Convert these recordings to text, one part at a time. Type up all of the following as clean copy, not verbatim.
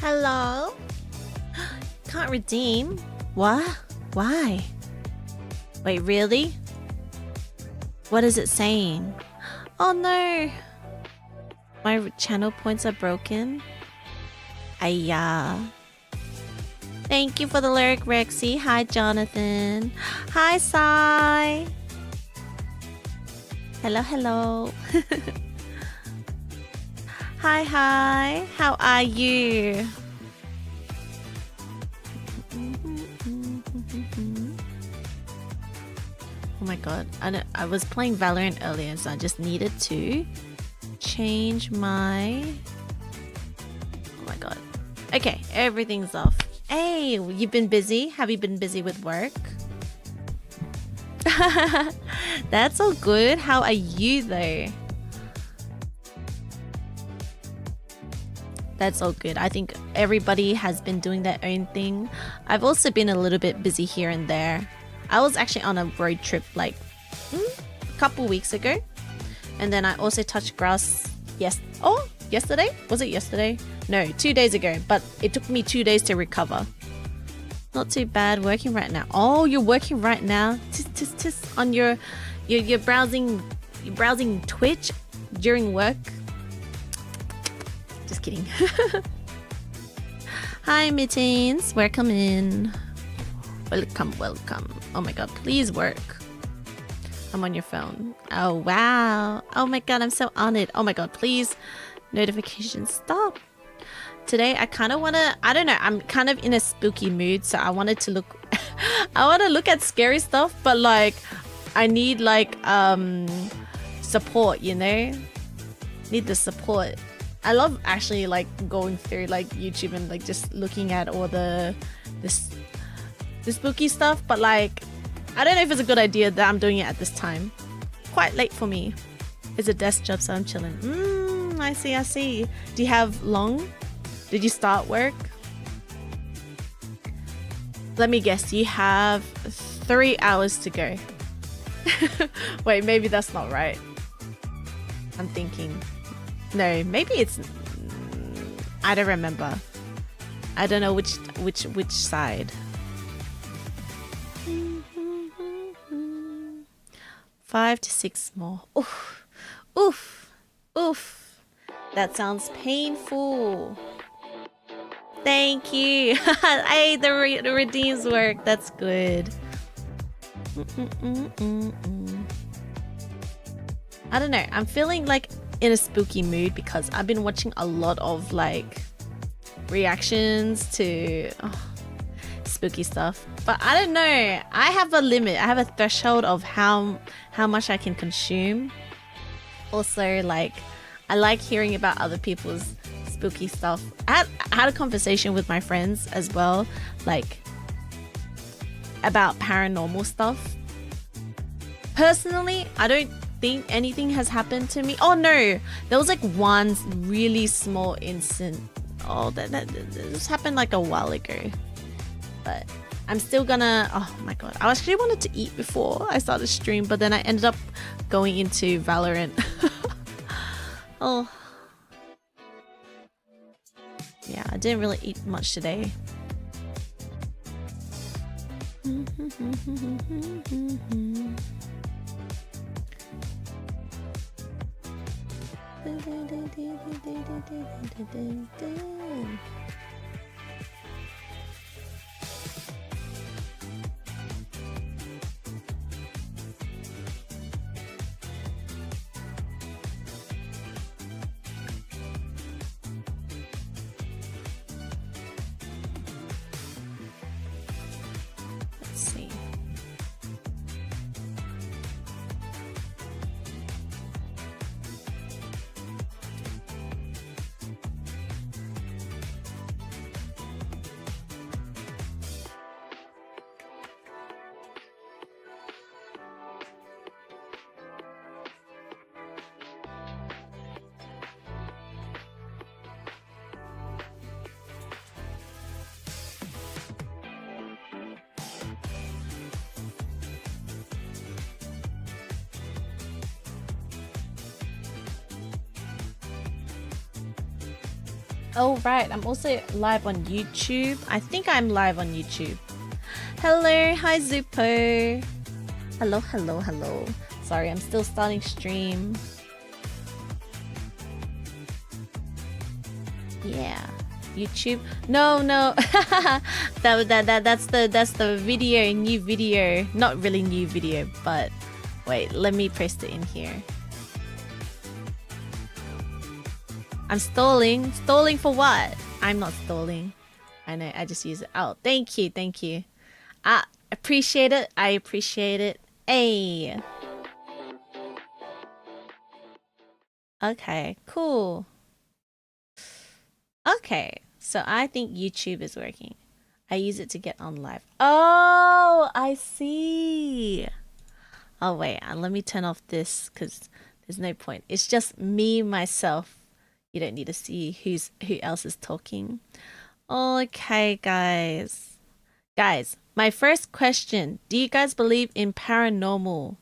Hello? Can't redeem? What? Why? Wait, really? What is it saying? Oh no! My channel points are broken? Ayah. Thank you for the lyric, Rexy. Hi, Jonathan. Hi, Sai. Hello, hello. Hi, hi. How are you? Oh my god. I was playing Valorant earlier, so I just needed to change my... Oh my god. Okay, everything's off. Hey, you've been busy? Have you been busy with work? That's all good. How are you though? That's all good. I think everybody has been doing their own thing. I've also been a little bit busy here and there. I was actually on a road trip like a couple weeks ago. And then I also touched grass yesterday? Was it yesterday? No, 2 days ago. But it took me 2 days to recover. Not too bad. Working right now. Oh, you're working right now? Tis on you're browsing Twitch during work? Just kidding. Hi, Mittens. Welcome in. Welcome, welcome. Oh my god, please work. I'm on your phone. Oh, wow. Oh my god, I'm so honored. Oh my god, please. Notifications stop. Today, I kind of want to... I don't know. I'm kind of in a spooky mood, so I wanted to look... I want to look at scary stuff, but like... I need like... support, you know? Need the support. I love actually like going through like YouTube and like just looking at all the spooky stuff, but like I don't know if it's a good idea that I'm doing it at this time. Quite late for me. It's a desk job, so I'm chilling. I see. Do you have long? Did you start work? Let me guess, you have 3 hours to go. Wait, maybe that's not right. I'm thinking. No, maybe it's... I don't remember. I don't know which side. 5 to 6 more. Oof. Oof. Oof. That sounds painful. Thank you. Hey, the redeems work. That's good. I don't know. I'm feeling like in a spooky mood because I've been watching a lot of like reactions to spooky stuff, but I don't know, I have a limit. I have a threshold of how much I can consume. Also, like, I like hearing about other people's spooky stuff. I had a conversation with my friends as well, like about paranormal stuff. Personally, I don't think anything has happened to me. Oh no, there was like one really small incident. Oh, that this happened like a while ago. But I'm still gonna... Oh my god, I actually wanted to eat before I started stream, but then I ended up going into Valorant. Oh. Yeah, I didn't really eat much today. Let's see. Oh, right. I'm also live on YouTube. I think I'm live on YouTube. Hello. Hi, Zupo. Hello, hello, hello. Sorry, I'm still starting stream. Yeah. YouTube. No, no. that's the video, new video. Not really new video, but wait, let me paste it in here. I'm stalling. Stalling for what? I'm not stalling. I know, I just use it. Oh, thank you, thank you. I appreciate it. I appreciate it. Hey. Okay, cool. Okay, so I think YouTube is working. I use it to get on live. Oh, I see. Oh, wait, let me turn off this because there's no point. It's just me, myself. You don't need to see who else is talking. Okay, guys. Guys, my first question. Do you guys believe in paranormal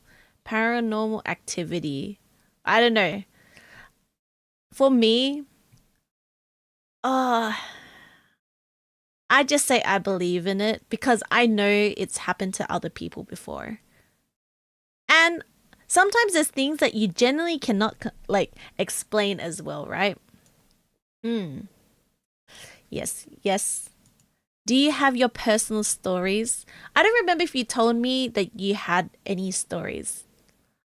activity? I don't know. For me, I just say I believe in it because I know it's happened to other people before. And sometimes there's things that you generally cannot like explain as well, right? Yes, yes. Do you have your personal stories? I don't remember if you told me that you had any stories.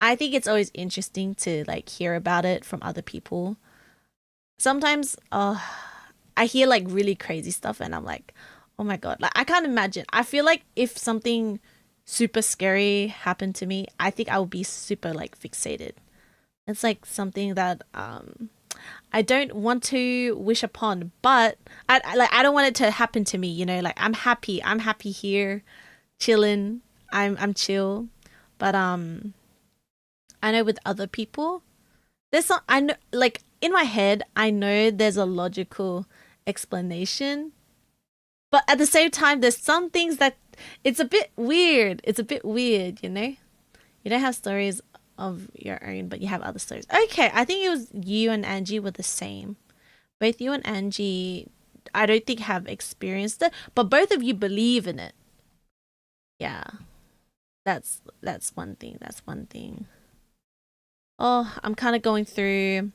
I think it's always interesting to like hear about it from other people. Sometimes I hear like really crazy stuff and I'm like, "Oh my God." Like I can't imagine. I feel like if something super scary happened to me, I think I would be super like fixated. It's like something that I don't want to wish upon, but I don't want it to happen to me, you know, like I'm happy. I'm happy here, chilling. I'm chill. But I know with other people, there's some I know like in my head, I know there's a logical explanation, but at the same time there's some things that it's a bit weird. It's a bit weird, you know? You don't have stories of your own, but you have other stories. Okay, I think it was you and Angie were the same. Both you and Angie, I don't think have experienced it, but both of you believe in it. Yeah, that's one thing. That's one thing. Oh, I'm kind of going through.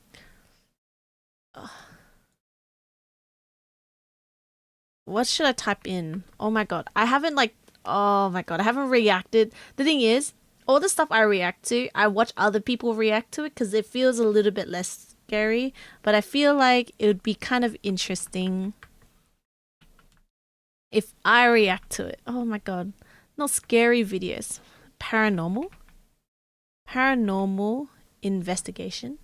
What should I type in? Oh my god, I haven't like. Oh my god, I haven't reacted. The thing is, all the stuff I react to, I watch other people react to it because it feels a little bit less scary. But I feel like it would be kind of interesting if I react to it. Oh my god. Not scary videos. Paranormal? Paranormal investigation.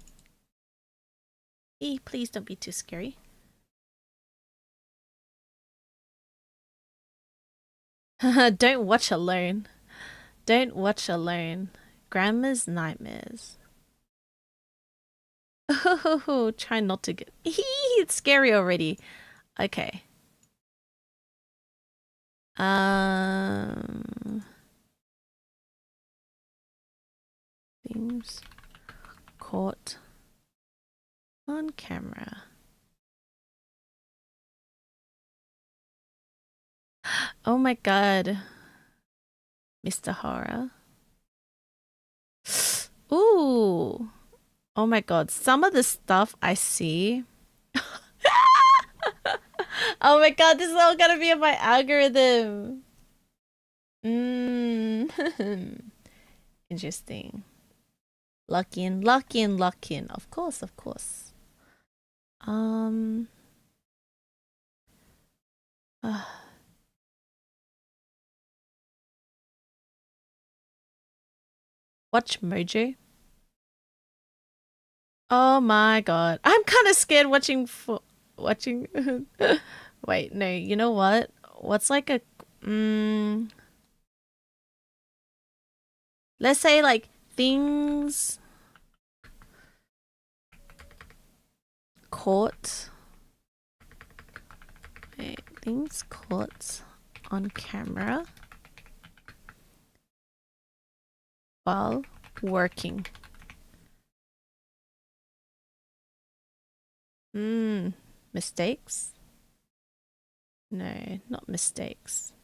Please don't be too scary. Don't watch alone. Don't watch alone. Grandma's nightmares. Oh, try not to get. It's scary already. Okay. Things caught on camera. Oh my god. Mr. Horror. Ooh. Oh my god. Some of the stuff I see. Oh my god, this is all gonna be in my algorithm. Interesting. Lock in, lock in, lock in. Of course, of course. Watch Mojo. Oh my god. I'm kind of scared watching Wait, no, you know what? What's like a let's say like things caught. Wait, things caught on camera while working. Mistakes? No, not mistakes.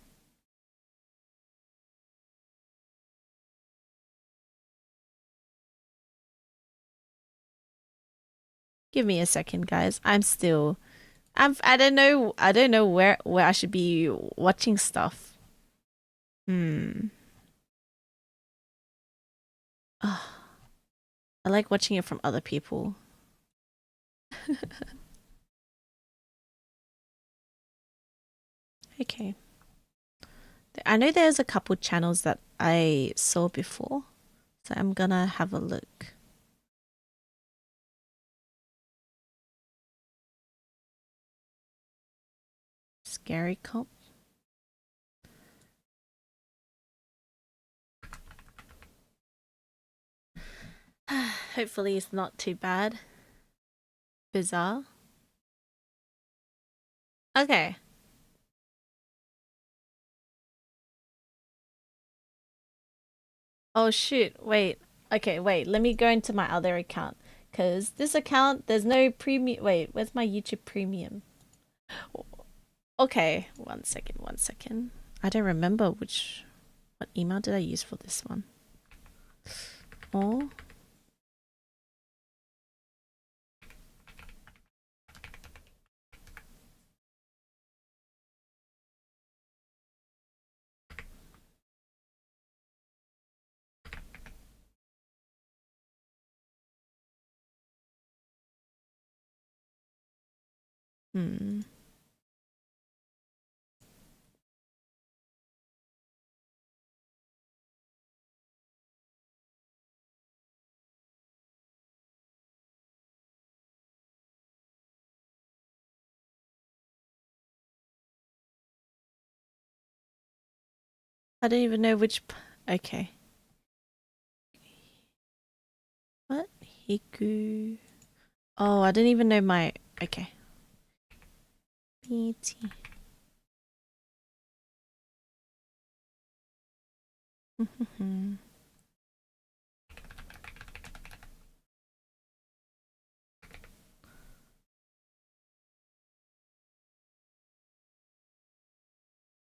Give me a second, guys. I don't know where I should be watching stuff. I like watching it from other people. Okay. I know there's a couple channels that I saw before, so I'm gonna have a look. Scary Cop. Hopefully it's not too bad. Bizarre. Okay. Oh shoot, wait. Okay, wait, let me go into my other account. Because this account, there's no premium. Wait, where's my YouTube premium? Okay, one second. I don't remember what email did I use for this one? Oh. I don't even know which. Okay. What? Hiku. Oh, I didn't even know my. Okay. BT.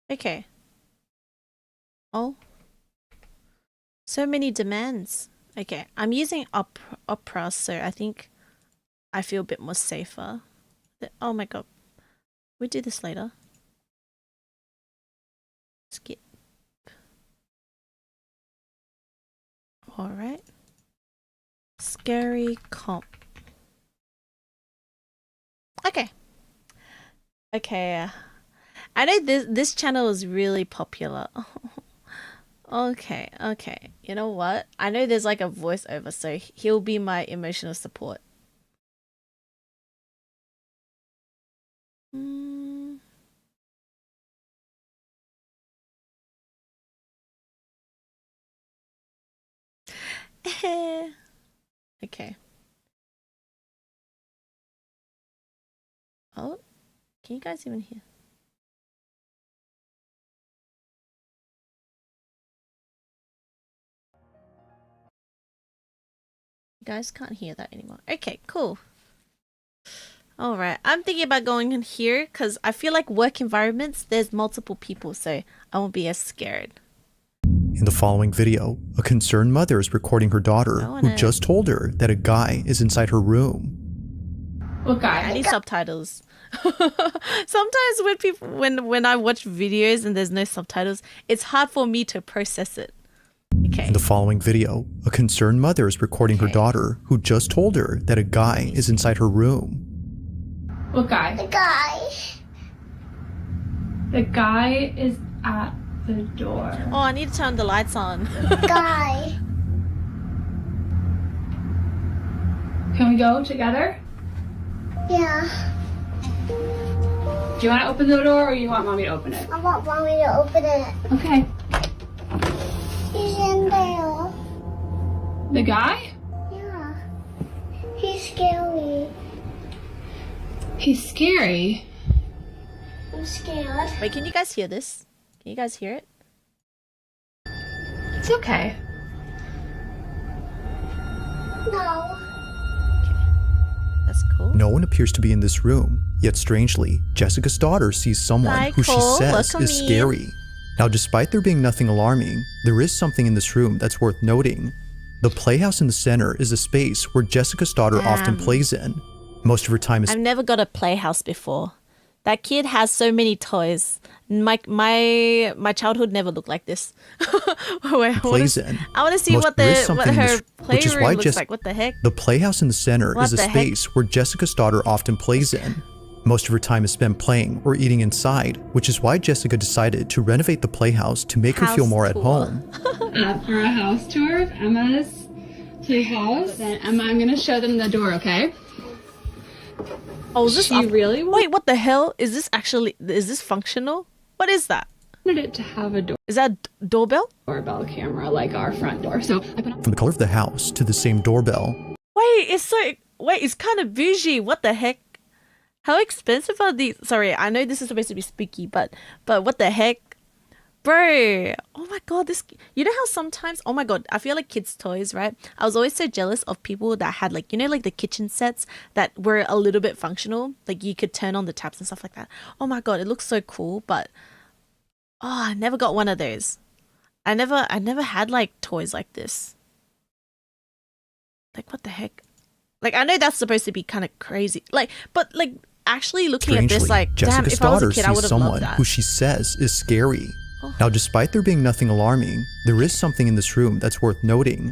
Okay. Oh. So many demands. Okay, I'm using Opera, so I think I feel a bit more safer. Oh my god. We do this later. Skip. Alright. Scary Comp. Okay. Okay. I know this channel is really popular. Okay. You know what? I know there's like a voiceover, so he'll be my emotional support. Okay. Oh, can you guys even hear? You guys can't hear that anymore. Okay, cool. Alright, I'm thinking about going in here because I feel like work environments, there's multiple people, so I won't be as scared. In the following video, a concerned mother is recording her daughter who just told her that a guy is inside her room. What guy? I need subtitles. Sometimes when I watch videos and there's no subtitles, it's hard for me to process it. Okay. In the following video, a concerned mother is recording her daughter who just told her that a guy is inside her room. What guy? The guy. The guy is at the door. Oh, I need to turn the lights on. Guy. Can we go together? Yeah. Do you want to open the door or you want mommy to open it? I want mommy to open it. Okay. He's in there. The guy? Yeah. He's scary. He's scary. I'm scared. Wait, can you guys hear this? Can you guys hear it? It's okay. No. That's cool. No one appears to be in this room, yet strangely, Jessica's daughter sees someone Hi, who she Cole. says Welcome is in. scary. Now, despite there being nothing alarming, there is something in this room that's worth noting. The playhouse in the center is a space where Jessica's daughter often plays in. Most of her time is I've never got a playhouse before. That kid has so many toys. My childhood never looked like this. Wait, plays in. I want to see Most- there is what something in her this- which is why playroom looks Jess- like. What the heck? The playhouse in the center What is a the heck? space where Jessica's daughter often plays in. Most of her time is spent playing or eating inside, which is why Jessica decided to renovate the playhouse to make her feel House more at tour. home. For a house tour of Emma's playhouse. Then Emma, I'm gonna show them the door, okay? Oh, is this She really Wait, what the hell? Is this functional? What is that? wanted it to have a Is that a doorbell? doorbell camera like our front door. So I put on From the color of the house to the same doorbell, Wait, it's kind of bougie. What the heck? How expensive are these? Sorry, I know this is supposed to be spooky, but what the heck? Bro, oh my god, you know how sometimes, oh my god, I feel like kids' toys, right? I was always so jealous of people that had like, you know, like the kitchen sets that were a little bit functional, like you could turn on the taps and stuff like that. Oh my god, it looks so cool, but I never got one of those. I never had like toys like this. Like what the heck? Like I know that's supposed to be kind of crazy, like, but like actually looking at this, like, damn, Jessica's if I was a daughter kid, I would sees have someone loved that. who she says is scary. Oh. Now, despite there being nothing alarming, there is something in this room that's worth noting.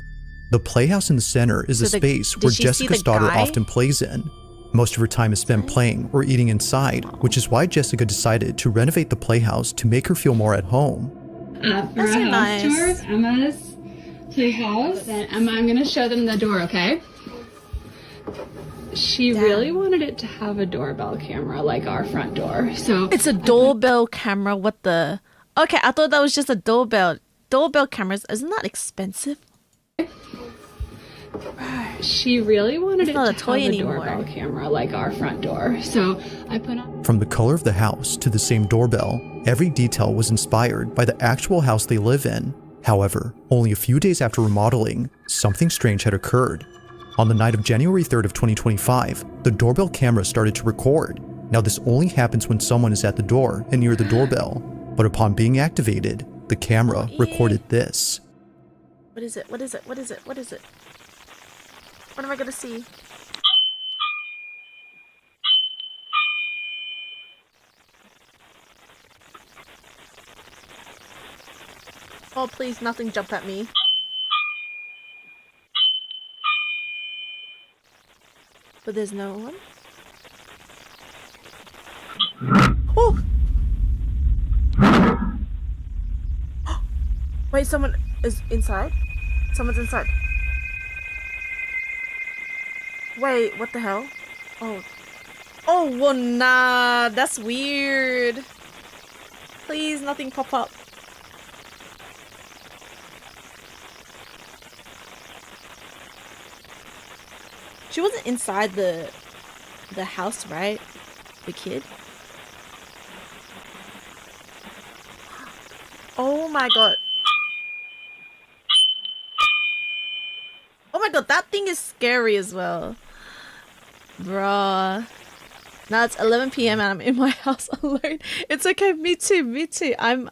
The playhouse in the center is So a space did where she see the Jessica's daughter guy? often plays in. Most of her time is spent playing or eating inside, which is why Jessica decided to renovate the playhouse to make her feel more at home. for That's a so house nice. tour of Emma's playhouse. Then Emma, I'm gonna show them the door, okay? She Damn. really wanted it to have a doorbell camera like our front door. So It's a doorbell camera. What the? Okay, I thought that was just a doorbell. Doorbell cameras, isn't that expensive? she really wanted It's it not to a toy have anymore. a doorbell camera like our front door. So I put on From the color of the house to the same doorbell, every detail was inspired by the actual house they live in. However, only a few days after remodeling, something strange had occurred. On the night of January 3rd of 2025, the doorbell camera started to record. Now this only happens when someone is at the door and near the doorbell, but upon being activated, the camera recorded this. What is it? What is it? What is it? What is it? What am I gonna see? Oh, please, nothing jump at me. But there's no one. Oh! Wait, someone is inside? Someone's inside. Wait, what the hell? Oh. Oh, well, nah. That's weird. Please, nothing pop up. She wasn't inside the house, right? The kid? Oh my god. Oh my god, that thing is scary as well. Bruh. Now it's 11 p.m. and I'm in my house alone. It's okay, me too, me too. I'm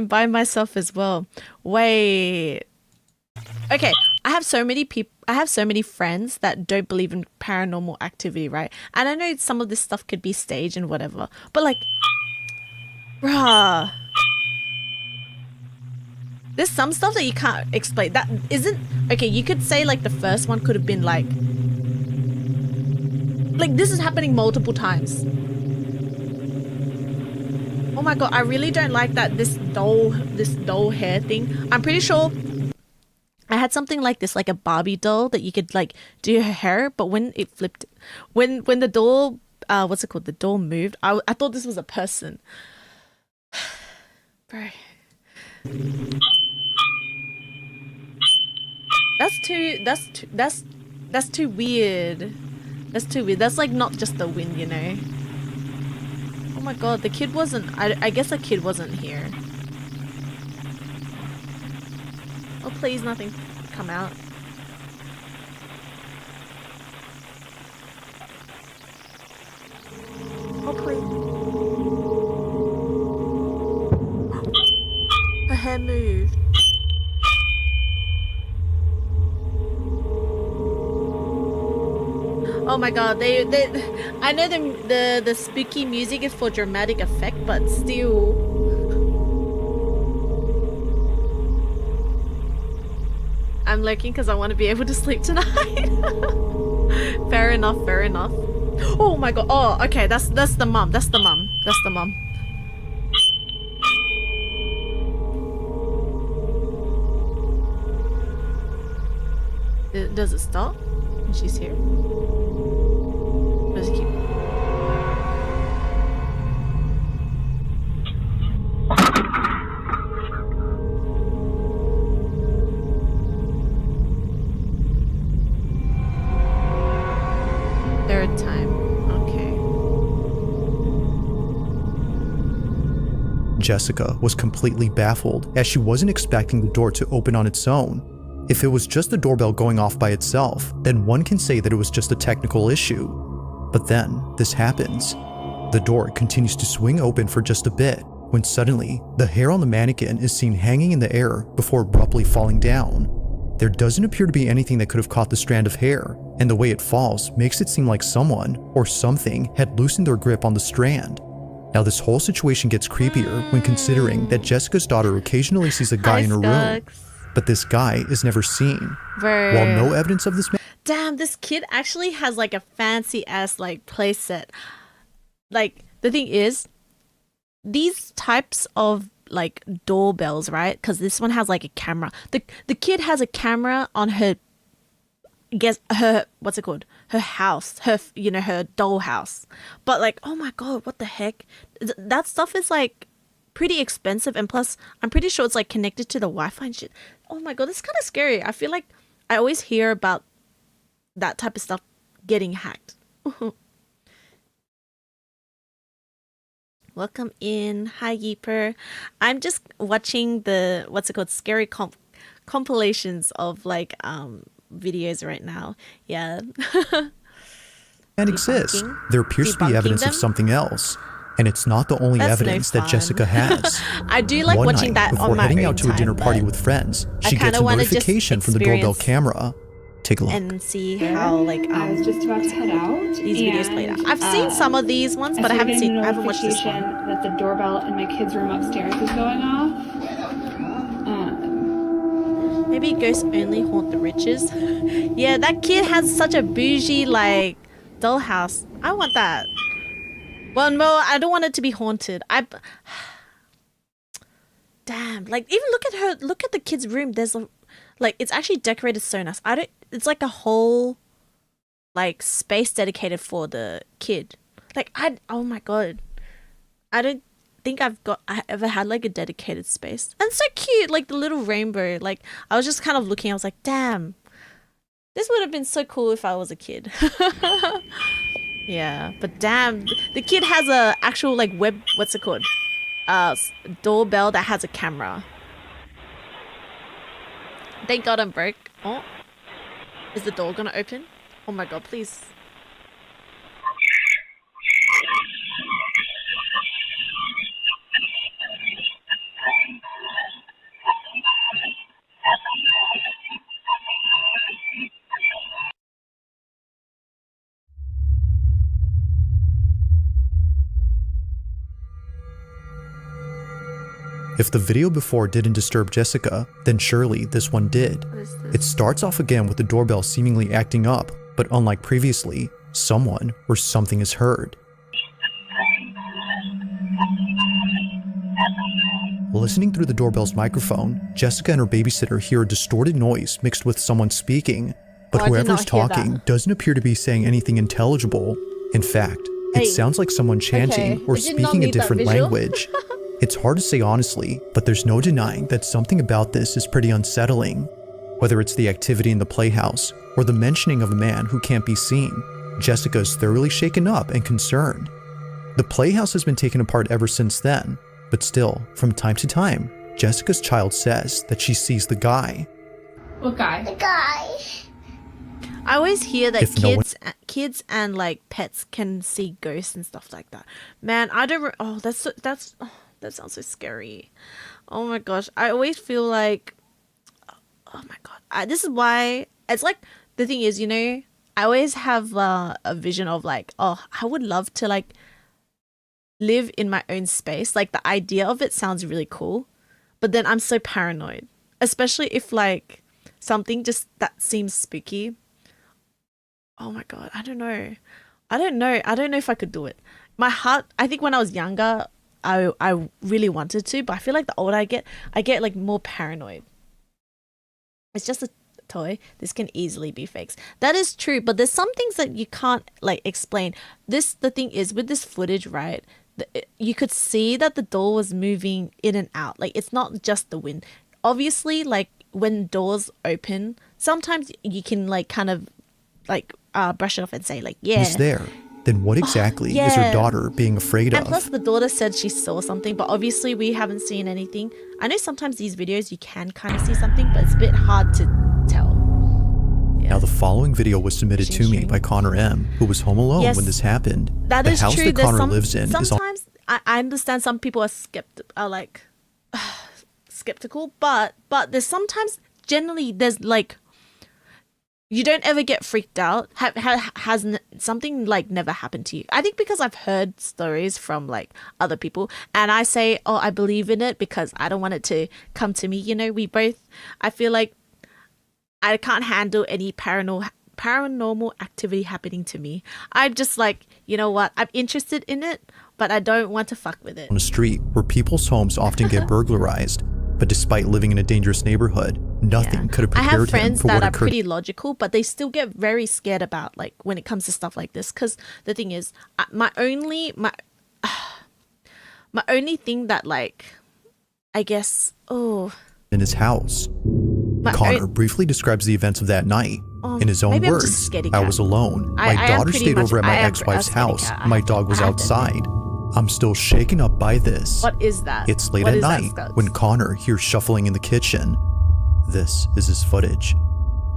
by myself as well. Wait. Okay, I have so many friends that don't believe in paranormal activity, right? And I know some of this stuff could be staged and whatever, but like, bruh. There's some stuff that you can't explain. That isn't... Okay, you could say like the first one could have been like this is happening multiple times. Oh my god, I really don't like that this doll hair thing. I'm pretty sure I had something like this, like a Barbie doll that you could like do her hair, but when it flipped, when the doll, what's it called? The doll moved. I thought this was a person. Bro. That's too weird. That's too weird. That's like not just the wind, you know. Oh my god, the kid wasn't... I guess the kid wasn't here. Oh please, nothing come out. Oh, please. Her hair moved. Oh my god, they I know the spooky music is for dramatic effect, but still. I'm lurking because I want to be able to sleep tonight. Fair enough, fair enough. Oh my god. Oh, okay, that's the mom. That's the mom. That's the mom. Does it stop when she's here? Does it keep? Third time. Okay. Jessica was completely baffled as she wasn't expecting the door to open on its own. If it was just the doorbell going off by itself, then one can say that it was just a technical issue. But then, this happens. The door continues to swing open for just a bit, when suddenly, the hair on the mannequin is seen hanging in the air before abruptly falling down. There doesn't appear to be anything that could have caught the strand of hair, and the way it falls makes it seem like someone, or something, had loosened their grip on the strand. Now this whole situation gets creepier when considering that Jessica's daughter occasionally sees a guy in her room, but this guy is never seen. Bro. While no evidence of this Damn, this kid actually has like a fancy ass like playset. Like the thing is, these types of like doorbells, right? Because this one has like a camera. The kid has a camera on her, her what's it called? Her house, her her doll house. But like, oh my god, what the heck? That stuff is like pretty expensive, and plus I'm pretty sure it's like connected to the Wi-Fi and shit. Oh my god, this is kind of scary. I feel like I always hear about that type of stuff getting hacked. Welcome in. Hi, Yeeper. I'm just watching the scary compilations of like videos right now. Yeah. man exists, there appears to be evidence of something else. And it's not the only evidence that Jessica has. I do like One watching night, that on before my heading own out to a dinner party with friends, she gets a notification from the doorbell camera. Take a look. And see how like I was just about to head out. these videos played out. I've seen some of these ones, but I haven't watched this one. That the doorbell in my kids' room upstairs is going off. Maybe ghosts only haunt the riches. Yeah, that kid has such a bougie like dollhouse. I want that. Well, no, I don't want it to be haunted. Damn, like even look at the kid's room. There's like it's actually decorated so nice. It's like a whole like space dedicated for the kid. Like oh my god. I don't think I ever had like a dedicated space. And so cute, like the little rainbow. Like I was just kind of looking, I was like, damn. This would have been so cool if I was a kid. Yeah, but damn, the kid has a actual like what's it called? Doorbell that has a camera. Thank God I'm broke. Oh, is the door gonna open? Oh my god, please. If the video before didn't disturb Jessica, then surely this one did. It starts off again with the doorbell seemingly acting up, but unlike previously, someone or something is heard. Listening through the doorbell's microphone, Jessica and her babysitter hear a distorted noise mixed with someone speaking, but whoever's talking doesn't appear to be saying anything intelligible. In fact, it sounds like someone chanting or speaking a different language. It's hard to say honestly, but there's no denying that something about this is pretty unsettling. Whether it's the activity in the playhouse or the mentioning of a man who can't be seen, Jessica is thoroughly shaken up and concerned. The playhouse has been taken apart ever since then, but still, from time to time, Jessica's child says that she sees the guy. What guy? The guy. I always hear that If no one- kids and like pets can see ghosts and stuff like that. Man, I don't. Oh, that sounds so scary. Oh my gosh, I always feel like, oh my god, this is why it's like the thing is, I always have a vision of like, oh, I would love to like live in my own space. Like the idea of it sounds really cool, but then I'm so paranoid, especially if like something just that seems spooky. Oh my god, I don't know if I could do it. My heart, I think when I was younger, I really wanted to, but I feel like the older I get like more paranoid. It's just a toy. This can easily be fakes. That is true, but there's some things that you can't like explain. The thing is with this footage, right? You could see that the door was moving in and out. Like it's not just the wind. Obviously, like when doors open, sometimes you can like kind of like brush it off and say like, yeah, He's there. Then what exactly is her yeah. daughter being afraid and of? plus the daughter said she saw something, but obviously we haven't seen anything. I know sometimes these videos you can kind of see something, but it's a bit hard to tell. Yeah. Now, the following video was submitted to me Shing. by Connor M., who was home alone Yes, when this happened. That the is house true. that There's Connor lives in is on sometimes I understand some people are like skeptical, but there's sometimes generally there's like you don't ever get freaked out. Has something like never happened to you? I think because I've heard stories from like other people, and I say, oh, I believe in it because I don't want it to come to me. I feel like I can't handle any paranormal activity happening to me. I'm just like, you know what? I'm interested in it, but I don't want to fuck with it. a street where people's homes often get burglarized. But despite living in a dangerous neighborhood, nothing Yeah. could have I have prepared him friends for that what are occurred. pretty logical, but they still get very scared about like when it comes to stuff like this. Because the thing is, my only thing that like, I guess, in his house. my Connor own- briefly describes the events of that night. In his own maybe I'm just words, scaredy I cat. was alone. I My am daughter pretty stayed much- over at I my am ex-wife's a scaredy house. cat. My dog was I have to admit. outside. I'm still shaken up by this. What is that? It's late What at is that, night Scouts? when Connor hears shuffling in the kitchen. This is his footage.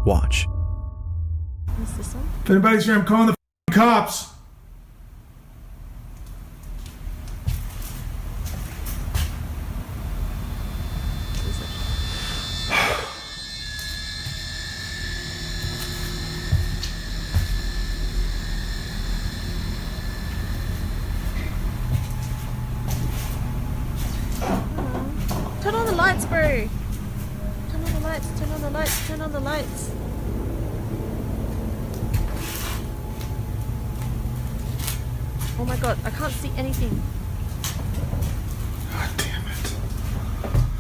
Watch. What's this one? If anybody's here, I'm calling the cops. Turn on the lights, bro. Turn on the lights. Turn on the lights. Turn on the lights. Oh my god, I can't see anything. God damn it.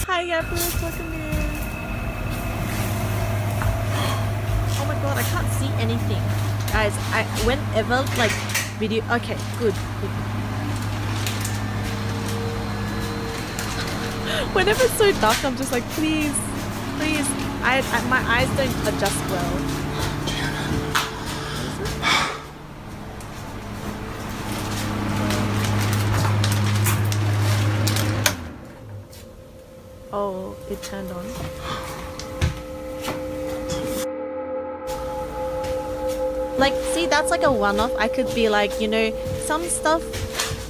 Hi, Gabriel. Welcome in. Oh my god, I can't see anything. Guys, whenever like video. Okay, good. Whenever it's so dark, I'm just like, please. My eyes don't adjust well. Oh, it turned on. Like, see, that's like a one-off. I could be like, some stuff,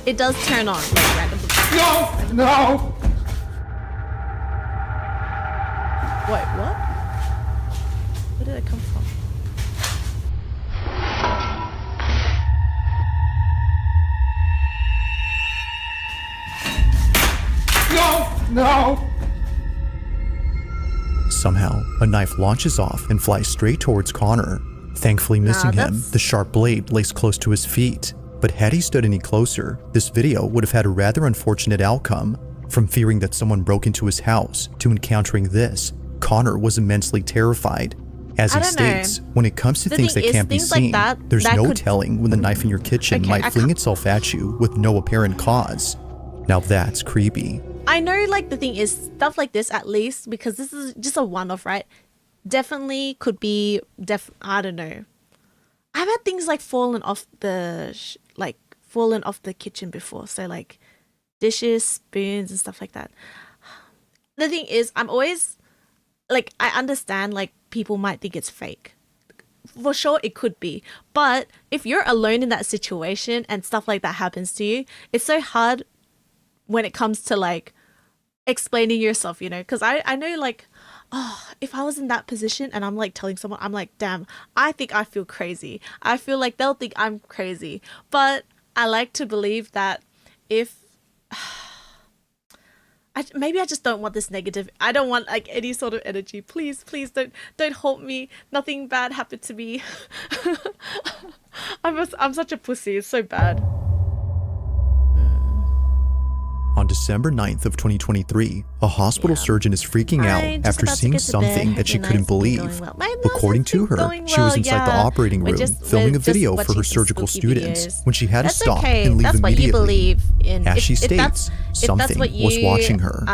it does turn on, like randomly. No! Wait, what? Where did it come from? No! Somehow, a knife launches off and flies straight towards Connor. Thankfully missing him, that's- the sharp blade lays close to his feet. But had he stood any closer, this video would have had a rather unfortunate outcome. From fearing that someone broke into his house to encountering this, Connor was immensely terrified. As I he don't know. states, when it comes to The things thing that is, can't be things like seen, that there's no could- telling when the knife in your kitchen Okay, might I fling can't- itself at you with no apparent cause. Now that's creepy. I know, like, the thing is, stuff like this, at least, because this is just a one-off, right? Definitely could be, I don't know. I've had things, like, fallen off the kitchen before. So, like, dishes, spoons, and stuff like that. The thing is, I'm always like, I understand like people might think it's fake. For sure, it could be. But if you're alone in that situation and stuff like that happens to you, it's so hard when it comes to like explaining yourself, you know? Because I know like, oh, if I was in that position and I'm like telling someone, I'm like, damn, I think I feel crazy. I feel like they'll think I'm crazy. But I like to believe that if maybe I just don't want this negative. I don't want like any sort of energy. Please don't haunt me. Nothing bad happened to me. I'm such a pussy. It's so bad. On December 9th of 2023, a hospital surgeon is freaking out I'm just after about to seeing go to something bed. that she Hope your couldn't night's been believe. going well. My nose According has to been her, going she was well, inside the yeah. operating We're room just- filming we're a video just for her watching surgical spooky students videos. when she had to That's stop okay. and leave That's what you immediately. believe in. As she If that's states, what something you, was watching her.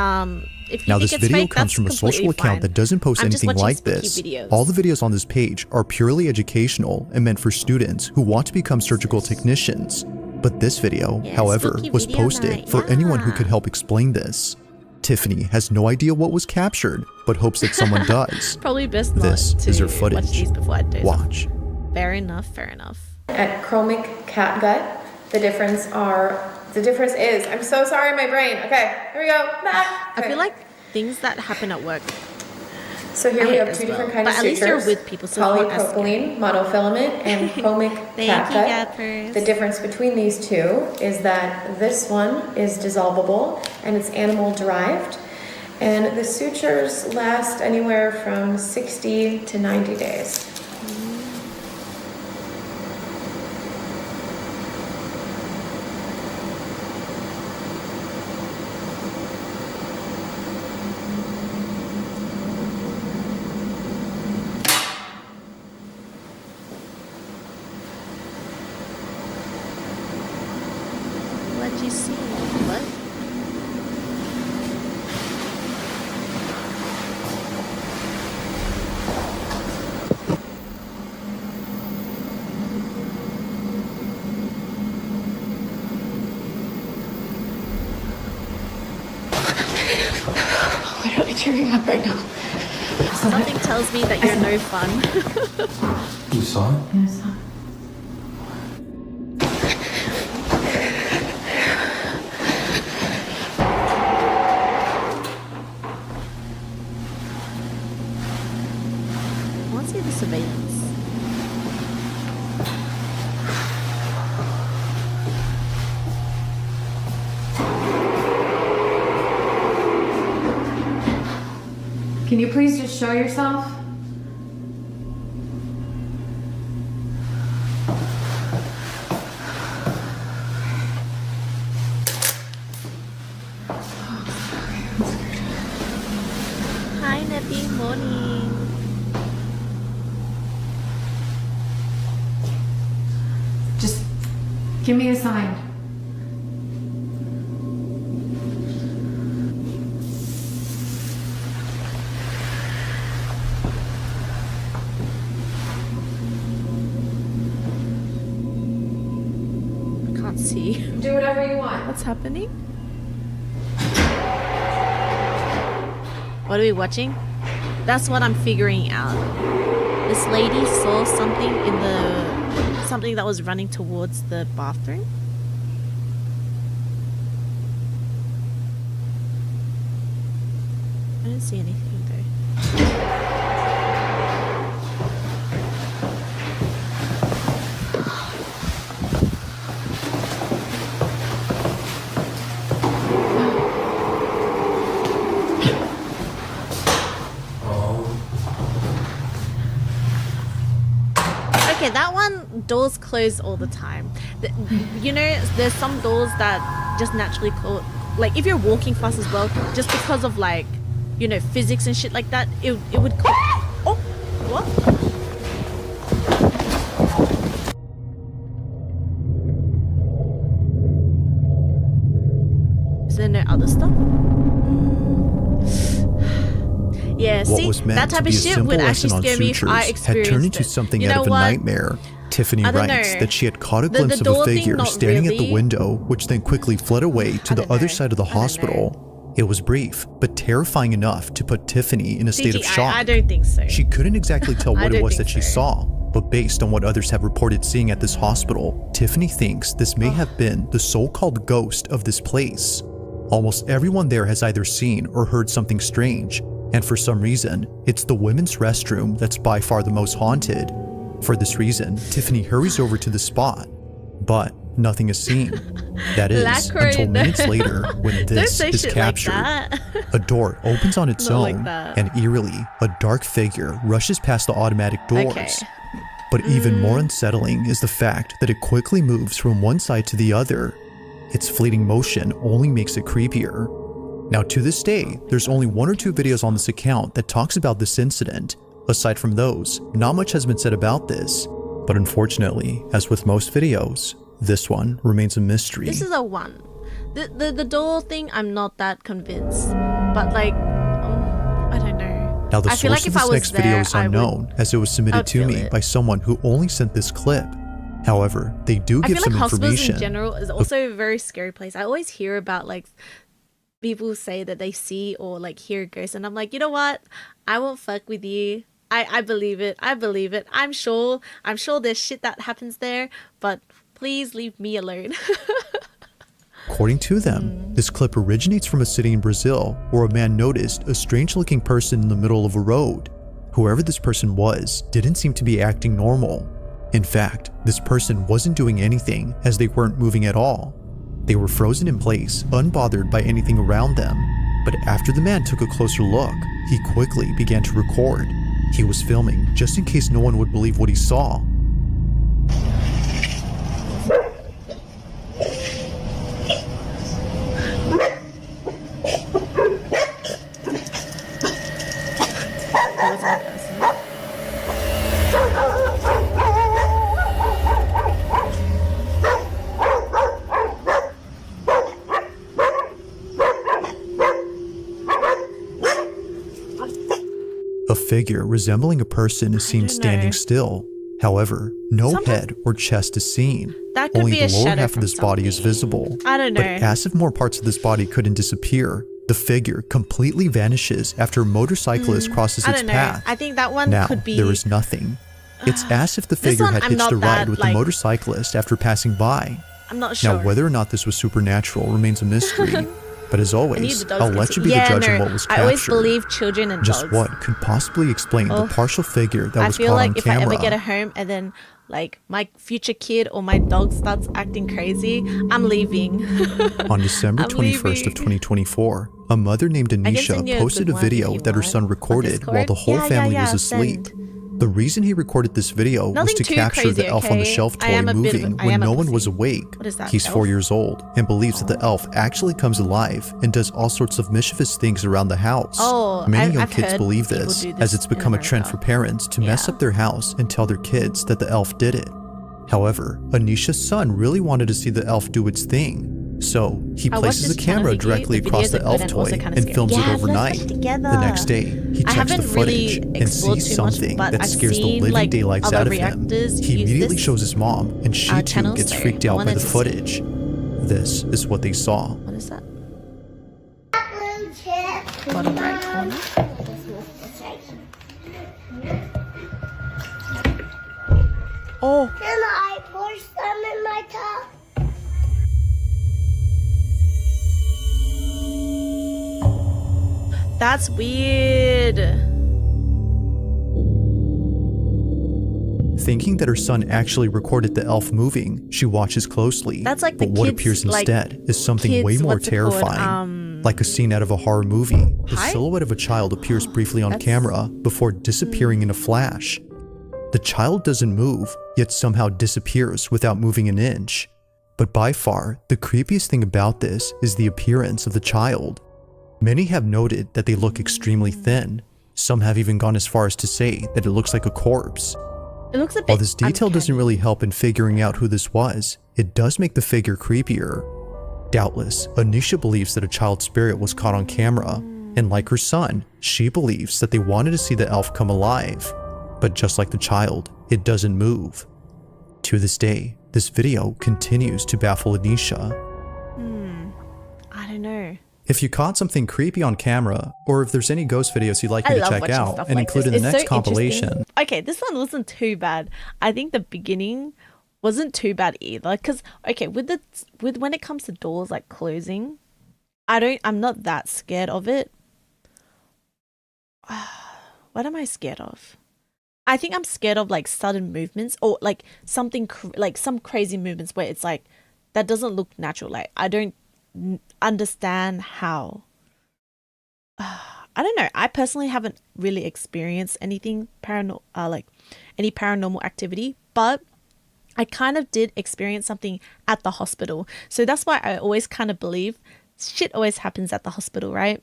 If you Now, think this it's video fake, comes that's from a social completely account fine. that doesn't post I'm just anything watching like spooky this. videos. All the videos on this page are purely educational and meant for students who want to become surgical technicians. But this video, Yeah, however, spooky was video posted night, for anyone who yeah. could help explain this. Tiffany has no idea what was captured, but hopes that someone does. Probably best not This to is her watch footage. these before I doze off. Watch. Fair enough. Fair enough. At chromic catgut, the difference is, I'm so sorry, my brain. Okay, here we go, back. I Okay. feel like things that happen at work. So here I we hate have as two well. different kinds But of at least you're sutures. with people, so it's not as Polypropylene, monofilament, and chromic Thank you, catgut. Gappers. The difference between these two is that this one is dissolvable and it's animal derived. And the sutures last anywhere from 60 to 90 days. What'd you see? What? I'm literally tearing up right now. Something tells me that you're no fun. You saw it? Yes. I want to see the surveillance. Can you please just show yourself? Hi, Neppy. Morning. Just give me a sign. I can't see. Do whatever you want. What's happening? What are we watching? That's what I'm figuring out. This lady saw something in the... something that was running towards the bathroom. I didn't see anything though. Okay, that one, doors close all the time. You know, there's some doors that just naturally close. Like, if you're walking fast as well, just because of, like, you know, physics and shit like that, it would close. Oh, what? Is there no other stuff? Yeah, What see, was meant that to type be of a shit simple would actually lesson on scare me if I sutures had experienced turned into it. something You out know of a what? nightmare. Tiffany I don't writes know. that she had caught a The glimpse of a door thing, figure not standing at the really. window, which then quickly fled away to I the don't other know. side of the I don't know. hospital. It was brief, but terrifying enough to put Tiffany in a state of CGI, shock. I don't think so. She couldn't exactly tell I what it don't was think that she so. saw, but based on what others have reported seeing at this hospital, Tiffany thinks this may have been the so-called ghost of this place. Almost everyone there has either seen or heard something strange, and for some reason, it's the women's restroom that's by far the most haunted. For this reason, Tiffany hurries over to the spot, but nothing is seen. That is, Lacquer until in minutes there. later when Don't this say is shit captured. like that. A door opens on its Not like own, that. and eerily, a dark figure rushes past the automatic doors. Okay. But even more unsettling is the fact that it quickly moves from one side to the other. Its fleeting motion only makes it creepier. Now, to this day, there's only 1 or 2 videos on this account that talks about this incident. Aside from those, not much has been said about this. But unfortunately, as with most videos, this one remains a mystery. This is a 1. The door thing, I'm not that convinced. But like, I don't know. Now, the I feel source like of if I this was next video there, is I would- unknown, as it was submitted I'd to feel me it. by someone who only sent this clip. However, they do I give feel some like hospitals information. in general is also a very scary place. I always hear about like people say that they see or like hear ghosts, and I'm like, you know what? I won't fuck with you. I believe it. I believe it. I'm sure there's shit that happens there, but please leave me alone. According to them, this clip originates from a city in Brazil where a man noticed a strange-looking person in the middle of a road. Whoever this person was didn't seem to be acting normal. In fact, this person wasn't doing anything as they weren't moving at all. They were frozen in place, unbothered by anything around them. But after the man took a closer look, he quickly began to record. He was filming just in case no one would believe what he saw. A figure resembling a person is seen don't standing know. still. However, no Sometimes- head or chest is seen. That could Only be the a lower shadow half of from this body is something. visible. I don't know. But as if more parts of this body couldn't disappear, the figure completely vanishes after a motorcyclist crosses I its don't know. path. I think that one Now, could be. there is nothing. It's as if the This figure one, had I'm hitched not a ride that, with like- the motorcyclist after passing by. I'm not sure. Now, whether or not this was supernatural remains a mystery. But as I need always, the dogs I'll to let see- you be yeah, the judge no, on what was I captured. always believe children and Just dogs. what could possibly explain the Oh. partial figure that I was feel caught like on if camera. I ever get a home and then like my future kid or my dog starts acting crazy, I'm leaving. On December I'm 21st of leaving. 2024, a mother named I can send Anisha you a posted good a one video if you that her want. son On recorded while Discord? the whole Yeah, family yeah, was asleep. send. The reason he recorded this video was Nothing to too capture crazy, the elf on the okay? shelf I toy am a bit of a- moving I when am a no one was pussy. awake. What is that, He's 4 elf? years old and believes that the elf actually comes alive and does all sorts of mischievous things around the house. Oh, Many young I've kids heard believe people this, do as this it's in become a trend America. for parents to mess Yeah. up their house and tell their kids that the elf did it. However, Anisha's son really wanted to see the elf do its thing. So, he I watched places this the channel camera video. directly The across videos the are good elf and toy also kinda and scary. films Yeah, it let's watch overnight. it together. The next day, he I checks the haven't really footage and explored sees too much, something but that I've scares the seen, living like, daylights other out of him. reactors He use immediately this, shows his mom, and she too channel, gets so freaked I out by wanted the to see. footage. This is what they saw. What is that? Blue chip. Bottom right corner. Oh, Can I pour some in my cup? that's weird. Thinking that her son actually recorded the elf moving, she watches closely. That's like but the what kids, appears like, instead is something way kids, more what's it called? terrifying. Like a scene out of a horror movie. The Hi? silhouette of a child appears briefly on That's- camera before disappearing in a flash. The child doesn't move, yet somehow disappears without moving an inch. But by far, the creepiest thing about this is the appearance of the child. Many have noted that they look extremely thin. Some have even gone as far as to say that it looks like a corpse. It looks a bit. While this detail doesn't uncanny. really help in figuring out who this was, it does make the figure creepier. Doubtless, Anisha believes that a child spirit was caught on camera, and like her son, she believes that they wanted to see the elf come alive. But just like the child, it doesn't move. To this day, this video continues to baffle Anisha. I don't know. If you caught something creepy on camera, or if there's any ghost videos you'd like me to love check watching out stuff and like include in this. the It's next so interesting. compilation, Okay, this one wasn't too bad. I think the beginning wasn't too bad either. Because with when it comes to doors like closing, I'm not that scared of it. What am I scared of? I think I'm scared of like sudden movements or like something like some crazy movements where it's like that doesn't look natural. Like I don't understand how. I don't know. I personally haven't really experienced anything like any paranormal activity, but I kind of did experience something at the hospital. So that's why I always kind of believe shit always happens at the hospital, right?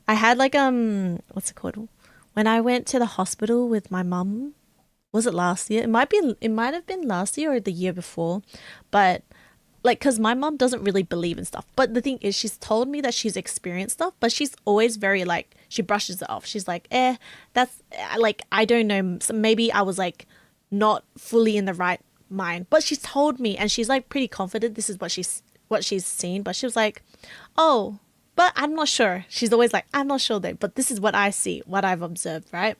I had like what's it called? When I went to the hospital with my mum, was it last year? It might have been last year or the year before, but like, cause my mum doesn't really believe in stuff. But the thing is, she's told me that she's experienced stuff, but she's always very like, she brushes it off. She's like, that's like, I don't know. So maybe I was like not fully in the right mind, but she's told me, and she's like pretty confident this is what she's seen. But she was like, oh, but I'm not sure. She's always like, I'm not sure though, but this is what I see, what I've observed, right?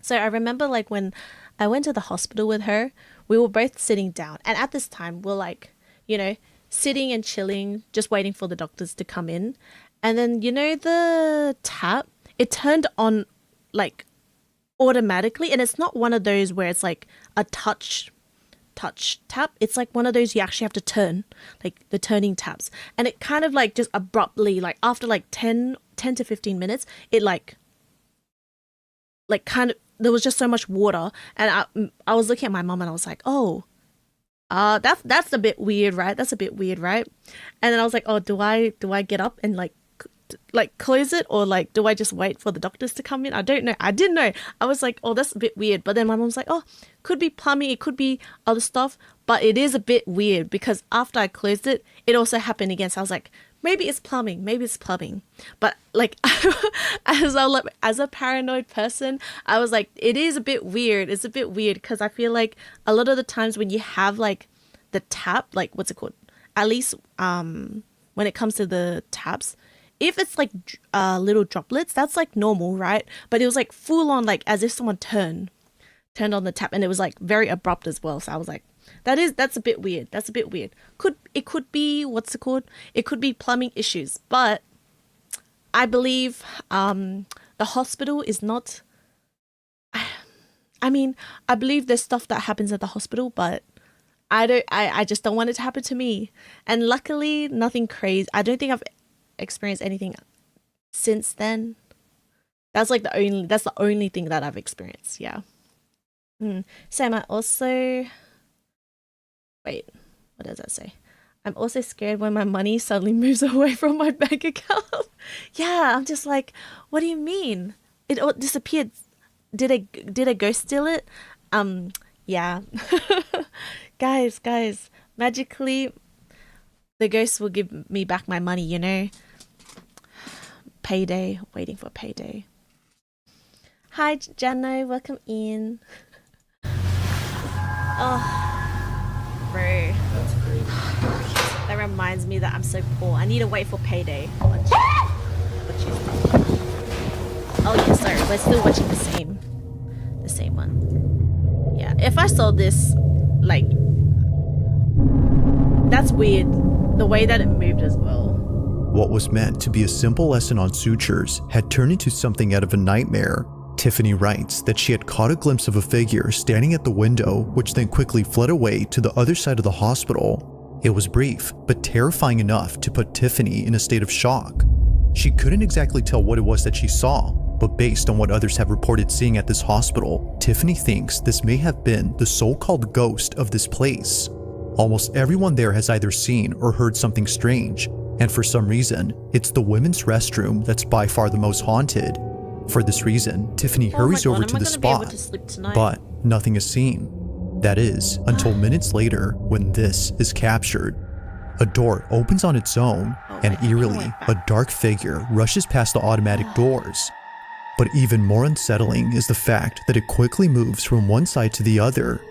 So I remember like when I went to the hospital with her, we were both sitting down, and at this time we're like, you know, sitting and chilling, just waiting for the doctors to come in. And then, you know, the tap, it turned on like automatically. And it's not one of those where it's like a touch tap. It's like one of those you actually have to turn, like the turning taps. And it kind of like just abruptly, like after like 10 to 15 minutes, it like kind of, there was just so much water. And I was looking at my mom and I was like, oh, that's a bit weird, right? That's a bit weird, right? And then I was like, oh, do I get up and like close it, or like do I just wait for the doctors to come in? I don't know. I didn't know. I was like, oh, that's a bit weird. But then my mom's like, oh, could be plumbing, it could be other stuff, but it is a bit weird because after I closed it, it also happened again. So I was like, maybe it's plumbing. But like, as a paranoid person, I was like, it is a bit weird. It's a bit weird because I feel like a lot of the times when you have like the tap, like what's it called? At least when it comes to the taps, if it's like little droplets, that's like normal, right? But it was like full on, like as if someone turned on the tap, and it was like very abrupt as well. So I was like, that's a bit weird. That's a bit weird. It could be, what's it called? It could be plumbing issues, but I believe the hospital is not. I mean, I believe there's stuff that happens at the hospital, but I just don't want it to happen to me. And luckily, nothing crazy. I don't think I've experienced anything since then. That's the only thing that I've experienced. Yeah. Sam, I also. Wait, what does that say? I'm also scared when my money suddenly moves away from my bank account. Yeah, I'm just like, what do you mean? It all disappeared. Did a ghost steal it? Yeah. Guys, magically, the ghost will give me back my money, you know? Payday, waiting for payday. Hi, Jano, welcome in. Oh. Bro, that reminds me that I'm so poor. I need to wait for payday. Oh yeah, sorry, we're still watching the same one. Yeah, if I saw this, like, that's weird. The way that it moved as well. What was meant to be a simple lesson on sutures had turned into something out of a nightmare. Tiffany writes that she had caught a glimpse of a figure standing at the window, which then quickly fled away to the other side of the hospital. It was brief, but terrifying enough to put Tiffany in a state of shock. She couldn't exactly tell what it was that she saw, but based on what others have reported seeing at this hospital, Tiffany thinks this may have been the so-called ghost of this place. Almost everyone there has either seen or heard something strange, and for some reason, it's the women's restroom that's by far the most haunted. For this reason, Tiffany hurries over to the spot, but nothing is seen. That is, until minutes later when this is captured. A door opens on its own, and eerily, a dark figure rushes past the automatic doors. But even more unsettling is the fact that it quickly moves from one side to the other.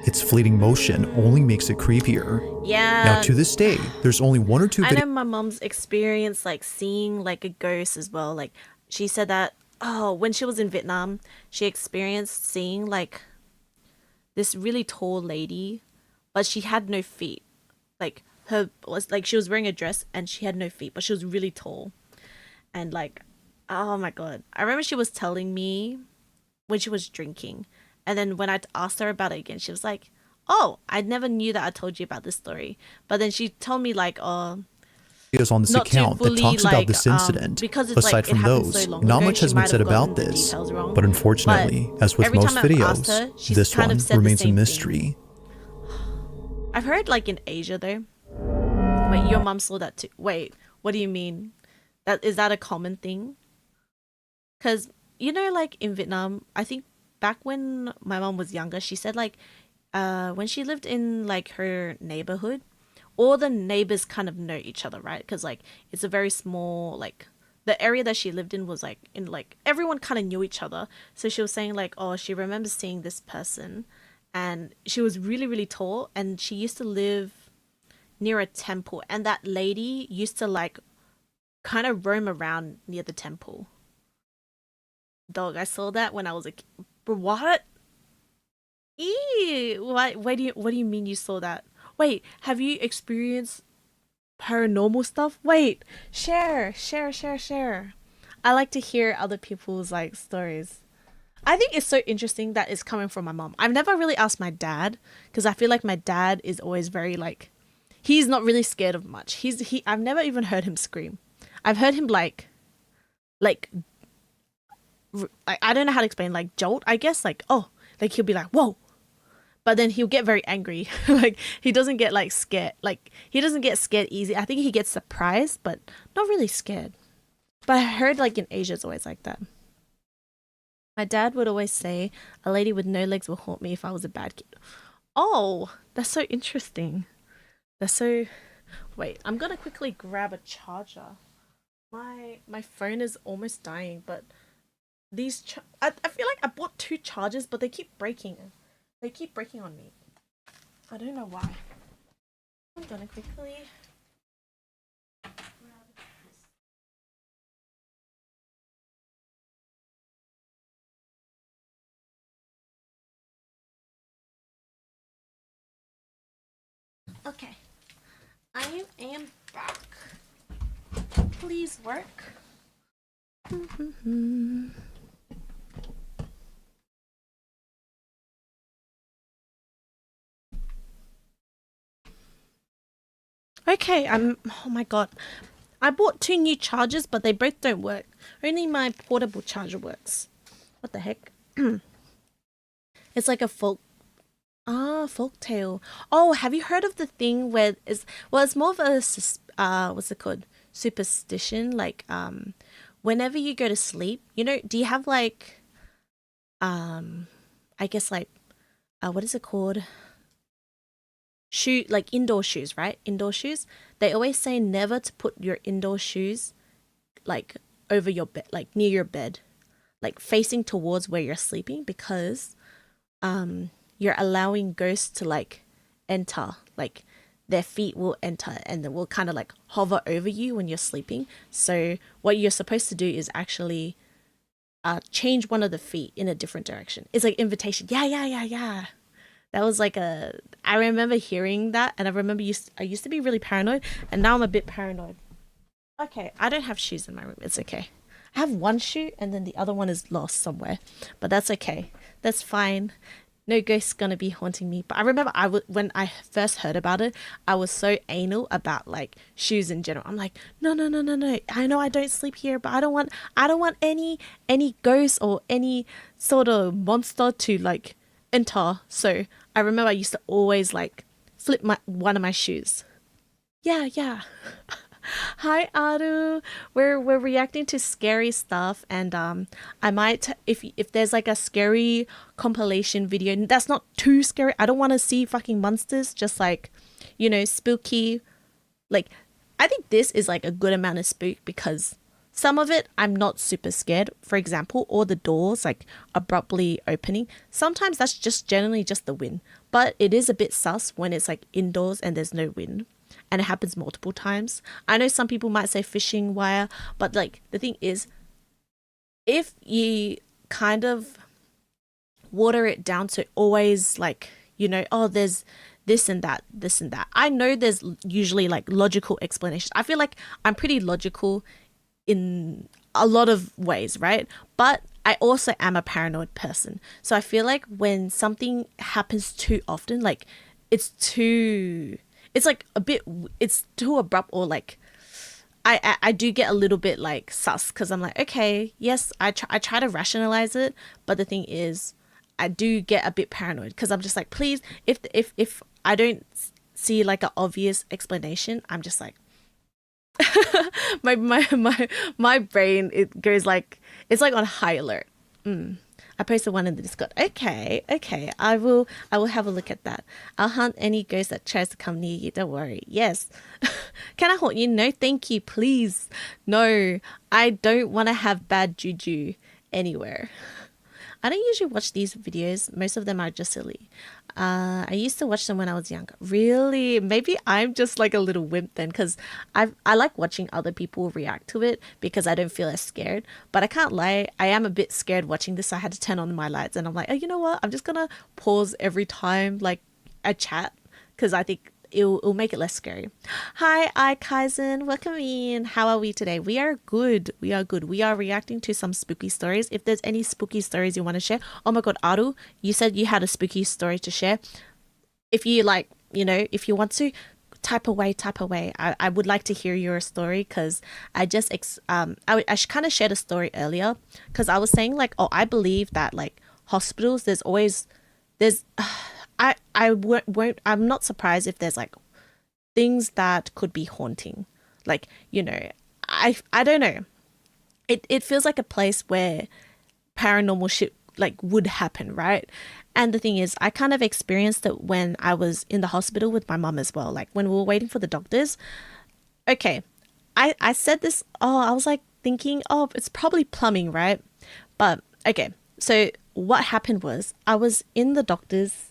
its fleeting motion only makes it creepier. Yeah. Now, to this day, there's only one or two I know videos my mom's experience like seeing like a ghost as well. Like she said that when she was in Vietnam, she experienced seeing like this really tall lady, but she had no feet. Like her was like she was wearing a dress and she had no feet, but she was really tall. And like, oh my god, I remember she was telling me when she was drinking, and then when I asked her about it again, she was like, "Oh, I never knew that I told you about this story." But then she told me like, on this not to account that fully, talks like, about this incident. because it's Aside like, it from happened those, so long not ago, much she has might been said have gotten about the this. details wrong. But unfortunately, as with every most time I've asked videos, her, she's this kind one of said the remains a same thing. mystery. I've heard like in Asia though. Wait, your mom saw that too. Wait, what do you mean? Is that a common thing? Because you know, like in Vietnam, I think back when my mom was younger, she said like, when she lived in like her neighborhood, all the neighbors kind of know each other, right? Because like it's a very small like the area that she lived in was like in like everyone kind of knew each other. So she was saying like, oh, she remembers seeing this person, and she was really really tall, and she used to live near a temple, and that lady used to like kind of roam around near the temple. Dog, I saw that when I was a kid. What? Ew. What do you mean you saw that? Wait, have you experienced paranormal stuff? Wait, share. I like to hear other people's like stories. I think it's so interesting that it's coming from my mom. I've never really asked my dad because I feel like my dad is always very like, he's not really scared of much. I've never even heard him scream. I've heard him like I don't know how to explain, like jolt, I guess, like, oh, like he'll be like, whoa, but then he'll get very angry. Like he doesn't get like scared, like he doesn't get scared easy. I think he gets surprised but not really scared. But I heard like in Asia it's always like that. My dad would always say a lady with no legs will haunt me if I was a bad kid. Oh, that's so interesting. Wait, I'm gonna quickly grab a charger. My phone is almost dying, but these I feel like I bought 2 chargers, but they keep breaking. They keep breaking on me. I don't know why. I'm gonna quickly grab this. Okay, I am back. Please work. Okay, oh my god. I bought 2 new chargers, but they both don't work. Only my portable charger works. What the heck? It's like a folk tale. Oh, have you heard of the thing where it's more of a what's it called? Superstition, like whenever you go to sleep, you know, do you have like I guess like what is it called? Like indoor shoes, right? Indoor shoes. They always say never to put your indoor shoes like over your bed, like near your bed, like facing towards where you're sleeping, because you're allowing ghosts to like enter, like their feet will enter and they will kind of like hover over you when you're sleeping. So what you're supposed to do is actually change one of the feet in a different direction. It's like invitation. Yeah. That was like I remember hearing that, and I remember I used to be really paranoid, and now I'm a bit paranoid. Okay, I don't have shoes in my room. It's okay. I have one shoe and then the other one is lost somewhere, but that's okay. That's fine. No ghost's gonna be haunting me. But I remember when I first heard about it, I was so anal about like shoes in general. I'm like, no. I know I don't sleep here, but I don't want any ghost or any sort of monster to like enter. So I remember I used to always like flip one of my shoes. Yeah. Hi Aru, we're reacting to scary stuff, and I might, if there's like a scary compilation video that's not too scary, I don't want to see fucking monsters, just like, you know, spooky, like I think this is like a good amount of spook, because Some of it I'm not super scared. For example, all the doors like abruptly opening. Sometimes that's just generally just the wind. But it is a bit sus when it's like indoors and there's no wind. And it happens multiple times. I know some people might say fishing wire, but like the thing is, if you kind of water it down to always like, you know, oh, there's this and that. I know there's usually like logical explanations. I feel like I'm pretty logical in a lot of ways, right? But I also am a paranoid person. So I feel like when something happens too often, like it's like a bit, it's too abrupt, or like I do get a little bit like sus, because I'm like, okay, yes, I try to rationalize it, but the thing is, I do get a bit paranoid because I'm just like, please, if I don't see like an obvious explanation, I'm just like, my brain, it goes like, it's like on high alert. I posted one in the Discord. Okay, I will have a look at that. I'll hunt any ghost that tries to come near you. Don't worry. Yes. Can I haunt you? No, thank you, please. No, I don't want to have bad juju anywhere. I don't usually watch these videos. Most of them are just silly. I used to watch them when I was younger. Really? Maybe I'm just like a little wimp then, because I like watching other people react to it because I don't feel as scared. But I can't lie, I am a bit scared watching this. I had to turn on my lights and I'm like, oh, you know what? I'm just gonna pause every time like I chat, because I think it'll make it less scary. Hi, Kaizen. Welcome in. How are we today? We are good. We are reacting to some spooky stories. If there's any spooky stories you want to share. Oh my god, Aru, you said you had a spooky story to share. If you like, you know, if you want to, type away. I would like to hear your story, because I just I kind of shared a story earlier, because I was saying like, oh, I believe that like hospitals, I'm not surprised if there's like things that could be haunting. Like, you know, I don't know. It feels like a place where paranormal shit like would happen, right? And the thing is, I kind of experienced it when I was in the hospital with my mum as well. Like when we were waiting for the doctors. Okay, I said this, I was like thinking, oh, it's probably plumbing, right? But okay, so what happened was I was in the doctor's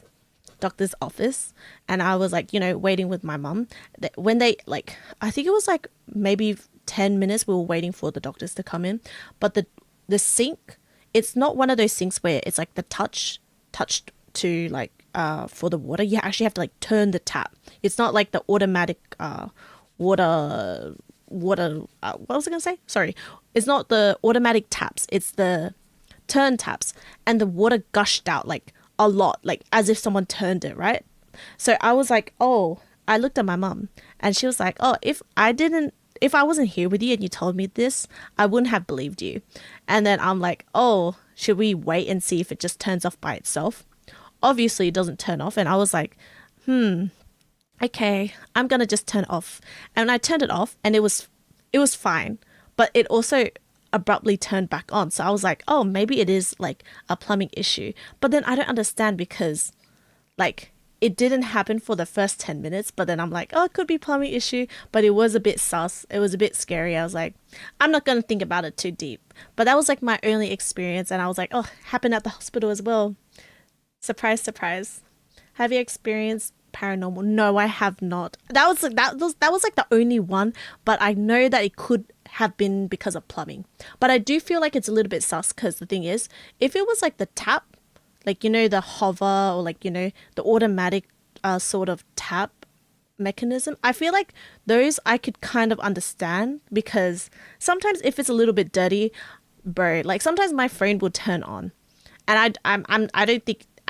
office and I was like, you know, waiting with my mum. When they like, I think it was like maybe 10 minutes we were waiting for the doctors to come in, but the sink, it's not one of those sinks where it's like the touched to like for the water. You actually have to like turn the tap. It's not like the automatic water what was I gonna say? Sorry, it's not the automatic taps, it's the turn taps, and the water gushed out like a lot, like as if someone turned it, right? So I was like, oh, I looked at my mum and she was like, oh, if I wasn't here with you and you told me this, I wouldn't have believed you. And then I'm like, oh, should we wait and see if it just turns off by itself? Obviously it doesn't turn off. And I was like, okay, I'm gonna just turn it off. And I turned it off and it was fine, but it also abruptly turned back on. So I was like, oh, maybe it is like a plumbing issue. But then I don't understand, because like it didn't happen for the first 10 minutes, but then I'm like, oh, it could be plumbing issue. But it was a bit sus. It was a bit scary. I was like, I'm not going to think about it too deep. But that was like my only experience. And I was like, oh, happened at the hospital as well. Surprise, surprise. Have you experienced paranormal? No, I have not. That was like the only one, but I know that it could have been because of plumbing. But I do feel like it's a little bit sus, because the thing is, if it was like the tap, like, you know, the hover, or like, you know, the automatic sort of tap mechanism, I feel like those I could kind of understand, because sometimes if it's a little bit dirty, bro, like sometimes my phone will turn on, and I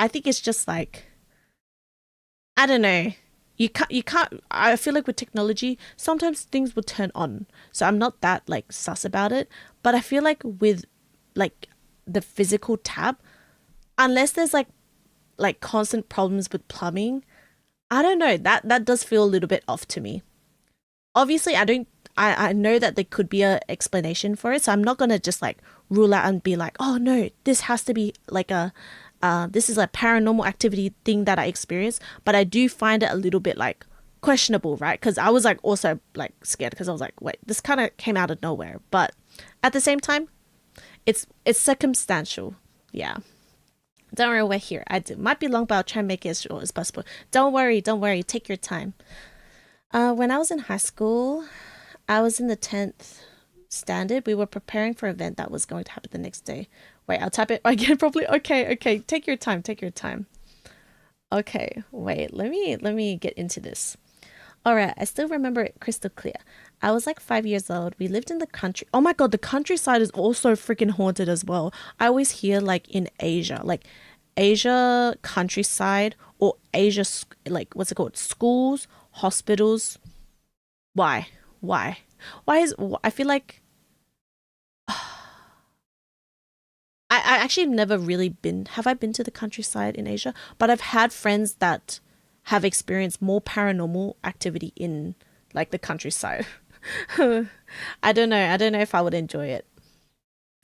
think it's just like, I don't know. You can't, I feel like with technology, sometimes things will turn on. So I'm not that like sus about it. But I feel like with like the physical tap, unless there's like constant problems with plumbing, I don't know, that does feel a little bit off to me. Obviously, I know that there could be a explanation for it. So I'm not going to just like rule out and be like, oh no, this has to be like this is a paranormal activity thing that I experienced. But I do find it a little bit like questionable, right? Because I was like also like scared, because I was like, wait, this kind of came out of nowhere. But at the same time, it's circumstantial. Yeah. Don't worry, we're here. Might be long, but I'll try and make it as short as possible. Don't worry. Take your time. When I was in high school, I was in the 10th standard. We were preparing for an event that was going to happen the next day. Wait, I'll type it again properly. Okay. Take your time. Okay, wait, let me get into this. All right, I still remember it crystal clear. I was like 5 years old. We lived in the country. Oh my God, the countryside is also freaking haunted as well. I always hear like in Asia, like Asia countryside or Asia, like what's it called? Schools, hospitals. Why? I feel like I actually have never really have I been to the countryside in Asia? But I've had friends that have experienced more paranormal activity in like the countryside. I don't know if I would enjoy it.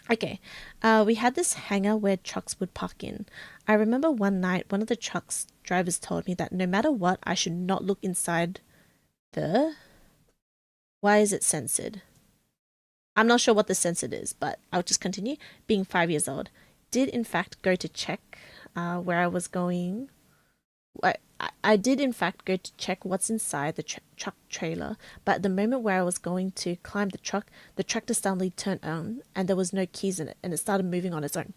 Okay, we had this hangar where trucks would park in. I remember one night, one of the trucks drivers told me that no matter what, I should not look inside the... Why is it censored? I'm not sure what the censored is, but I'll just continue. Being 5 years old, did in fact go to check where I was going. I did in fact go to check what's inside the truck trailer, but at the moment where I was going to climb the tractor suddenly turned on and there was no keys in it and it started moving on its own.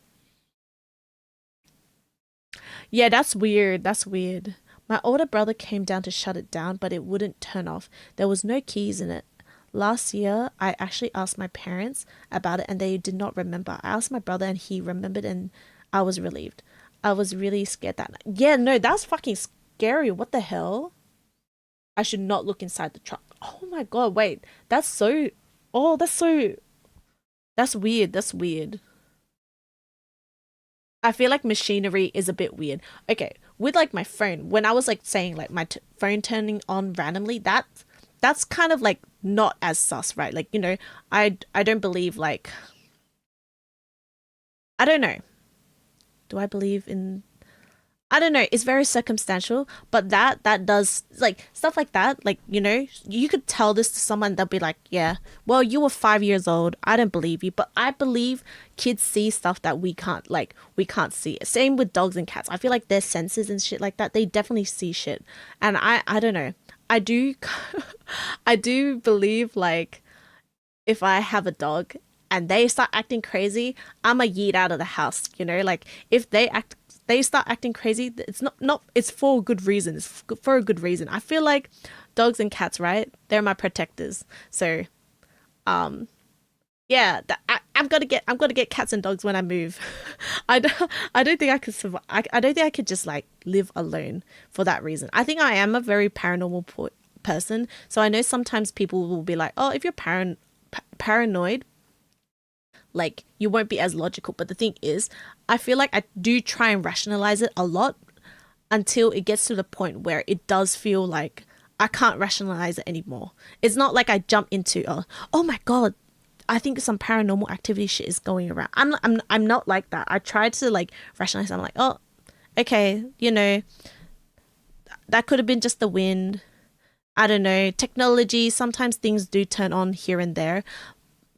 Yeah, that's weird. My older brother came down to shut it down, but it wouldn't turn off. There was no keys in it. Last year, I actually asked my parents about it and they did not remember. I asked my brother and he remembered and I was relieved. I was really scared that night. Yeah, no, that's fucking scary. What the hell? I should not look inside the truck. Oh my God, wait. That's weird. That's weird. I feel like machinery is a bit weird. Okay, with like my phone, when I was like saying like my phone turning on randomly, that's kind of like not as sus, right? Like, you know, I don't believe like, I don't know. Do I believe in, I don't know. It's very circumstantial, but that does like stuff like that. Like, you know, you could tell this to someone. They'll be like, yeah, well, you were 5 years old. I don't believe you, but I believe kids see stuff that we can't see. Same with dogs and cats. I feel like their senses and shit like that. They definitely see shit. And I don't know. I do believe like if I have a dog and they start acting crazy, I'm a yeet out of the house, you know? Like if they start acting crazy, it's not it's for a good reason. It's for a good reason. I feel like dogs and cats, right? They're my protectors. So yeah, I'm gonna get cats and dogs when I move. I don't think I could survive. I don't think I could just like live alone for that reason. I think I am a very paranormal person. So I know sometimes people will be like, oh, if you're paranoid, like you won't be as logical. But the thing is, I feel like I do try and rationalize it a lot until it gets to the point where it does feel like I can't rationalize it anymore. It's not like I jump into, oh my God, I think some paranormal activity shit is going around. I'm not like that. I try to like rationalize. I'm like, oh, okay, you know, that could have been just the wind. I don't know. Technology, sometimes things do turn on here and there.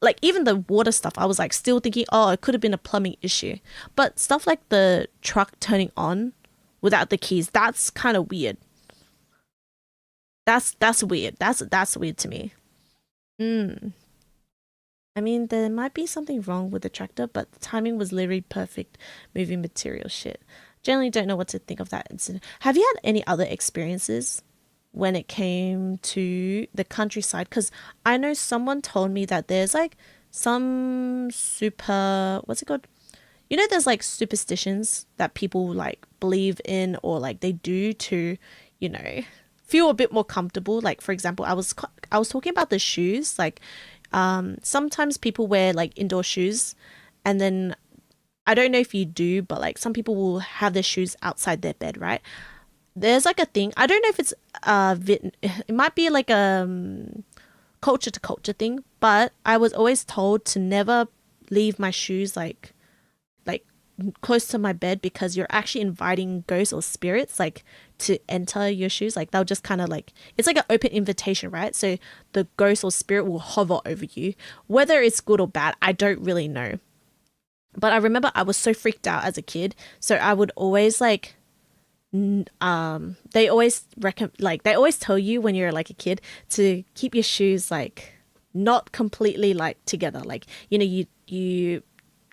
Like even the water stuff, I was like still thinking, oh, it could have been a plumbing issue. But stuff like the truck turning on without the keys, that's kind of weird. That's weird. That's weird to me. I mean, there might be something wrong with the tractor, but the timing was literally perfect. Moving material shit. Generally don't know what to think of that incident. Have you had any other experiences when it came to the countryside? Because I know someone told me that there's like some what's it called? You know, there's like superstitions that people like believe in or like they do to, you know, feel a bit more comfortable. Like for example, I was talking about the shoes. Like sometimes people wear like indoor shoes, and then I don't know if you do, but like some people will have their shoes outside their bed, right? There's like a thing. I don't know if it's it might be like a culture to culture thing, but I was always told to never leave my shoes like close to my bed because you're actually inviting ghosts or spirits like to enter your shoes. Like they'll just kind of like, it's like an open invitation, right? So the ghost or spirit will hover over you. Whether it's good or bad, I don't really know. But I remember I was so freaked out as a kid, so I would always like they always they always tell you when you're like a kid to keep your shoes like not completely like together, like, you know, you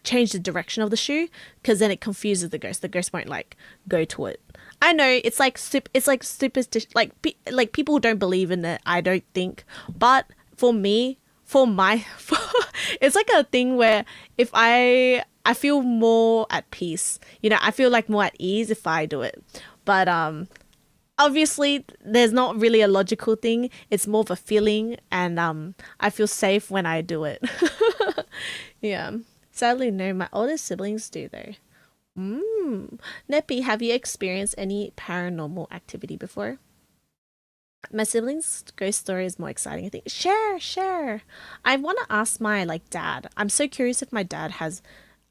change the direction of the shoe because then it confuses the ghost won't like go to it. I know it's like superstition, like people don't believe in it, I don't think, but for me, it's like a thing where if I feel more at peace, you know, I feel like more at ease if I do it. But obviously there's not really a logical thing, it's more of a feeling, and I feel safe when I do it. Yeah, sadly no, my older siblings do though. Neppy, have you experienced any paranormal activity before? My siblings' ghost story is more exciting, I think. Share. I want to ask my like dad. I'm so curious if my dad has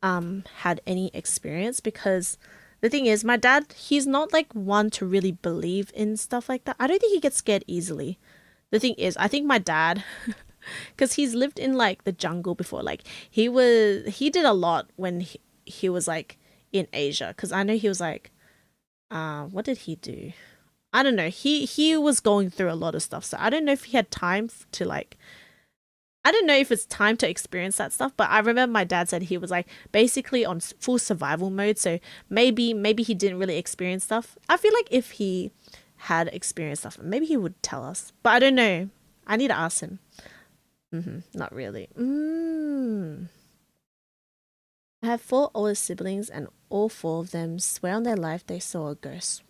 had any experience, because the thing is, my dad, he's not like one to really believe in stuff like that. I don't think he gets scared easily. The thing is, I think my dad, because he's lived in like the jungle before, like he did a lot when he was like in Asia, because I know he was like what did he do? I don't know. He was going through a lot of stuff, so I don't know if he had time to like, I don't know if it's time to experience that stuff, but I remember my dad said he was like basically on full survival mode, so maybe he didn't really experience stuff. I feel like if he had experienced stuff, maybe he would tell us, but I don't know. I need to ask him. Not really. I have 4 older siblings and all 4 of them swear on their life they saw a ghost.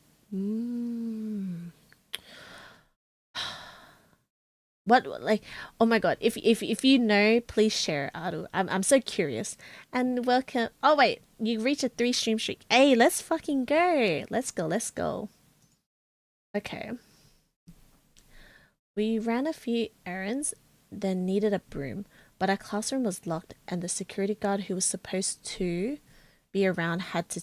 What, like, oh my god, if you know, please share, Aru. I'm so curious. And welcome. Oh wait, you reach a 3 stream streak. Hey, let's fucking go. Let's go. Okay. We ran a few errands, then needed a broom, but our classroom was locked and the security guard who was supposed to be around had to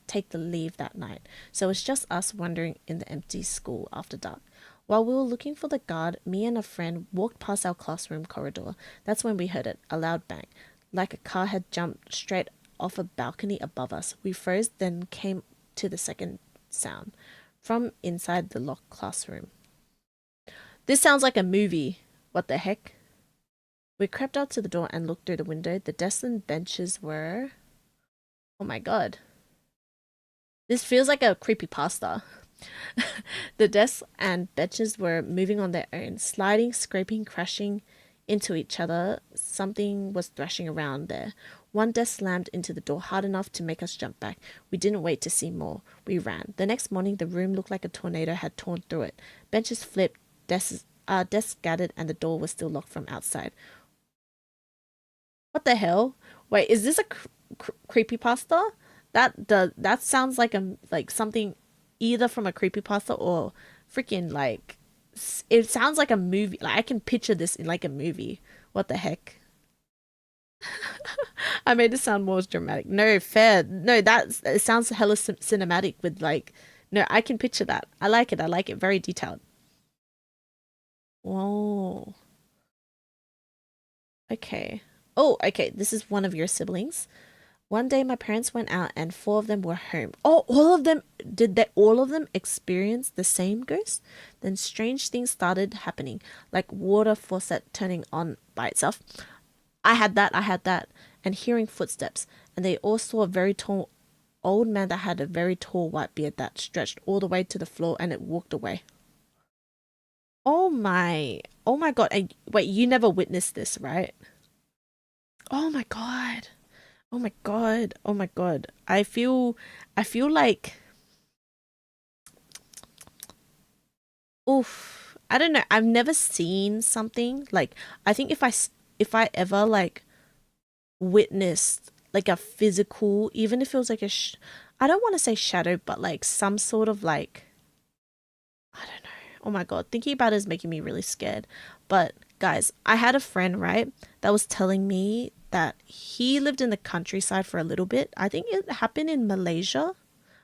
take the leave that night. So it was just us wandering in the empty school after dark. While we were looking for the guard, me and a friend walked past our classroom corridor. That's when we heard it, a loud bang, like a car had jumped straight off a balcony above us. We froze, then came to the second sound from inside the locked classroom. This sounds like a movie. What the heck? We crept out to the door and looked through the window. The desks and benches were... Oh my god. This feels like a creepypasta. The desks and benches were moving on their own, sliding, scraping, crashing into each other. Something was thrashing around there. One desk slammed into the door hard enough to make us jump back. We didn't wait to see more. We ran. The next morning, the room looked like a tornado had torn through it. Benches flipped, desks scattered, and the door was still locked from outside. What the hell? Wait, is this a creepypasta? That sounds like something either from a creepypasta or freaking like, it sounds like a movie. Like I can picture this in like a movie. What the heck? I made it sound more dramatic. No, fair. No, it sounds hella cinematic with like, no, I can picture that. I like it. Very detailed. Whoa. Okay. Oh, okay. This is one of your siblings. One day my parents went out and 4 of them were home. Oh, all of them? Did all of them experience the same ghost? Then strange things started happening, like water faucet turning on by itself. I had that. And hearing footsteps. And they all saw a very tall old man that had a very tall white beard that stretched all the way to the floor, and it walked away. Oh my god. Wait, you never witnessed this, right? Oh my god. I feel like, oof, I don't know. I've never seen something like, I think if I ever like witnessed like a physical, even if it was like I don't want to say shadow, but like some sort of like, I don't know. Oh my god, thinking about it is making me really scared. But guys, I had a friend, right, that was telling me that he lived in the countryside for a little bit. I think it happened in Malaysia,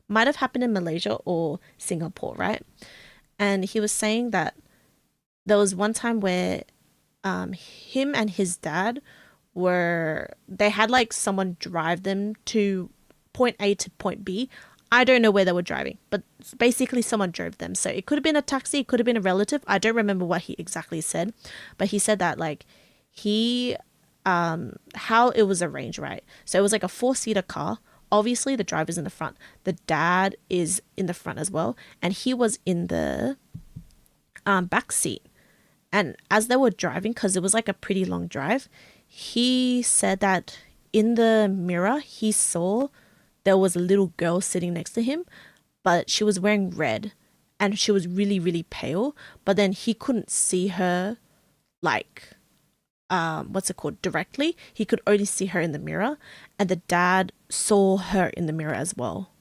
might have happened in Malaysia or Singapore, right? And he was saying that there was one time where him and his dad they had like someone drive them to point A to point B. I don't know where they were driving, but basically someone drove them. So it could have been a taxi, it could have been a relative. I don't remember what he exactly said, but he said that like how it was arranged, right? So it was like a 4-seater car. Obviously the driver's in the front. The dad is in the front as well. And he was in the back seat. And as they were driving, because it was like a pretty long drive, he said that in the mirror, he saw there was a little girl sitting next to him, but she was wearing red and she was really, really pale. But then he couldn't see her like, directly. He could only see her in the mirror, and the dad saw her in the mirror as well.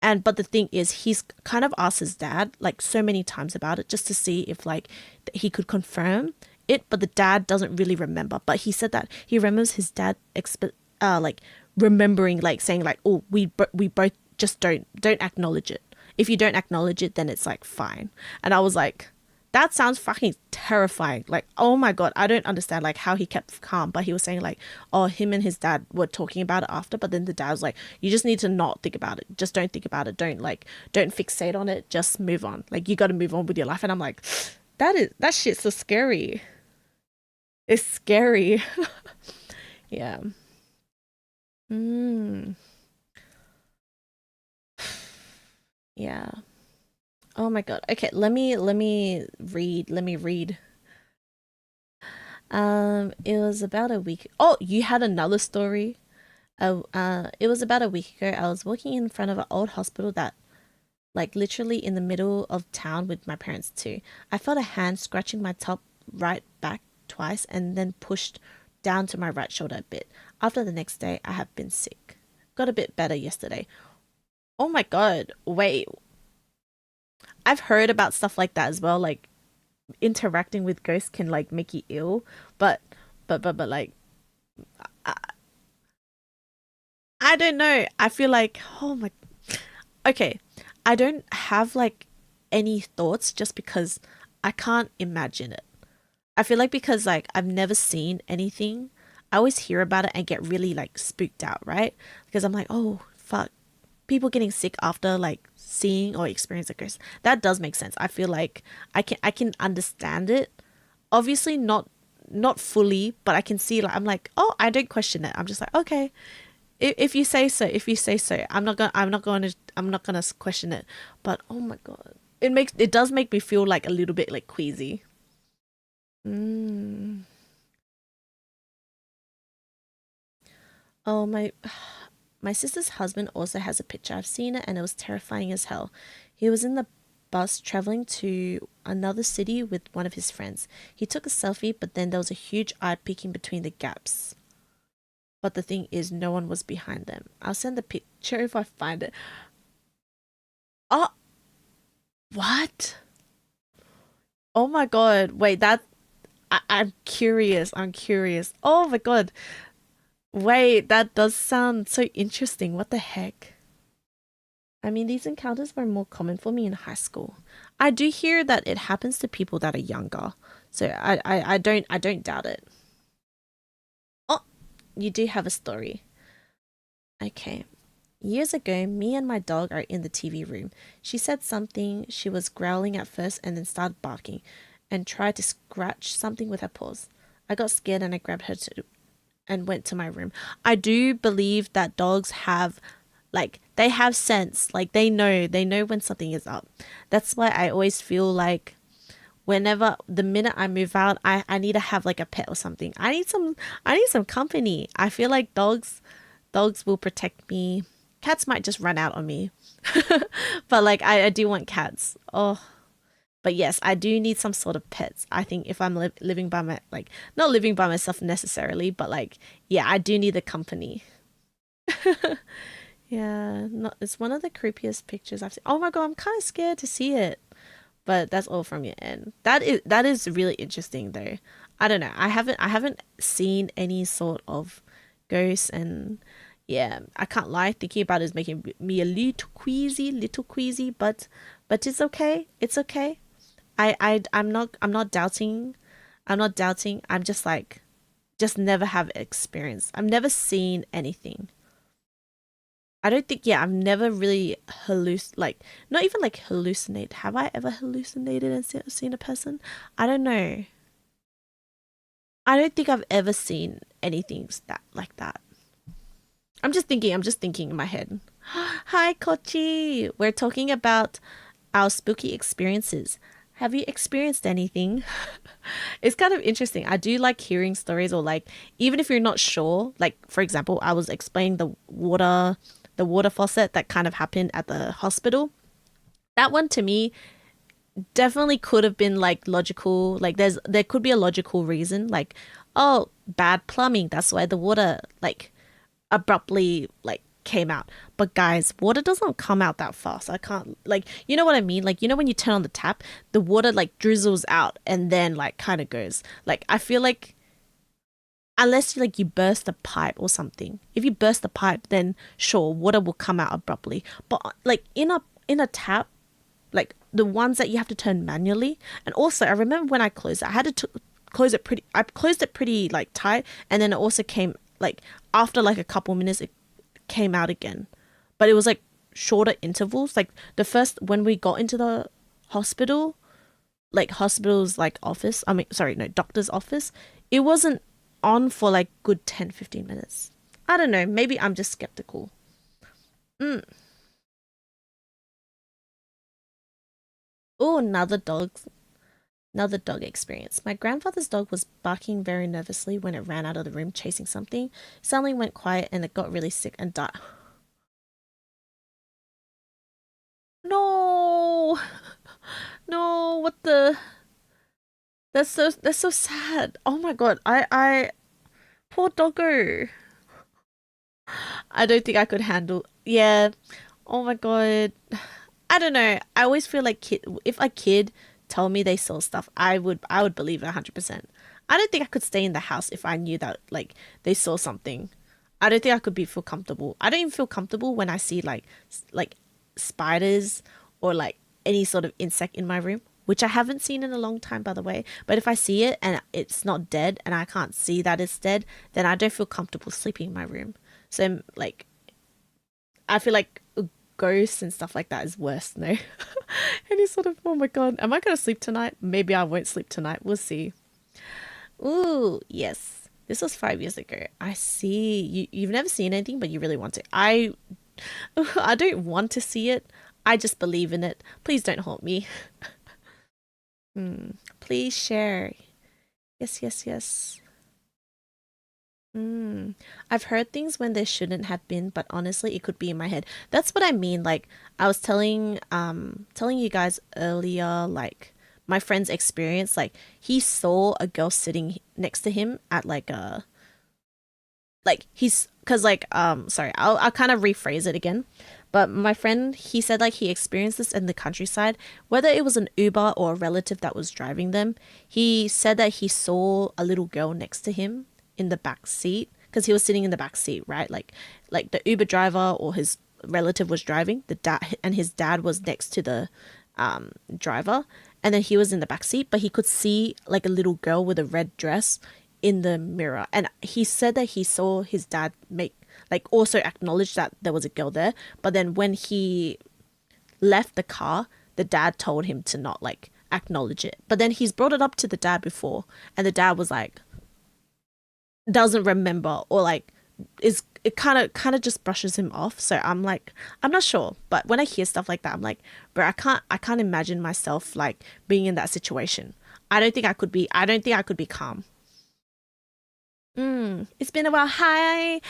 But the thing is, he's kind of asked his dad like so many times about it just to see if like he could confirm it, but the dad doesn't really remember. But he said that he remembers his dad like remembering like saying like, oh, we both just don't acknowledge it. If you don't acknowledge it, then it's like fine. And I was like, that sounds fucking terrifying. Like, oh my God, I don't understand like how he kept calm. But he was saying like, oh, him and his dad were talking about it after. But then the dad was like, you just need to not think about it. Just don't think about it. Don't fixate on it. Just move on. Like, you got to move on with your life. And I'm like, that shit's so scary. It's scary. Yeah. Yeah. Oh my God. Okay, let me read. It was about a week. Oh, you had another story. It was about a week ago. I was walking in front of an old hospital that, like, literally in the middle of town with my parents too. I felt a hand scratching my top right back twice and then pushed down to my right shoulder a bit. After the next day, I have been sick. Got a bit better yesterday. Oh my God. Wait. I've heard about stuff like that as well. Like, interacting with ghosts can like make you ill, but like, I don't know. I feel like, oh my, okay. I don't have like any thoughts just because I can't imagine it. I feel like because like I've never seen anything, I always hear about it and get really like spooked out, right? Because I'm like, oh fuck, people getting sick after like seeing or experiencing a ghost. That does make sense. I feel like I can understand it. Obviously not fully, but I can see like, I'm like, oh, I don't question it. I'm just like, okay, if you say so, I'm not gonna question it. But oh my God, it does make me feel like a little bit like queasy. Oh, my sister's husband also has a picture. I've seen it and it was terrifying as hell. He was in the bus traveling to another city with one of his friends. He took a selfie, but then there was a huge eye peeking between the gaps. But the thing is, no one was behind them. I'll send the picture if I find it. Oh, what? Oh my God. Wait, I'm curious. Oh my God. Wait, that does sound so interesting. What the heck? I mean, these encounters were more common for me in high school. I do hear that it happens to people that are younger. So I don't doubt it. Oh, you do have a story. Okay. Years ago, me and my dog are in the TV room. She said something. She was growling at first and then started barking and tried to scratch something with her paws. I got scared and I grabbed her and went to my room. I do believe that dogs have, like, they have sense. Like, they know when something is up. That's why I always feel like the minute I move out, I need to have like a pet or something. I need some company. I feel like dogs will protect me. Cats might just run out on me. But like, I do want cats. Oh, but yes, I do need some sort of pets. I think if I'm living by not living by myself necessarily, but like, yeah, I do need the company. Yeah, it's one of the creepiest pictures I've seen. Oh my God, I'm kind of scared to see it. But that's all from your end. That is really interesting though. I don't know. I haven't seen any sort of ghosts, and yeah, I can't lie, thinking about it is making me a little queasy, but it's okay. It's okay. I'm not doubting. I'm not doubting. I'm just like, just never have experience. I've never seen anything. I don't think, yeah, I've never really not even like hallucinate. Have I ever hallucinated and seen a person? I don't know. I don't think I've ever seen anything like that. I'm just thinking in my head. Hi, Kochi. We're talking about our spooky experiences. Have you experienced anything? It's kind of interesting. I do like hearing stories, or like, even if you're not sure, like for example, I was explaining the water faucet that kind of happened at the hospital. That one to me definitely could have been like logical. Like there could be a logical reason, like, oh, bad plumbing, that's why the water like abruptly like came out. But guys, water doesn't come out that fast. I can't, like, you know what I mean? Like, you know when you turn on the tap, the water like drizzles out and then like kind of goes. Like, I feel like unless you burst a pipe or something. If you burst the pipe, then sure, water will come out abruptly. But like in a tap, like the ones that you have to turn manually. And also, I remember when I closed it, I had to close it pretty. I closed it pretty like tight, and then it also came like after like a couple minutes, it came out again. But it was like shorter intervals. Like the first, when we got into the hospital, like hospital's like office. I mean, sorry, no, doctor's office. It wasn't on for like good 10-15 minutes. I don't know, maybe I'm just skeptical. Oh, another dog experience. My grandfather's dog was barking very nervously when it ran out of the room chasing something. Suddenly went quiet and it got really sick and died. No. No, what the, that's so sad. Oh my god, I poor doggo. I don't think I could handle. Yeah. Oh my god. I don't know. I always feel like if a kid told me they saw stuff, I would believe it 100%. I don't think I could stay in the house if I knew that like they saw something. I don't think I could feel comfortable. I don't even feel comfortable when I see like spiders or like any sort of insect in my room, which I haven't seen in a long time, by the way. But if I see it and it's not dead and I can't see that it's dead, then I don't feel comfortable sleeping in my room. So like, I feel like ghosts and stuff like that is worse, no? Any sort of, oh my god, am I gonna sleep tonight? Maybe I won't sleep tonight. We'll see. Ooh, yes. This was 5 years ago. I see. You've never seen anything, but you really want to. I don't want to see it. I just believe in it. Please don't haunt me. Please share. Yes. I've heard things when there shouldn't have been, but honestly, it could be in my head. That's what I mean. Like I was telling you guys earlier, like my friend's experience. Like he saw a girl sitting next to him at like a, like he's, cause like sorry, I'll kind of rephrase it again. But my friend, he said like he experienced this in the countryside, whether it was an Uber or a relative that was driving them. He said that he saw a little girl next to him in the back seat, because he was sitting in the back seat, right? Like the Uber driver or his relative was driving, the dad, and his dad was next to the driver, and then he was in the back seat, but he could see like a little girl with a red dress in the mirror. And he said that he saw his dad also acknowledge that there was a girl there, but then when he left the car, the dad told him to not like acknowledge it. But then he's brought it up to the dad before, and the dad was like, doesn't remember, or like it kind of just brushes him off. So I'm like, I'm not sure, but when I hear stuff like that, I'm like, bro, I can't imagine myself like being in that situation. I don't think I could be calm. It's been a while. Hi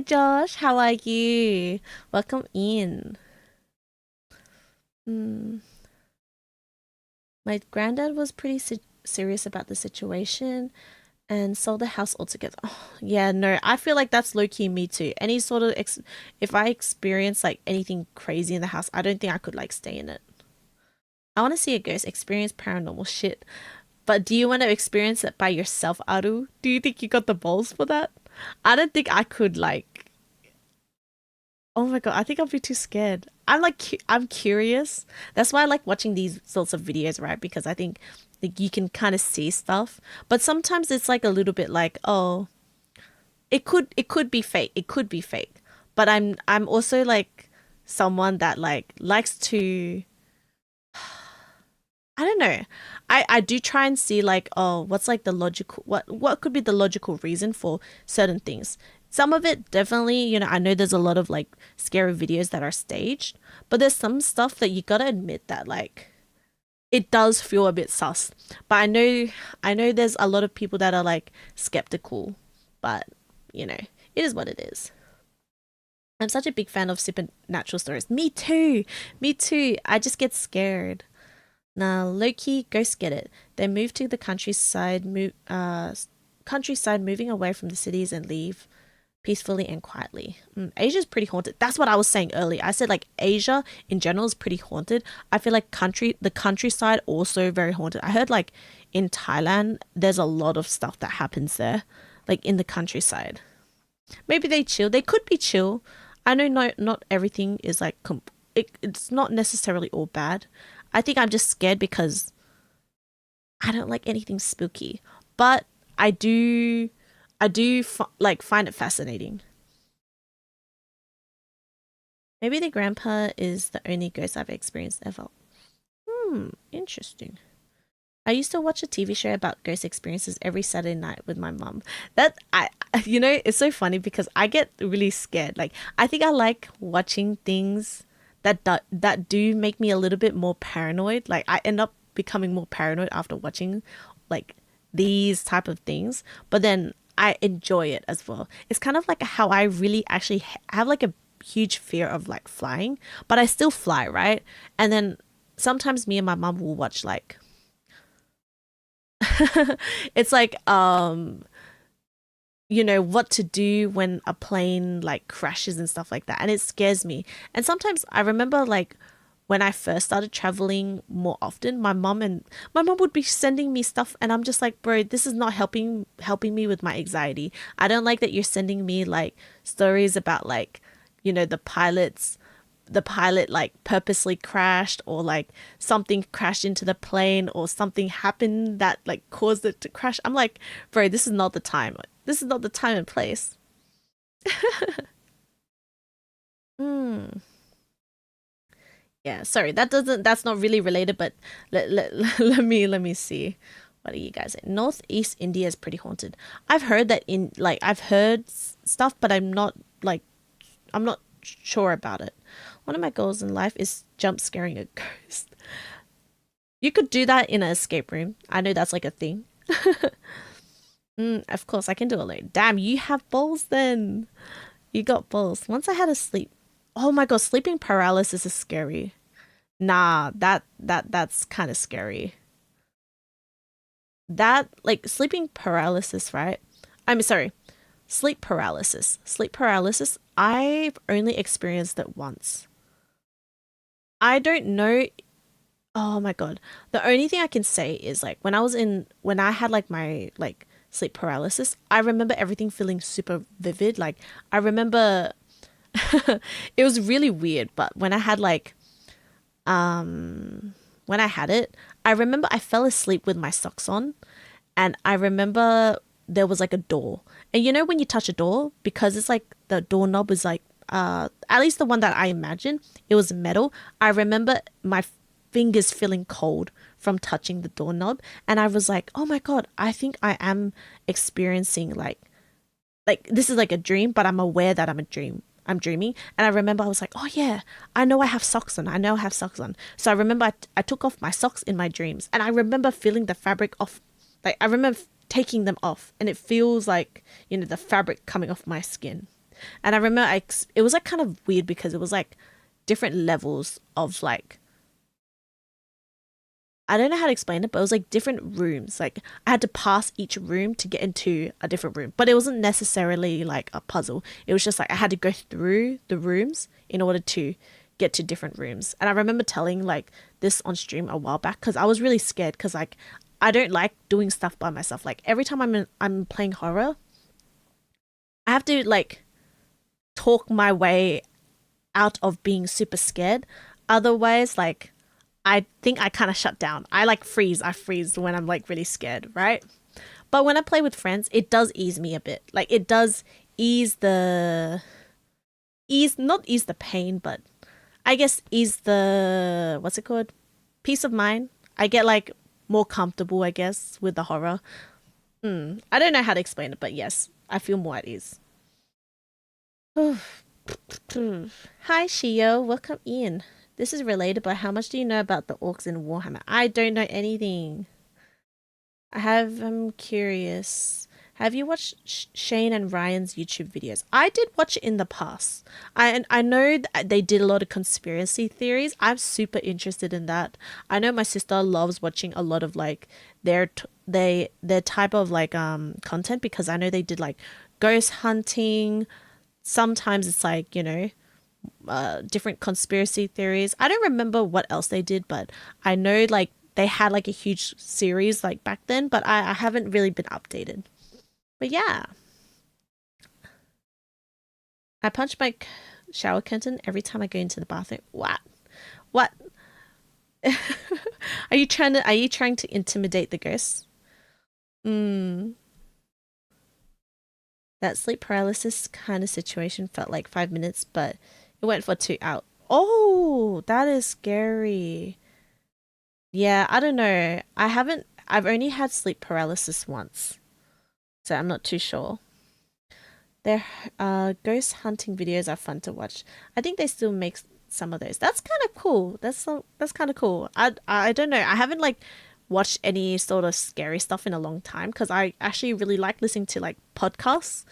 Josh, how are you? Welcome in. My granddad was pretty serious about the situation and sold the house altogether. Oh, yeah, no, I feel like that's low-key me too. Any sort of if I experience like anything crazy in the house, I don't think I could like stay in it. I want to see a ghost, experience paranormal shit. But do you want to experience it by yourself, Aru? Do you think you got the balls for that? I don't think I could like. Oh my god, I think I'll be too scared. I'm like, I'm curious. That's why I like watching these sorts of videos, right? Because I think like you can kind of see stuff, but sometimes it's like a little bit like, oh, it could be fake. It could be fake. But I'm also like someone that like likes to. I don't know. I do try and see like, oh, what's like the logical, what could be the logical reason for certain things. Some of it definitely, you know, I know there's a lot of like scary videos that are staged, but there's some stuff that you gotta admit that like it does feel a bit sus. But I know there's a lot of people that are like skeptical, but you know, it is what it is. I'm such a big fan of supernatural stories. Me too. Me too. I just get scared. Now, low-key, ghosts get it. They move to the countryside, moving away from the cities and leave peacefully and quietly. Asia's pretty haunted. That's what I was saying earlier. I said like Asia in general is pretty haunted. I feel like the countryside also very haunted. I heard like in Thailand, there's a lot of stuff that happens there, like in the countryside. Maybe they chill. They could be chill. I know not everything is like it's not necessarily all bad. I think I'm just scared because I don't like anything spooky, but I do like find it fascinating. Maybe the grandpa is the only ghost I've experienced ever. Interesting. I used to watch a TV show about ghost experiences every Saturday night with my mum. You know, it's so funny because I get really scared. Like, I think I like watching things that do make me a little bit more paranoid. Like, I end up becoming more paranoid after watching like these type of things, but then I enjoy it as well. It's kind of like how I really actually have like a huge fear of like flying, but I still fly, right? And then sometimes me and my mum will watch like it's like you know, what to do when a plane like crashes and stuff like that, and it scares me. And sometimes I remember like when I first started traveling more often, my mum would be sending me stuff, and I'm just like, bro, this is not helping me with my anxiety. I don't like that you're sending me like stories about like, you know, the pilot like purposely crashed, or like something crashed into the plane, or something happened that like caused it to crash. I'm like, bro, this is not the time. This is not the time and place. Yeah, sorry, that's not really related, but let me see. What are you guys saying? Northeast India is pretty haunted. I've heard that I've heard stuff, but I'm not sure about it. One of my goals in life is jump scaring a ghost. You could do that in an escape room. I know that's like a thing. Of course, I can do it alone. Damn, you have balls then. You got balls. Once I had a sleep. Oh my god, sleeping paralysis is scary. Nah, that's kind of scary. That, like, sleeping paralysis, right? I'm sorry. Sleep paralysis. Sleep paralysis, I've only experienced it once. I don't know. Oh my god. The only thing I can say is like when I had like my like sleep paralysis, I remember everything feeling super vivid. Like I remember it was really weird, but when I had like when I had it, I remember I fell asleep with my socks on, and I remember there was like a door. And you know when you touch a door, because it's like the doorknob is like at least the one that I imagine, it was metal. I remember my fingers feeling cold from touching the doorknob, and I was like, oh my god, I think I am experiencing like this is like a dream, but I'm aware that I'm dreaming. And I remember I was like, oh yeah, I know I have socks on. So I remember I took off my socks in my dreams, and I remember feeling the fabric off. Like I remember taking them off, and it feels like, you know, the fabric coming off my skin. And I remember it was like kind of weird because it was like different levels of like, I don't know how to explain it, but it was like different rooms. Like I had to pass each room to get into a different room, but it wasn't necessarily like a puzzle. It was just like I had to go through the rooms in order to get to different rooms. And I remember telling like this on stream a while back because I was really scared because like I don't like doing stuff by myself. Like every time I'm playing horror, I have to like talk my way out of being super scared. Otherwise, like I think I kind of shut down. I like freeze. I freeze when I'm like really scared, right? But when I play with friends, it does ease me a bit. Like it does not ease the pain, but I guess ease the, what's it called? Peace of mind. I get like more comfortable, I guess, with the horror. I don't know how to explain it, but yes, I feel more at ease. Hi, Shio. Welcome in. This is related, but how much do you know about the orcs in Warhammer? I don't know anything. I'm curious. Have you watched Shane and Ryan's YouTube videos? I did watch it in the past. I know that they did a lot of conspiracy theories. I'm super interested in that. I know my sister loves watching a lot of like their type of like content, because I know they did like ghost hunting. Sometimes it's like, you know, different conspiracy theories. I don't remember what else they did, but I know like they had like a huge series like back then, but I haven't really been updated. But yeah, I punch my shower curtain every time I go into the bathroom. What? Are you trying to intimidate the ghosts? That sleep paralysis kind of situation felt like 5 minutes, but it went for 2 hours. Oh, that is scary. Yeah, I don't know. I've only had sleep paralysis once, so I'm not too sure. Their ghost hunting videos are fun to watch. I think they still make some of those. That's kind of cool. That's kind of cool. I don't know. I haven't like watched any sort of scary stuff in a long time, because I actually really like listening to like podcasts,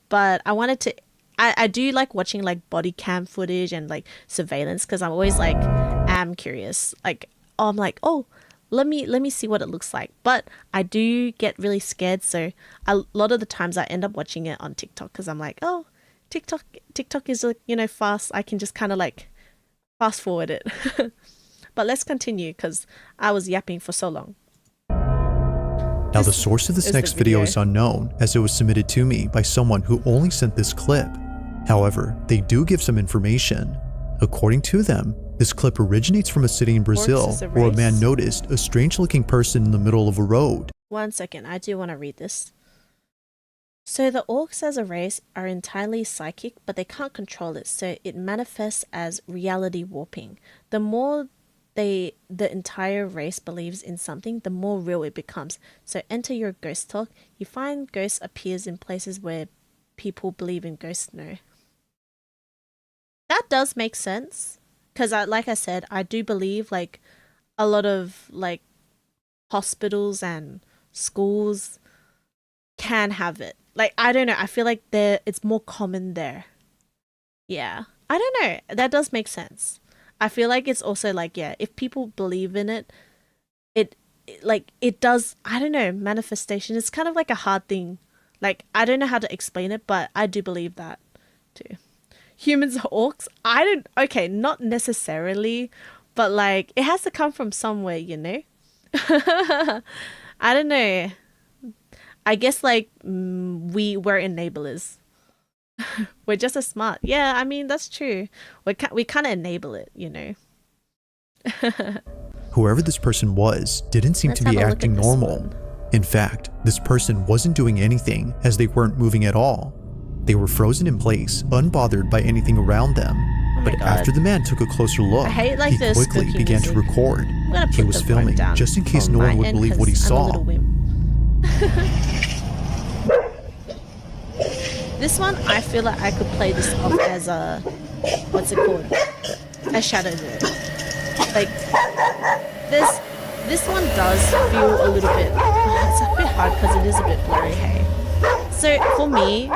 but I do like watching like body cam footage and like surveillance, because I'm always like am curious. Like I'm like, oh, let me see what it looks like. But I do get really scared, so a lot of the times I end up watching it on TikTok, because I'm like, oh, TikTok is like, you know, fast. I can just kind of like fast forward it. But let's continue, because I was yapping for so long. Now the source of this next video is unknown, as it was submitted to me by someone who only sent this clip. However, they do give some information. According to them, this clip originates from a city in Brazil where a man noticed a strange-looking person in the middle of a road. 1 second, I do want to read this. So the orcs as a race are entirely psychic, but they can't control it, so it manifests as reality warping. The more the entire race believes in something, the more real it becomes. So enter your ghost talk. You find ghosts appears in places where people believe in ghosts know. That does make sense, because like I said, I do believe like a lot of like hospitals and schools can have it. Like, I don't know, I feel like it's more common there. Yeah, I don't know, that does make sense. I feel like it's also like, yeah, if people believe in it, it does, I don't know, manifestation. It's kind of like a hard thing. Like, I don't know how to explain it, but I do believe that too. Humans are orcs? Okay, not necessarily, but like, it has to come from somewhere, you know? I don't know. I guess like, we're enablers. We're just as smart. Yeah, I mean, that's true. We kind of enable it, you know. Whoever this person was didn't seem to be acting normal. In fact, this person wasn't doing anything, as they weren't moving at all. They were frozen in place, unbothered by anything around them. But after the man took a closer look, he quickly began to record. He was filming just in case no one would believe what he saw. This one, I feel like I could play this off as a, what's it called? A shadow nerd. Like, this one does feel a little bit, it's a bit hard because it is a bit blurry, hey. So for me,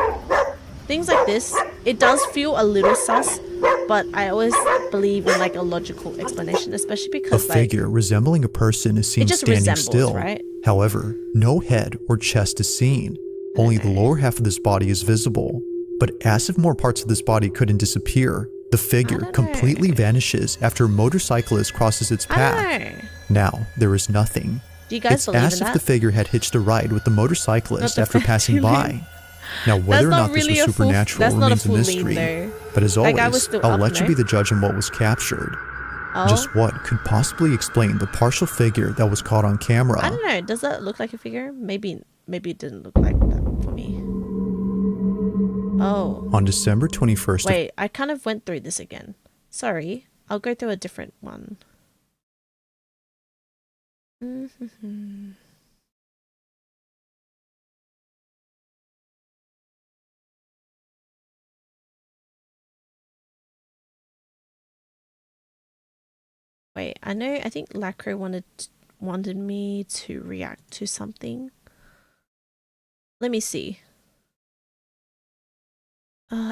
things like this, it does feel a little sus, but I always believe in like a logical explanation, especially because a figure resembling a person is seen standing still. Right? However, no head or chest is seen. Only the lower half of this body is visible. But as if more parts of this body couldn't disappear, the figure completely vanishes after a motorcyclist crosses its path. Now, there is nothing. Do you guys believe in that? It's as if the figure had hitched a ride with the motorcyclist after passing by. Now, whether or not not this really was a full- supernatural that's not a remains a full lean, mystery. though. But as That guy always, was still I'll up, let you no? be the judge on what was captured. Oh, Just what could possibly explain the partial figure that was caught on camera. I don't know. Does that look like a figure? Maybe it didn't look like that for me. Oh. On December 21st Wait, I kind of went through this again. Sorry. I'll go through a different one. Wait, I think Lacro wanted me to react to something. Let me see.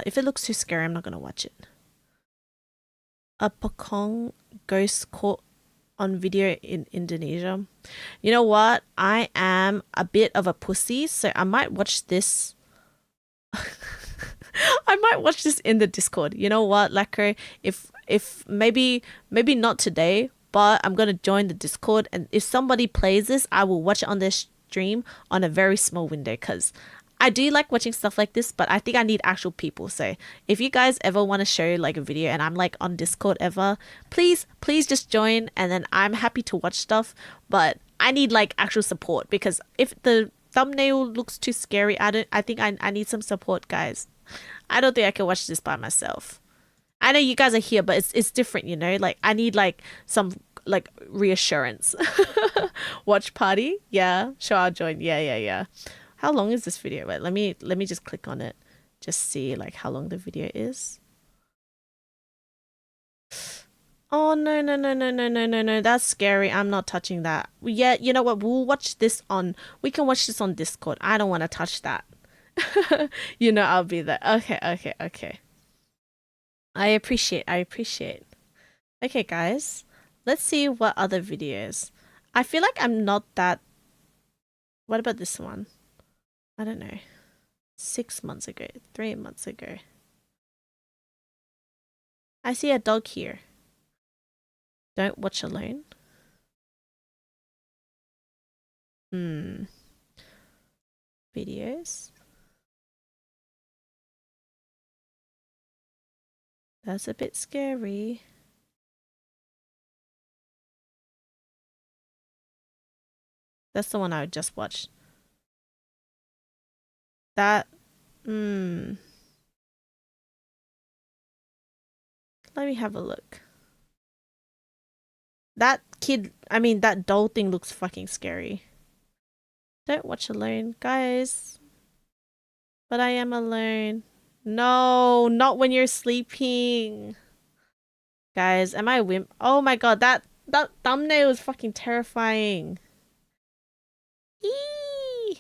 If it looks too scary, I'm not gonna watch it. A Pokong ghost caught on video in Indonesia. You know what? I am a bit of a pussy, so I might watch this. I might watch this in the Discord. You know what, Lacro? If maybe not today, but I'm gonna join the Discord, and if somebody plays this, I will watch it on their stream on a very small window, because I do like watching stuff like this, but I think I need actual people. So if you guys ever want to show like a video and I'm like on Discord ever, please just join, and then I'm happy to watch stuff, but I need like actual support, because if the thumbnail looks too scary, I think I need some support, guys. I don't think I can watch this by myself. I know you guys are here, but it's different, you know? Like I need like some like reassurance. Watch party? Yeah, sure, I'll join. Yeah. How long is this video? Wait, let me just click on it. Just see like how long the video is. Oh no, that's scary. I'm not touching that. Yeah, you know what? We can watch this on Discord. I don't want to touch that. You know I'll be there. Okay. I appreciate. Okay, guys. Let's see what other videos. I feel like I'm not that. What about this one? I don't know. 6 months ago, 3 months ago. I see a dog here. Don't watch alone. Videos. That's a bit scary. That's the one I just watched. That, let me have a look. That doll thing looks fucking scary. Don't watch alone, guys. But I am alone. No, not when you're sleeping. Guys, am I a wimp? Oh my god, that thumbnail is fucking terrifying. Eee!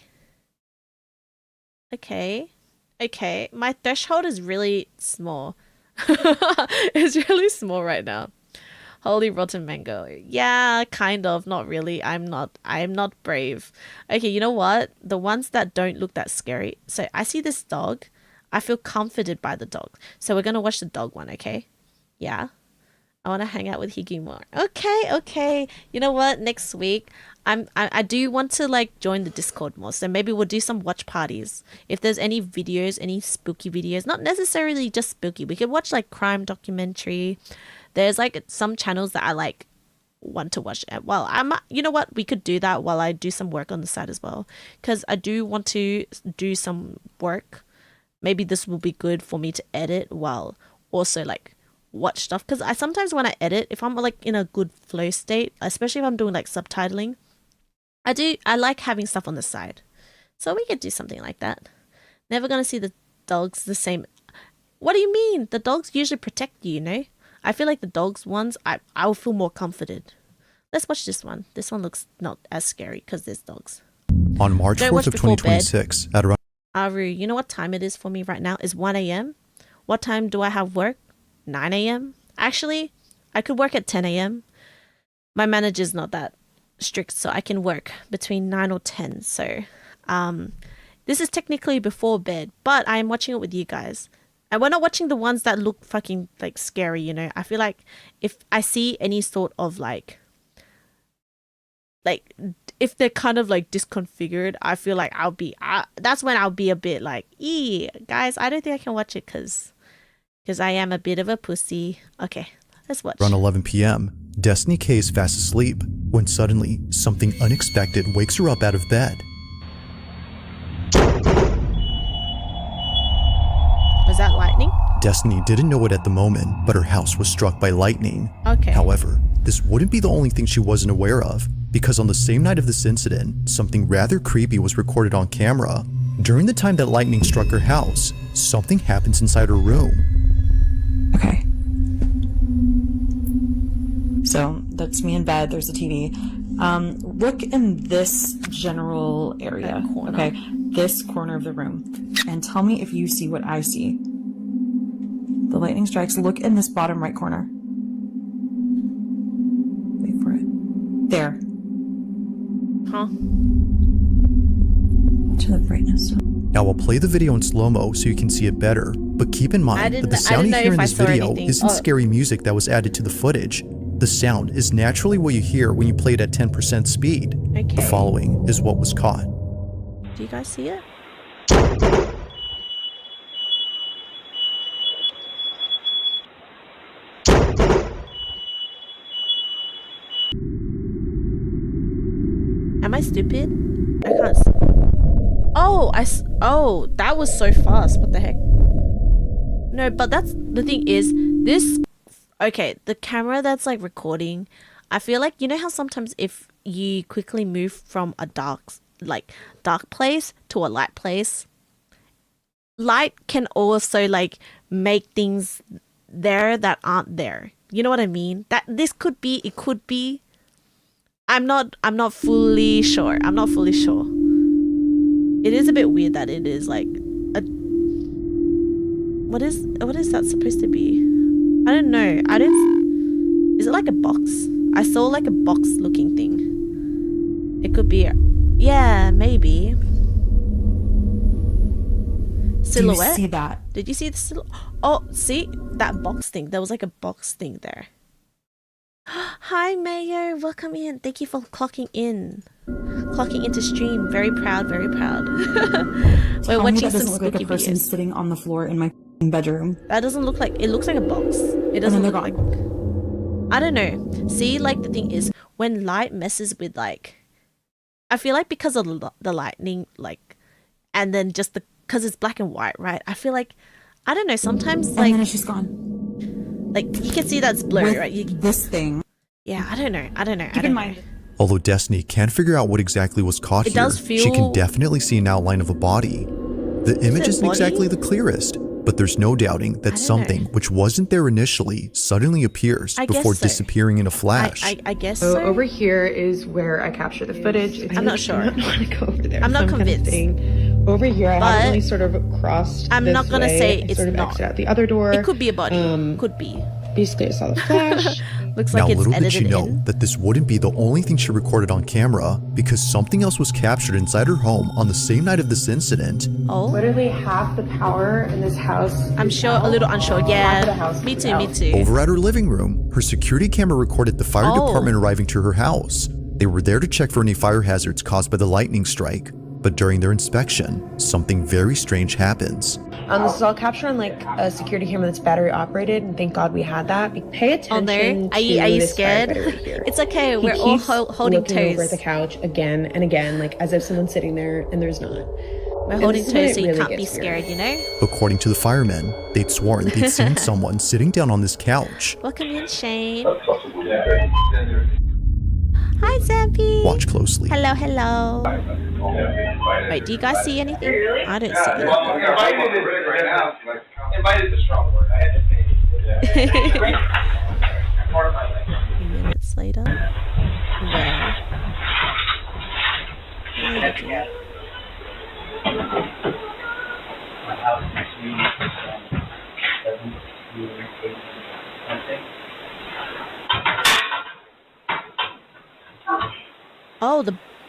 Okay, my threshold is really small. It's really small right now. Holy rotten mango. Yeah, kind of, not really. I'm not brave. Okay, you know what? The ones that don't look that scary. So I see this dog. I feel comforted by the dog. So we're gonna watch the dog one, okay? Yeah. I want to hang out with Higgy more. Okay. You know what? Next week, I do want to like join the Discord more. So maybe we'll do some watch parties. If there's any videos, any spooky videos, not necessarily just spooky. We could watch like crime documentary. There's like some channels that I like want to watch. Well, you know what? We could do that while I do some work on the side as well. Because I do want to do some work. Maybe this will be good for me to edit while also like watch stuff, because I sometimes when I edit, if I'm like in a good flow state, especially if I'm doing like subtitling, I like having stuff on the side. So we could do something like that. Never gonna see the dogs the same. What do you mean? The dogs usually protect you, you know? I feel like the dogs ones, I will feel more comforted. Let's watch this one. This one looks not as scary because there's dogs. On March Don't 4th watch of before 2026, at around Aru, you know what time it is for me right now? It's 1 a.m. What time do I have work? 9 a.m. Actually, I could work at 10 a.m. My manager's not that strict, so I can work between 9 or 10. So, this is technically before bed, but I am watching it with you guys. And we're not watching the ones that look fucking like scary, you know? I feel like if I see any sort of like if they're kind of like disconfigured, I feel like that's when I'll be a bit like, guys, I don't think I can watch it because I am a bit of a pussy. Okay, let's watch. Around 11 p.m., Destiny K is fast asleep when suddenly something unexpected wakes her up out of bed. Was that lightning? Destiny didn't know it at the moment, but her house was struck by lightning. Okay. However, this wouldn't be the only thing she wasn't aware of, because on the same night of this incident, something rather creepy was recorded on camera. During the time that lightning struck her house, something happens inside her room. Okay. So that's me in bed. There's a TV. Look in this general area. Okay, this corner of the room, and tell me if you see what I see. The lightning strikes. Look in this bottom right corner. Wait for it. There. Huh? Turn the brightness up. Now I'll play the video in slow-mo so you can see it better, but keep in mind that the sound you hear in this video isn't scary music that was added to the footage. The sound is naturally what you hear when you play it at 10% speed. Okay. The following is what was caught. Do you guys see it? Am I stupid? I can't see. Oh, that was so fast. What the heck? No, but that's the thing is this. Okay, the camera that's like recording, I feel like, you know how sometimes if you quickly move from a dark place to a light place, light can also like make things there that aren't there. You know what I mean? That this could be, it could be. I'm not fully sure. I'm not fully sure. It is a bit weird that it is like a. What is that supposed to be? I don't know. Is it like a box? I saw like a box looking thing. It could be. Yeah, maybe. Silhouette. Do you see that? Did you see the silhouette? Oh, see that box thing. There was like a box thing there. Hi, Mayo. Welcome in. Thank you for clocking in. Clocking into stream. Very proud. Very proud. We're watching some look like a spooky person videos. sitting on the floor in my bedroom. That doesn't look like. It looks like a box. It doesn't look like. I don't know. See, like the thing is, when light messes with like, I feel like because of the lightning, like, and then just because it's black and white, right? I feel like, I don't know. Sometimes like, and then it's just gone. Like you can see that's blurry, With right? This thing. Yeah, I don't know. Keep in mind. Although Destiny can't figure out what exactly was caught here, she can definitely see an outline of a body. The image isn't exactly the clearest, but there's no doubting that something which wasn't there initially suddenly appears before disappearing in a flash. I guess so. So over here is where I capture the footage. I'm not sure. I don't want to go over there. I'm not convinced. Over here, I haven't really sort of crossed. I'm this not gonna way. say I it's sort of not. exit out the other door. It could be a body. Could be. Basically, I saw the flash. Looks Now like it's little did she edited know in. that this wouldn't be the only thing she recorded on camera, because something else was captured inside her home on the same night of this incident. Oh. Literally half the power in this house. I'm sure, a little unsure. Yeah, me too, me too. Over at her living room, her security camera recorded the fire department arriving to her house. They were there to check for any fire hazards caused by the lightning strike. But during their inspection, something very strange happens. This is all captured on like a security camera that's battery operated, and thank God we had that. Pay attention. Oh no, are you scared? It's okay. We're all holding toes. Over at the couch again and again, like as if someone's sitting there and there's not. We're holding toes, so you can't be scared, you know. According to the firemen, they'd sworn they'd seen someone sitting down on this couch. Welcome in, Shane. Hi, Zampy. Watch closely. Hello, hello. Wait, do you guys see anything? I don't see anything. Invited is a strong word. I had to say it. Minutes later. Where? Oh,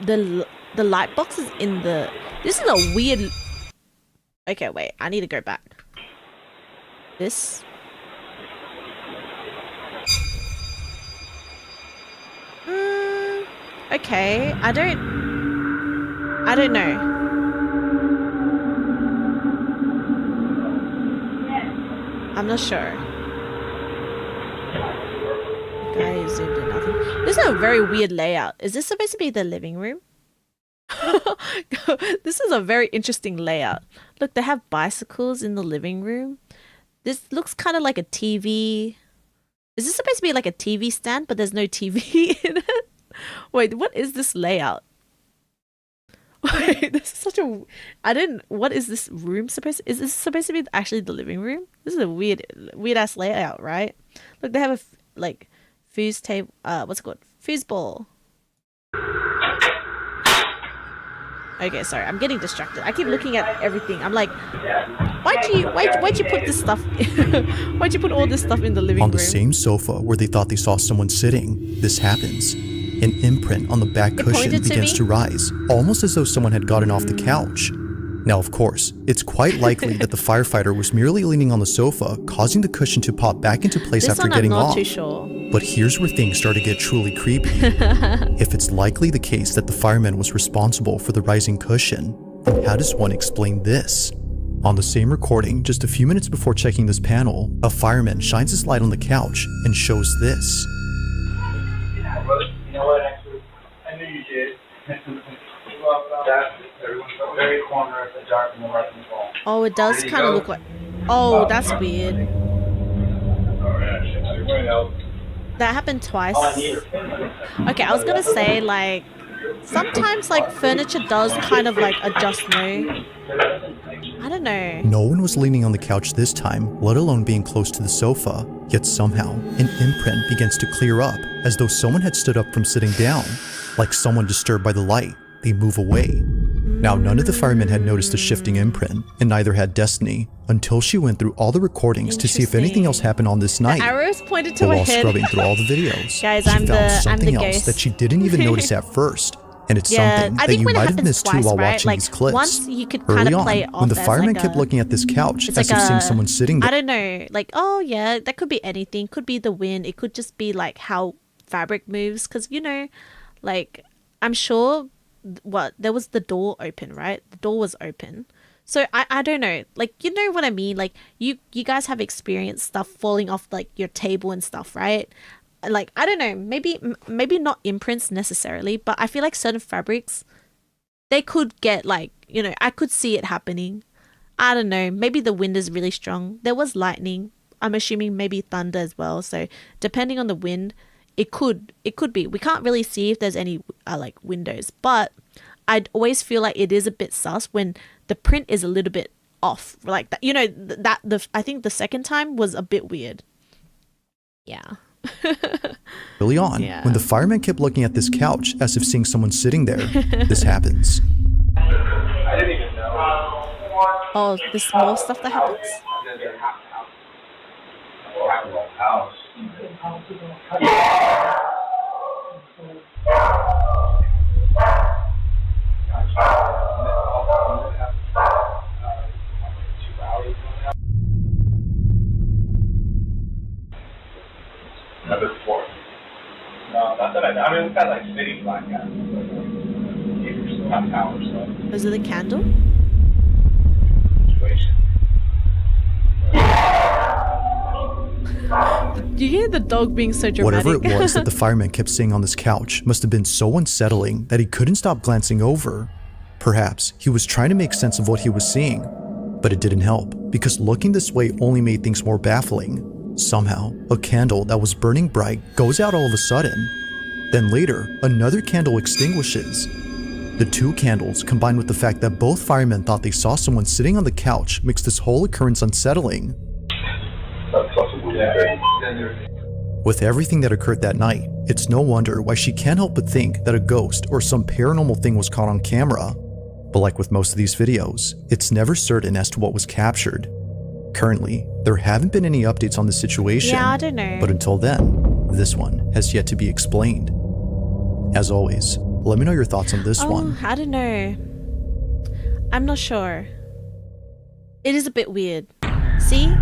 the light box is in the. This is a weird. Okay, wait. I need to go back. This. Okay, I don't know. I'm not sure. Okay, zoomed in nothing. This is a very weird layout. Is this supposed to be the living room? This is a very interesting layout. Look, they have bicycles in the living room. This looks kind of like a TV. Is this supposed to be like a TV stand, but there's no TV in it? Wait, what is this layout? Wait, this is such a... What is this room supposed to... Is this supposed to be actually the living room? This is a weird ass layout, right? Look, they have a like fuse table. What's it called? Foosball. Okay, sorry, I'm getting distracted. I keep looking at everything. I'm like, why'd you put this stuff? Why'd you put all this stuff in the living room? On the same sofa where they thought they saw someone sitting, this happens. An imprint on the back cushion begins to rise, almost as though someone had gotten off the couch. Now, of course, it's quite likely that the firefighter was merely leaning on the sofa, causing the cushion to pop back into place after getting off. Too sure. But here's where things start to get truly creepy. If it's likely the case that the fireman was responsible for the rising cushion, then how does one explain this? On the same recording, just a few minutes before checking this panel, a fireman shines his light on the couch and shows this. You know what, actually, I knew you did. That's the very corner of the dark and the right and wall. Oh, it does kind of look like... Oh, that's weird. That happened twice. Okay, I was gonna say, like, sometimes, like, furniture does kind of, like, adjust, no? I don't know. No one was leaning on the couch this time, let alone being close to the sofa. Yet somehow, an imprint begins to clear up, as though someone had stood up from sitting down. Like someone disturbed by the light, they move away. Now, none of the firemen had noticed the shifting imprint, and neither had Destiny, until she went through all the recordings to see if anything else happened on this night. The arrows pointed to But her while head. scrubbing through all the videos, Guys, she I'm found the something else ghost. that she didn't even notice at first. And it's something I that think you when it might have happens missed twice, too while right? watching Like, these clips. once you could kind Early of play on, it off when the as fireman like kept looking at this couch it's as like if seeing someone sitting there. I don't know, like, oh yeah, that could be anything. Could be the wind. It could just be like how fabric moves. Because, you know, like, I'm sure there was the door open, right? The door was open. So I don't know, like, you know what I mean? Like, you guys have experienced stuff falling off like your table and stuff, right? Like, I don't know, maybe not imprints necessarily, but I feel like certain fabrics, they could get like, you know, I could see it happening. I don't know, maybe the wind is really strong. There was lightning. I'm assuming maybe thunder as well. So depending on the wind, it could be. We can't really see if there's any like windows, but I'd always feel like it is a bit sus when the print is a little bit off, like that. You know, I think the second time was a bit weird. Yeah. Early on, when the fireman kept looking at this couch as if seeing someone sitting there, this happens. I didn't even know. Oh, the small stuff that happens. House. Number 4. No, not that I mean, we've got like city black guys. Not towers, so. Was it the candle? Situation. You hear the dog being so dramatic. Whatever it was that the fireman kept seeing on this couch must have been so unsettling that he couldn't stop glancing over. Perhaps he was trying to make sense of what he was seeing, but it didn't help because looking this way only made things more baffling. Somehow, a candle that was burning bright goes out all of a sudden. Then later, another candle extinguishes. The two candles, combined with the fact that both firemen thought they saw someone sitting on the couch, makes this whole occurrence unsettling. With everything that occurred that night, it's no wonder why she can't help but think that a ghost or some paranormal thing was caught on camera. But like with most of these videos, it's never certain as to what was captured. Currently, there haven't been any updates on the situation. Yeah, I don't know. But until then, this one has yet to be explained. As always, let me know your thoughts on this one. I don't know. I'm not sure. It is a bit weird. See?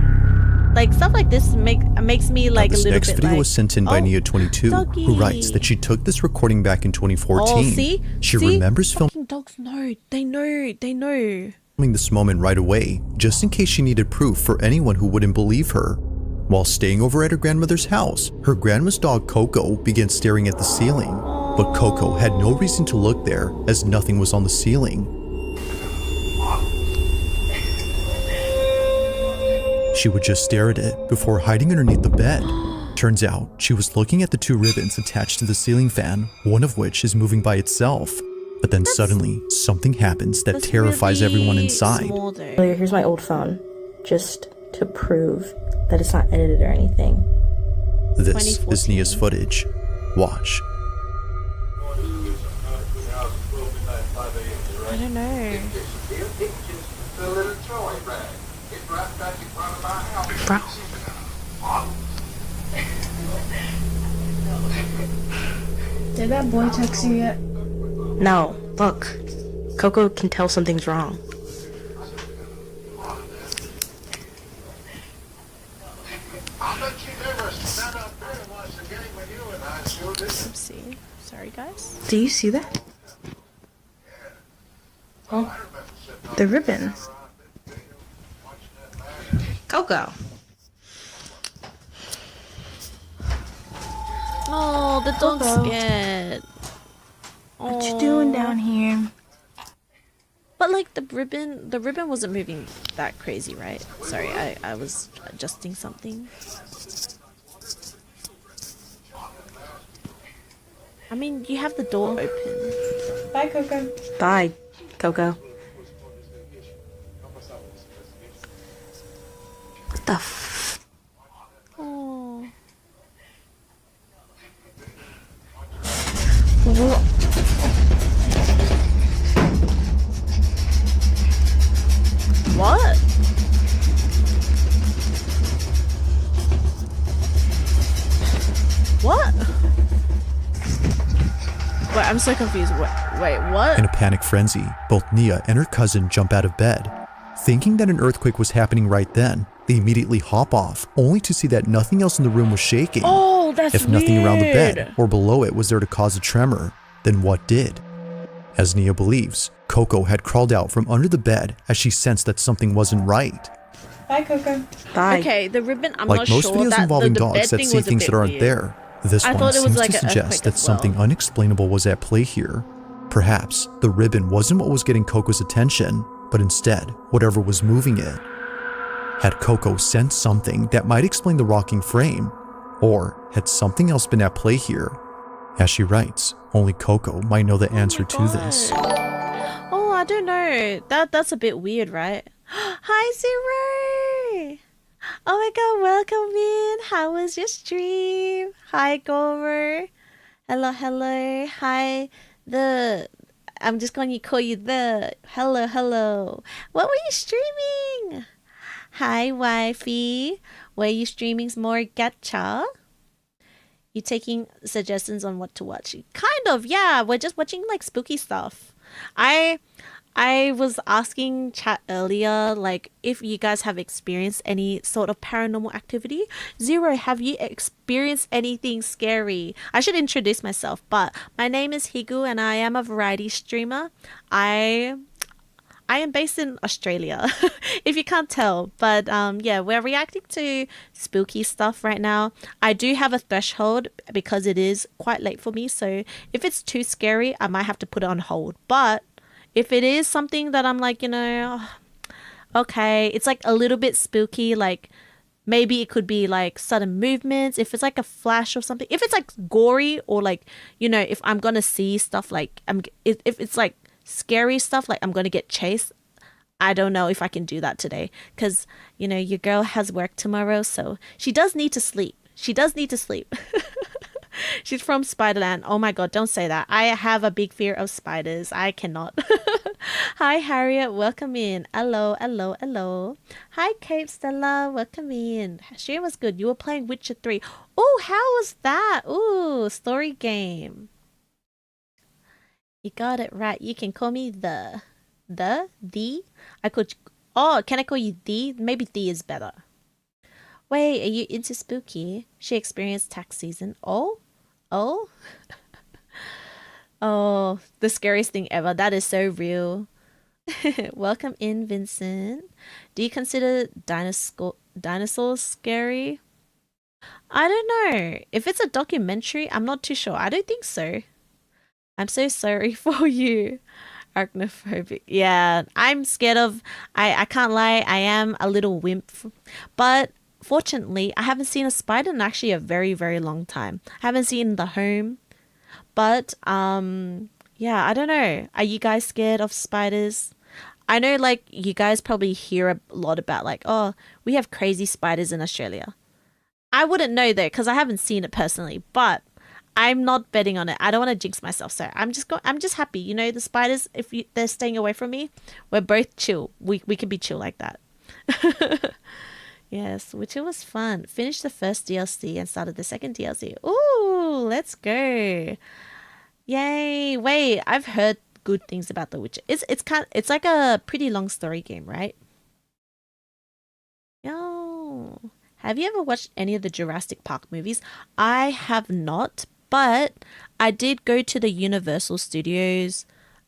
Like stuff like this makes me like a This little next bit video like, was sent in by oh, Nia22, doggy. who writes that she took this recording back in 2014. Oh, see? She See? remembers Fucking dogs know. They know. They know. filming this moment right away, just in case she needed proof for anyone who wouldn't believe her. While staying over at her grandmother's house, her grandma's dog Coco began staring at the ceiling. But Coco had no reason to look there, as nothing was on the ceiling. She would just stare at it before hiding underneath the bed. Turns out, she was looking at the two ribbons attached to the ceiling fan, one of which is moving by itself. But then suddenly, something happens that terrifies really everyone inside. small, though. Here's my old phone, just to prove that it's not edited or anything. This is Nia's footage. Watch. I don't know. Bro. Did that boy text you yet? No, look. Coco can tell something's wrong. Oopsie. Sorry, guys. Do you see that? Oh, the ribbon. Coco. Oh, the dog's Coco. scared. What you doing down here? But like the ribbon wasn't moving that crazy, right? Sorry, I was adjusting something. I mean, you have the door open. Bye, Coco. Bye, Coco. What the f... Oh. What? What? Wait, I'm so confused. Wait, what? In a panic frenzy, both Nia and her cousin jump out of bed. Thinking that an earthquake was happening right then, they immediately hop off, only to see that nothing else in the room was shaking. Oh, that's If nothing around the bed weird. or below it was there to cause a tremor, then what did? As Nia believes, Coco had crawled out from under the bed as she sensed that something wasn't right. Bye, Coco. Bye. Okay, the ribbon. I'm Like not most sure videos that involving the dogs bed that thing see was a things that bit aren't weird. there, this I one thought it was seems like to an suggest earthquake that as well. something unexplainable was at play here. Perhaps the ribbon wasn't what was getting Coco's attention, but instead, whatever was moving it. Had Coco sensed something that might explain the rocking frame? Or had something else been at play here? As she writes, only Coco might know the answer to this. Oh, I don't know. That's a bit weird, right? Hi, Zero. Oh my god, welcome in. How was your stream? Hi, Gomer. Hello, hello. Hi, I'm just going to call you hello, hello. What were you streaming? Hi, wifey. Were you streaming more gacha? You taking suggestions on what to watch? Kind of, yeah. We're just watching like spooky stuff. I was asking chat earlier, like, if you guys have experienced any sort of paranormal activity. Zero, have you experienced anything scary? I should introduce myself, but my name is Higu and I am a variety streamer. I am based in Australia, if you can't tell. But yeah, we're reacting to spooky stuff right now. I do have a threshold because it is quite late for me. So if it's too scary, I might have to put it on hold. But if it is something that I'm like, okay, it's like a little bit spooky, like maybe it could be like sudden movements, if it's like a flash or something, if it's like gory or like, if I'm gonna see stuff like, if it's like scary stuff, like I'm gonna get chased, I don't know if I can do that today because, your girl has work tomorrow, so she does need to sleep. She's from Spiderland. Oh my god, don't say that. I have a big fear of spiders. I cannot. Hi, Harriet. Welcome in. Hello, hello, hello. Hi, Cape Stella. Welcome in. Stream was good. You were playing Witcher 3. Oh, how was that? Ooh, story game. You got it right. You can call me the. I could. Oh, can I call you the? Maybe the is better. Wait, are you into spooky? She experienced tax season. Oh? Oh? Oh, the scariest thing ever. That is so real. Welcome in, Vincent. Do you consider dinosaurs scary? I don't know. If it's a documentary, I'm not too sure. I don't think so. I'm so sorry for you. Arachnophobic. Yeah, I'm scared of... I can't lie, I am a little wimp. But fortunately, I haven't seen a spider in actually a very, very long time. I haven't seen the home. But, yeah, I don't know. Are you guys scared of spiders? I know, like, you guys probably hear a lot about, like, oh, we have crazy spiders in Australia. I wouldn't know, though, because I haven't seen it personally. But I'm not betting on it. I don't want to jinx myself. So I'm just happy. You know, the spiders, they're staying away from me, we're both chill. We can be chill like that. Yes, Witcher was fun. Finished the first DLC and started the second DLC. Ooh, let's go. Yay. Wait, I've heard good things about The Witcher. It's like a pretty long story game, right? Yo. Have you ever watched any of the Jurassic Park movies? I have not, but I did go to the Universal Studios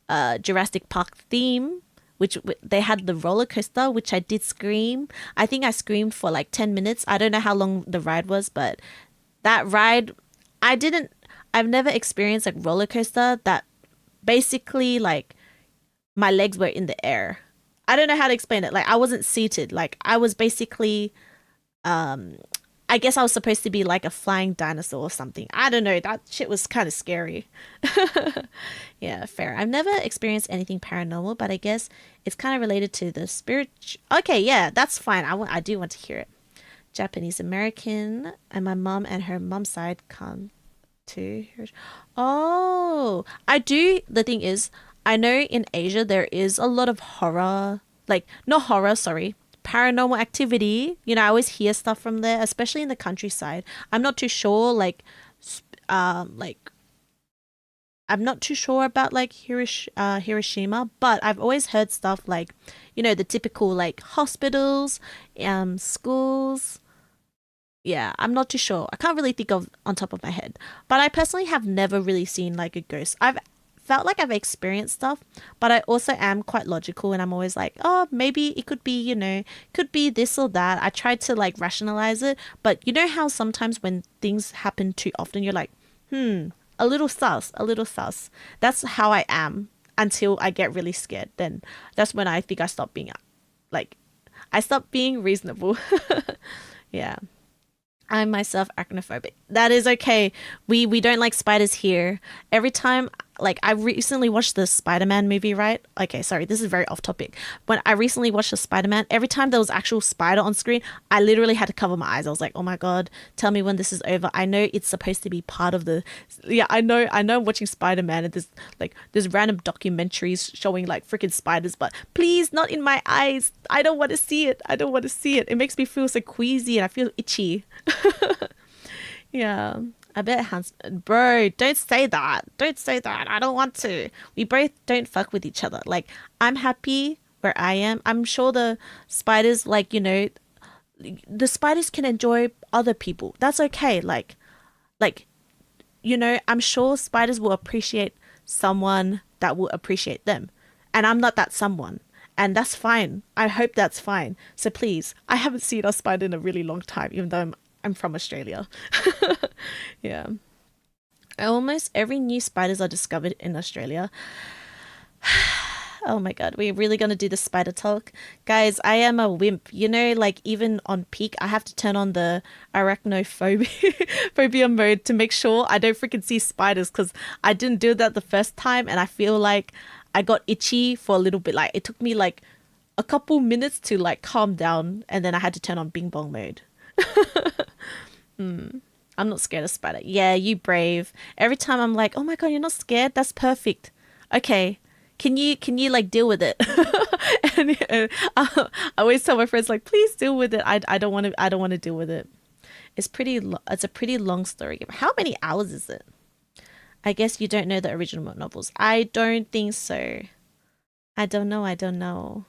Jurassic Park theme, which they had the roller coaster, which I did scream. I think I screamed for like 10 minutes. I don't know how long the ride was, but that ride, I've never experienced like roller coaster that basically like my legs were in the air. I don't know how to explain it. Like I wasn't seated. Like I was basically, I guess I was supposed to be like a flying dinosaur or something. I don't know. That shit was kind of scary. Yeah, fair. I've never experienced anything paranormal, but I guess it's kind of related to the spirit. Okay, yeah, that's fine. I do want to hear it. Japanese American, and my mom and her mom's side come to her. Oh, I do. The thing is, I know in Asia there is a lot of horror, like not horror, sorry, paranormal activity. You know, I always hear stuff from there, especially in the countryside. I'm not too sure, I'm not too sure about like Hiroshima, but I've always heard stuff like, you know, the typical like hospitals, schools. Yeah, I'm not too sure. I can't really think of on top of my head, but I personally have never really seen like a ghost. I've felt like I've experienced stuff, but I also am quite logical, and I'm always like, oh, maybe it could be, you know, could be this or that. I try to like rationalize it, but you know how sometimes when things happen too often, you're like, a little sus, a little sus. That's how I am until I get really scared. Then that's when I think I stop being reasonable. Yeah. I'm myself arachnophobic. That is okay. We don't like spiders here. Every time, like I recently watched the Spider-Man movie, right? Okay, sorry, this is very off topic. When I recently watched the Spider-Man, every time there was actual spider on screen, I literally had to cover my eyes. I was like, oh my God, tell me when this is over. I know it's supposed to be part of the, yeah, I know I'm watching Spider-Man and there's random documentaries showing like freaking spiders, but please not in my eyes. I don't want to see it. I don't want to see it. It makes me feel so queasy and I feel itchy. Yeah, I bet Hans, bro, don't say that. Don't say that. I don't want to. We both don't fuck with each other. Like, I'm happy where I am. I'm sure the spiders, like, you know, the spiders can enjoy other people. That's okay. Like, you know, I'm sure spiders will appreciate someone that will appreciate them. And I'm not that someone. And that's fine. I hope that's fine. So please, I haven't seen a spider in a really long time, even though I'm from Australia. Yeah. Almost every new spiders are discovered in Australia. Oh my God, we're really going to do the spider talk. Guys, I am a wimp. You know, like even on peak, I have to turn on the arachnophobia mode to make sure I don't freaking see spiders, because I didn't do that the first time and I feel like I got itchy for a little bit. Like it took me like a couple minutes to like calm down, and then I had to turn on bing bong mode. I'm not scared of spider. Yeah, you brave. Every time I'm like, oh my God, you're not scared? That's perfect. Okay, can you like deal with it? and I always tell my friends like, please deal with it. I don't want to deal with it. It's a pretty long story. How many hours is it? I guess you don't know the original novels. I don't think so. I don't know.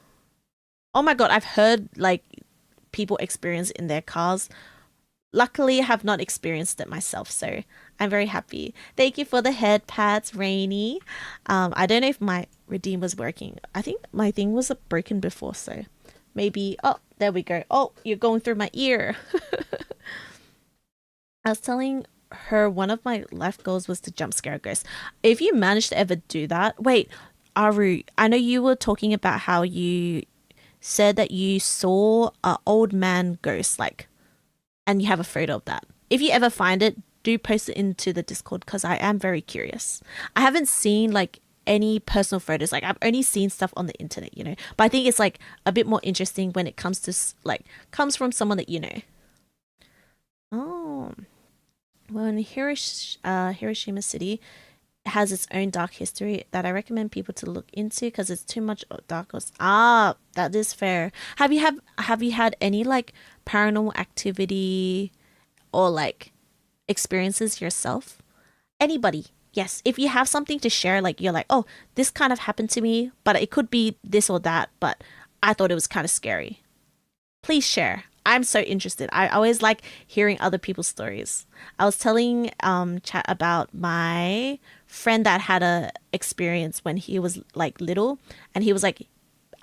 Oh my God, I've heard like people experience in their cars. Luckily, I have not experienced it myself, so I'm very happy. Thank you for the head pats, Rainy. I don't know if my redeem was working. I think my thing was broken before, so maybe... Oh, there we go. Oh, you're going through my ear. I was telling her one of my life goals was to jump scare a ghost. If you manage to ever do that... Wait, Aru, I know you were talking about how you said that you saw an old man ghost, like... and you have a photo of that. If you ever find it, do post it into the Discord because I am very curious. I haven't seen like any personal photos. Like I've only seen stuff on the internet, you know. But I think it's like a bit more interesting when it comes to like comes from someone that you know. Oh, well, in Hiroshima City has its own dark history that I recommend people to look into because it's too much dark. Ah, that is fair. Have you had any like paranormal activity or like experiences yourself? Anybody? Yes. If you have something to share, like you're like, oh, this kind of happened to me, but it could be this or that, but I thought it was kind of scary. Please share. I'm so interested. I always like hearing other people's stories. I was telling chat about my friend that had a experience when he was like little, and he was like,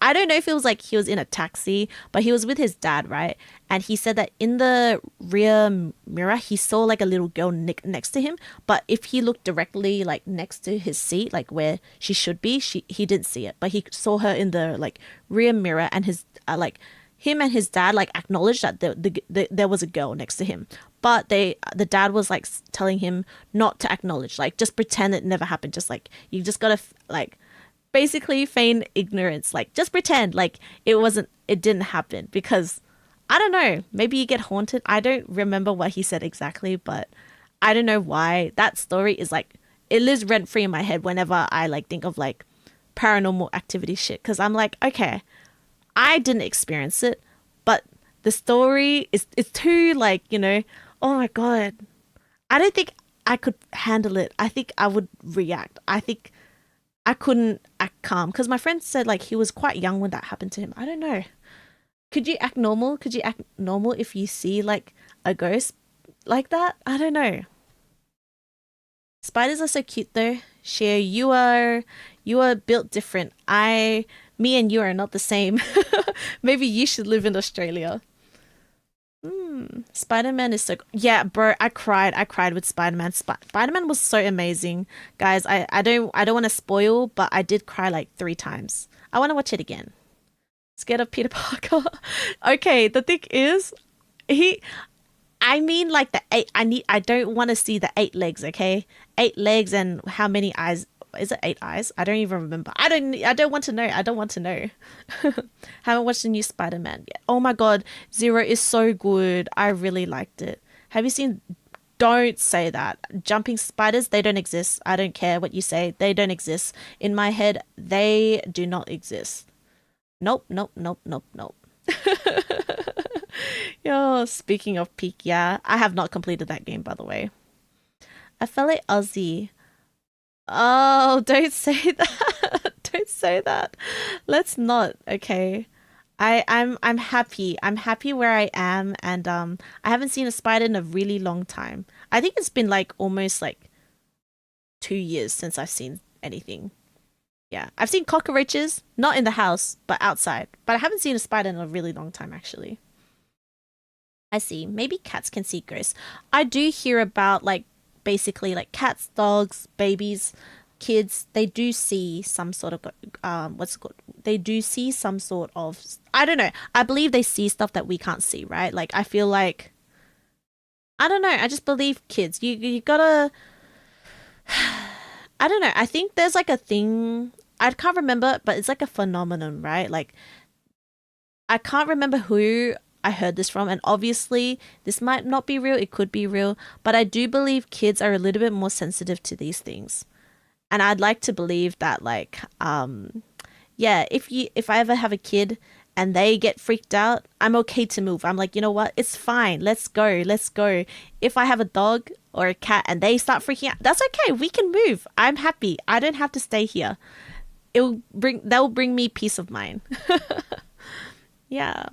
I don't know if it was like he was in a taxi, but he was with his dad, right? And he said that in the rear mirror, he saw like a little girl next to him. But if he looked directly like next to his seat, like where she should be, he didn't see it. But he saw her in the like rear mirror, and his him and his dad like acknowledged that there was a girl next to him. But the dad was like telling him not to acknowledge, like just pretend it never happened. Just like you just gotta like basically feign ignorance, like just pretend like it didn't happen, because I don't know, maybe you get haunted. I don't remember what he said exactly, but I don't know why that story is like, it lives rent free in my head whenever I like think of like paranormal activity shit, because I'm like, okay, I didn't experience it, but the story is too like, you know, oh my god, I don't think I could handle it. I think I would react. I think I couldn't act calm, because my friend said like he was quite young when that happened to him. I don't know. Could you act normal? Could you act normal if you see like a ghost like that? I don't know. Spiders are so cute though. Cher, you are built different. Me and you are not the same. Maybe you should live in Australia. Spider-Man is so... Yeah, bro, I cried with Spider-Man. Spider-Man was so amazing. Guys, I don't want to spoil, but I did cry like 3 times. I want to watch it again. Scared of Peter Parker. Okay, the thing is, I mean like the 8... I don't want to see the 8 legs, okay? 8 legs and how many eyes... Is it 8 eyes? I don't even remember. I don't want to know. I don't want to know. Haven't watched the new Spider-Man yet. Oh my god, Zero is so good. I really liked it. Have you seen... Don't say that. Jumping spiders, they don't exist. I don't care what you say. They don't exist. In my head, they do not exist. Nope. Yo, speaking of peak, yeah. I have not completed that game, by the way. A fellow Aussie... Oh, don't say that. Don't say that. Let's not, okay? I'm happy. I'm happy where I am, and I haven't seen a spider in a really long time. I think it's been like almost like 2 years since I've seen anything. Yeah, I've seen cockroaches, not in the house, but outside. But I haven't seen a spider in a really long time, actually. I see. Maybe cats can see ghosts. I do hear about like basically like cats, dogs, babies, kids, they do see some sort of what's it called? They do see some sort of, I don't know. I believe they see stuff that we can't see, right? Like I feel like, I don't know. I just believe kids. You gotta, I don't know. I think there's like a thing, I can't remember, but it's like a phenomenon, right? Like I can't remember who I heard this from, and obviously this might not be real, it could be real, but I do believe kids are a little bit more sensitive to these things. And I'd like to believe that like yeah, if I ever have a kid and they get freaked out, I'm okay to move. I'm like, you know what, it's fine, let's go. If I have a dog or a cat and they start freaking out, that's okay, we can move. I'm happy. I don't have to stay here. That will bring me peace of mind. Yeah.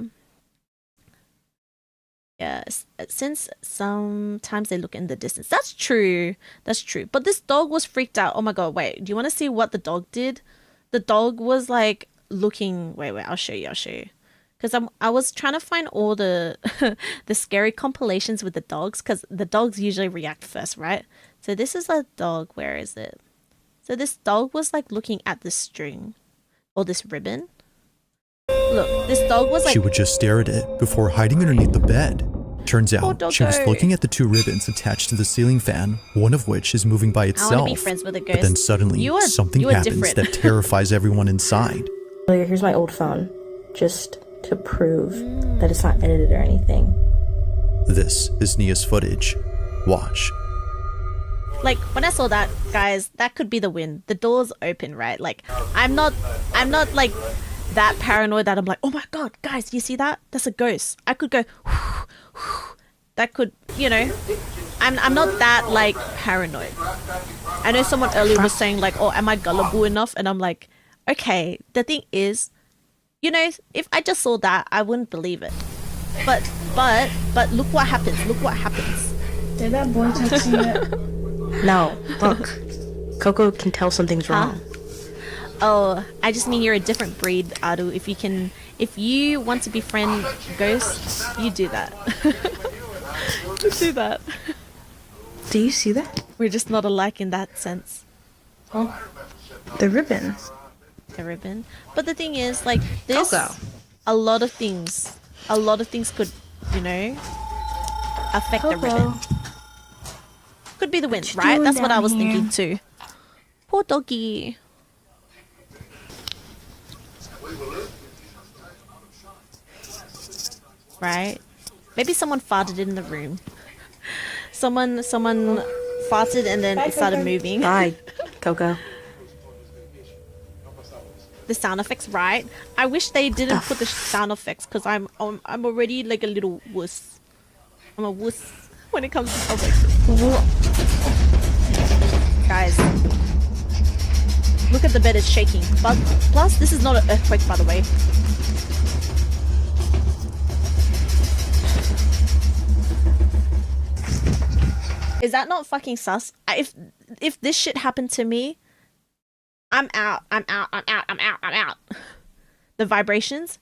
Yeah, since sometimes they look in the distance. That's true. That's true. But this dog was freaked out. Oh my god, wait. Do you want to see what the dog did? The dog was like looking. Wait. I'll show you. Because I was trying to find all the the scary compilations with the dogs, because the dogs usually react first, right? So this is a dog. Where is it? So this dog was like looking at this string or this ribbon. Look, this dog was like... She would just stare at it before hiding underneath the bed. Turns out, she was looking at the two ribbons attached to the ceiling fan, one of which is moving by itself. I want to be friends with a ghost. But then suddenly, something happens that terrifies everyone inside. Here's my old phone, just to prove that it's not edited or anything. This is Nia's footage. Watch. Like, when I saw that, guys, that could be the wind. The door's open, right? Like, I'm not like that paranoid that I'm like, oh my god, guys, you see that? That's a ghost. I could go, that could, you know, I'm not that like paranoid. I know someone earlier was saying like, oh, am I gullible enough? And I'm like, okay, the thing is, you know, if I just saw that, I wouldn't believe it. But look what happens. Did that boy text you yet? No, look. Coco can tell something's wrong. Oh, I just mean you're a different breed, Aru. If you want to befriend ghosts, you do that. You do that. Do you see that? We're just not alike in that sense. Oh, the ribbon. The ribbon. But the thing is, like, this, Coco. a lot of things could, you know, affect the ribbon. Could be the wind, right? That's what I was thinking too. Poor doggy. Right? Maybe someone farted in the room. Someone farted and then it started moving. Bye, Coco. The sound effects, right? I wish they didn't put the sound effects, because I'm already like a little wuss. I'm a wuss when it comes to sound effects. Guys, look at the bed, it's shaking. But plus, this is not an earthquake, by the way. Is that not fucking sus? If this shit happened to me, I'm out. The vibrations,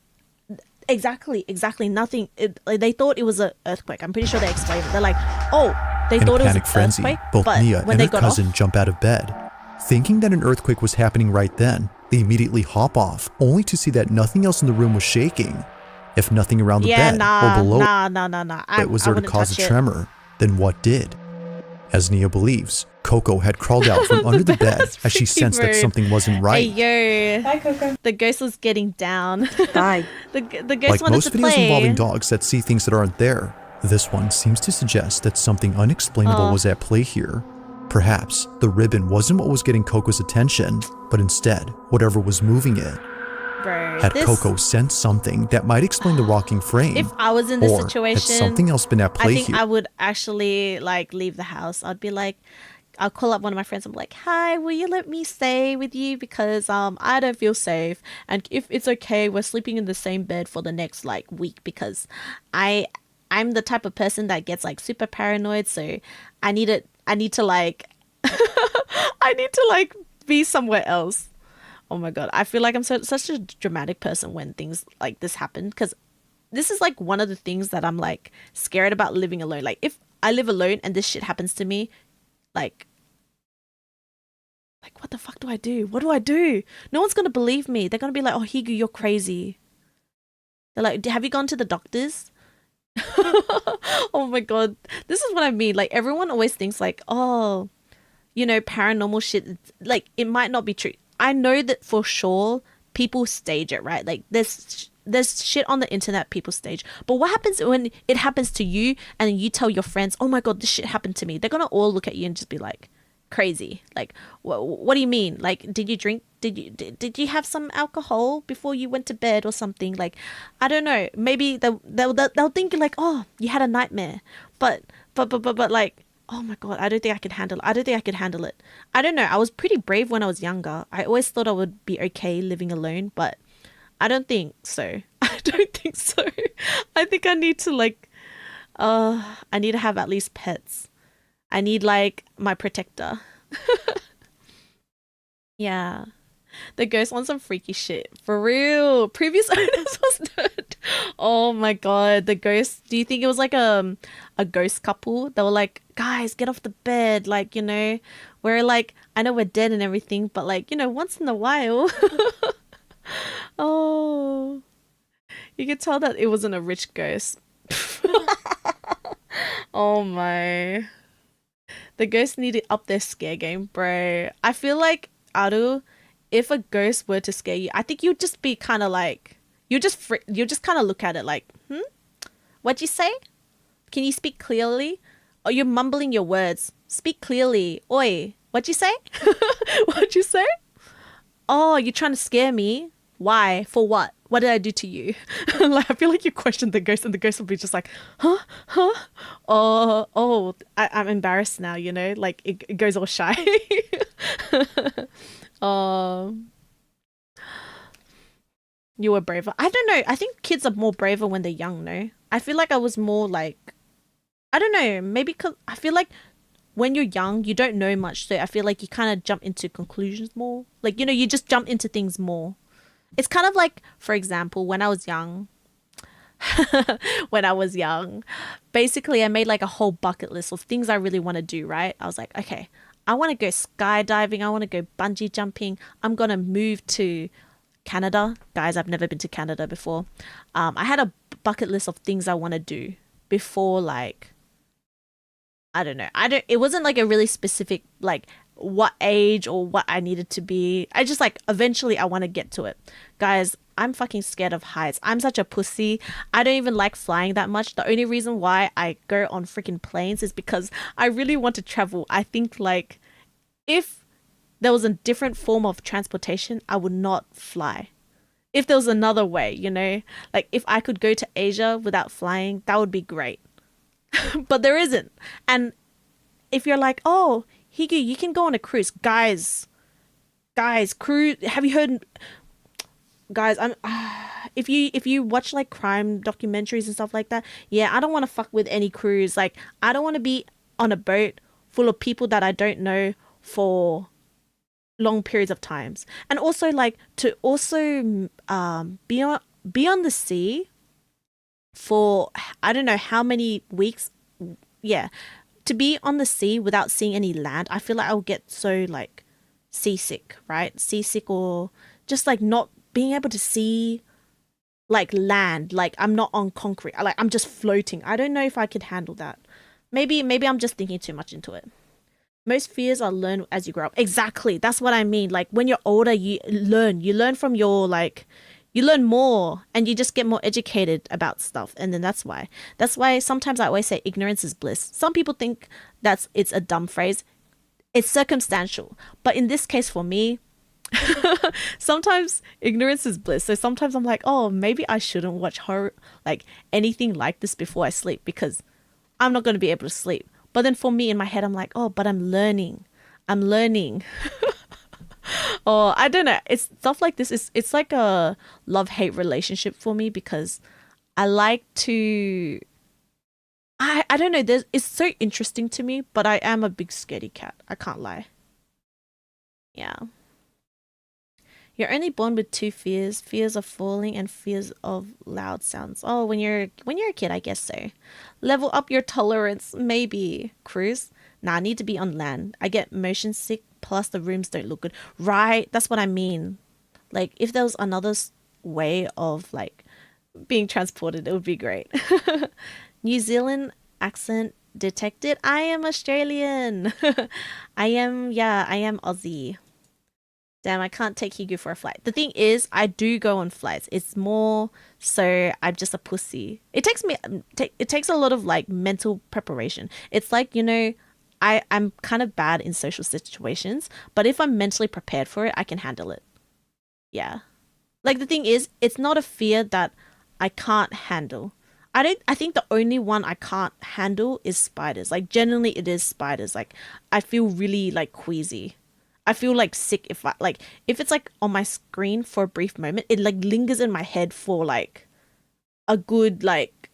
exactly. Nothing. They thought it was an earthquake. I'm pretty sure they explained it. They're like, oh, they thought it was an frenzy, earthquake. both but Nia when and they her got cousin off, jump out of bed. Thinking that an earthquake was happening right then, they immediately hop off, only to see that nothing else in the room was shaking. If nothing around the bed or below it was there to cause a tremor, then what did? As Nia believes, Coco had crawled out from under the bed as she sensed that something wasn't right. Hey, yo. Bye, Coco. The ghost was getting down. Bye. The ghost Like wanted most to videos play. involving dogs that see things that aren't there, this one seems to suggest that something unexplainable was at play here. Perhaps the ribbon wasn't what was getting Coco's attention, but instead, whatever was moving it. Bro, Had Coco sensed something that might explain the rocking frame? If I was in this or situation, had something else been at play I think here? I would actually like leave the house. I'd be like, I'll call up one of my friends. I'm like, hi, will you let me stay with you, because I don't feel safe, and if it's okay, we're sleeping in the same bed for the next like week, because I'm the type of person that gets like super paranoid, so I need to like I need to like be somewhere else. Oh my god, I feel like I'm such a dramatic person when things like this happen, because this is like one of the things that I'm like scared about living alone. Like, if I live alone and this shit happens to me, like what the fuck do I do? What do I do? No one's gonna believe me. They're gonna be like, oh, Higu, you're crazy. They're like, have you gone to the doctors? Oh my god, this is what I mean. Like, everyone always thinks like, oh, you know, paranormal shit, like, it might not be true. I know that for sure people stage it, right? Like, there's shit on the internet people stage. But what happens when it happens to you and you tell your friends, oh my god, this shit happened to me? They're gonna all look at you and just be like, crazy. Like, what do you mean? Like, did you drink? Did you have some alcohol before you went to bed or something? Like, I don't know. Maybe they'll think like, oh, you had a nightmare. But like, oh my god, I don't think I could handle it. I don't know. I was pretty brave when I was younger. I always thought I would be okay living alone, but I don't think so. I think I need to like, I need to have at least pets. I need like my protector. Yeah. The ghost wants some freaky shit. For real. Previous owners was nerd. Oh my god. The ghost. Do you think it was like a ghost couple? They were like, guys, get off the bed. Like, you know, we're like, I know we're dead and everything, but like, you know, once in a while. Oh. You could tell that it wasn't a rich ghost. Oh my. The ghosts need to up their scare game, bro. I feel like, Aru, if a ghost were to scare you, I think you'd just be kind of like, you just kind of look at it like, what'd you say? Can you speak clearly? Oh, you're mumbling your words. Speak clearly. Oi, what'd you say? What'd you say? Oh, you're trying to scare me? Why? For what? What did I do to you? Like, I feel like you questioned the ghost and the ghost will be just like, huh? Oh, I'm embarrassed now, you know? Like, it goes all shy. You were braver. I don't know. I think kids are more braver when they're young, no? I feel like I was more like, I don't know, maybe because I feel like when you're young, you don't know much. So I feel like you kind of jump into conclusions more. Like, you know, you just jump into things more. It's kind of like, for example, when I was young, basically I made like a whole bucket list of things I really want to do, right? I was like, okay, I want to go skydiving. I want to go bungee jumping. I'm going to move to Canada. Guys, I've never been to Canada before. I had a bucket list of things I want to do before, like, I don't know. It wasn't like a really specific, like, what age or what I needed to be. I just like, eventually I want to get to it. Guys, I'm fucking scared of heights. I'm such a pussy. I don't even like flying that much. The only reason why I go on freaking planes is because I really want to travel. I think like if there was a different form of transportation, I would not fly. If there was another way, you know, like if I could go to Asia without flying, that would be great. But there isn't. And if you're like, oh, Higu, you can go on a cruise. Guys, cruise. Have you heard? Guys, if you watch like crime documentaries and stuff like that, yeah, I don't want to fuck with any cruise. Like, I don't want to be on a boat full of people that I don't know for long periods of times. And also like to also be on the sea for I don't know how many weeks. Yeah. To be on the sea without seeing any land, I feel like I'll get so like seasick, right? Seasick, or just like not being able to see like land, like I'm not on concrete, like I'm just floating. I don't know if I could handle that. Maybe I'm just thinking too much into it. Most fears are learned as you grow up. Exactly, that's what I mean. Like when you're older, you learn from your like, you learn more and you just get more educated about stuff. And then that's why sometimes I always say ignorance is bliss. Some people think it's a dumb phrase. It's circumstantial. But in this case for me, sometimes ignorance is bliss. So sometimes I'm like, oh, maybe I shouldn't watch horror, like anything like this before I sleep because I'm not going to be able to sleep. But then for me in my head, I'm like, oh, but I'm learning. Oh, I don't know. It's stuff like this. It's like a love-hate relationship for me because I like to... I don't know. It's so interesting to me, but I am a big scaredy cat. I can't lie. Yeah. You're only born with two fears. Fears of falling and fears of loud sounds. Oh, when you're a kid, I guess so. Level up your tolerance, maybe. Cruise? Nah, I need to be on land. I get motion sick. Plus the rooms don't look good. Right, that's what I mean. Like if there was another way of like being transported, it would be great. New Zealand accent detected. I am Australian. I am Aussie. Damn, I can't take Higu for a flight. The thing is, I do go on flights. It's more so I'm just a pussy. It takes a lot of like mental preparation. It's like, you know, I'm kind of bad in social situations, but if I'm mentally prepared for it, I can handle it. Yeah. Like the thing is, it's not a fear that I can't handle. I think the only one I can't handle is spiders. Like generally it is spiders. Like I feel really like queasy. I feel like sick if it's like on my screen for a brief moment, it like lingers in my head for like a good like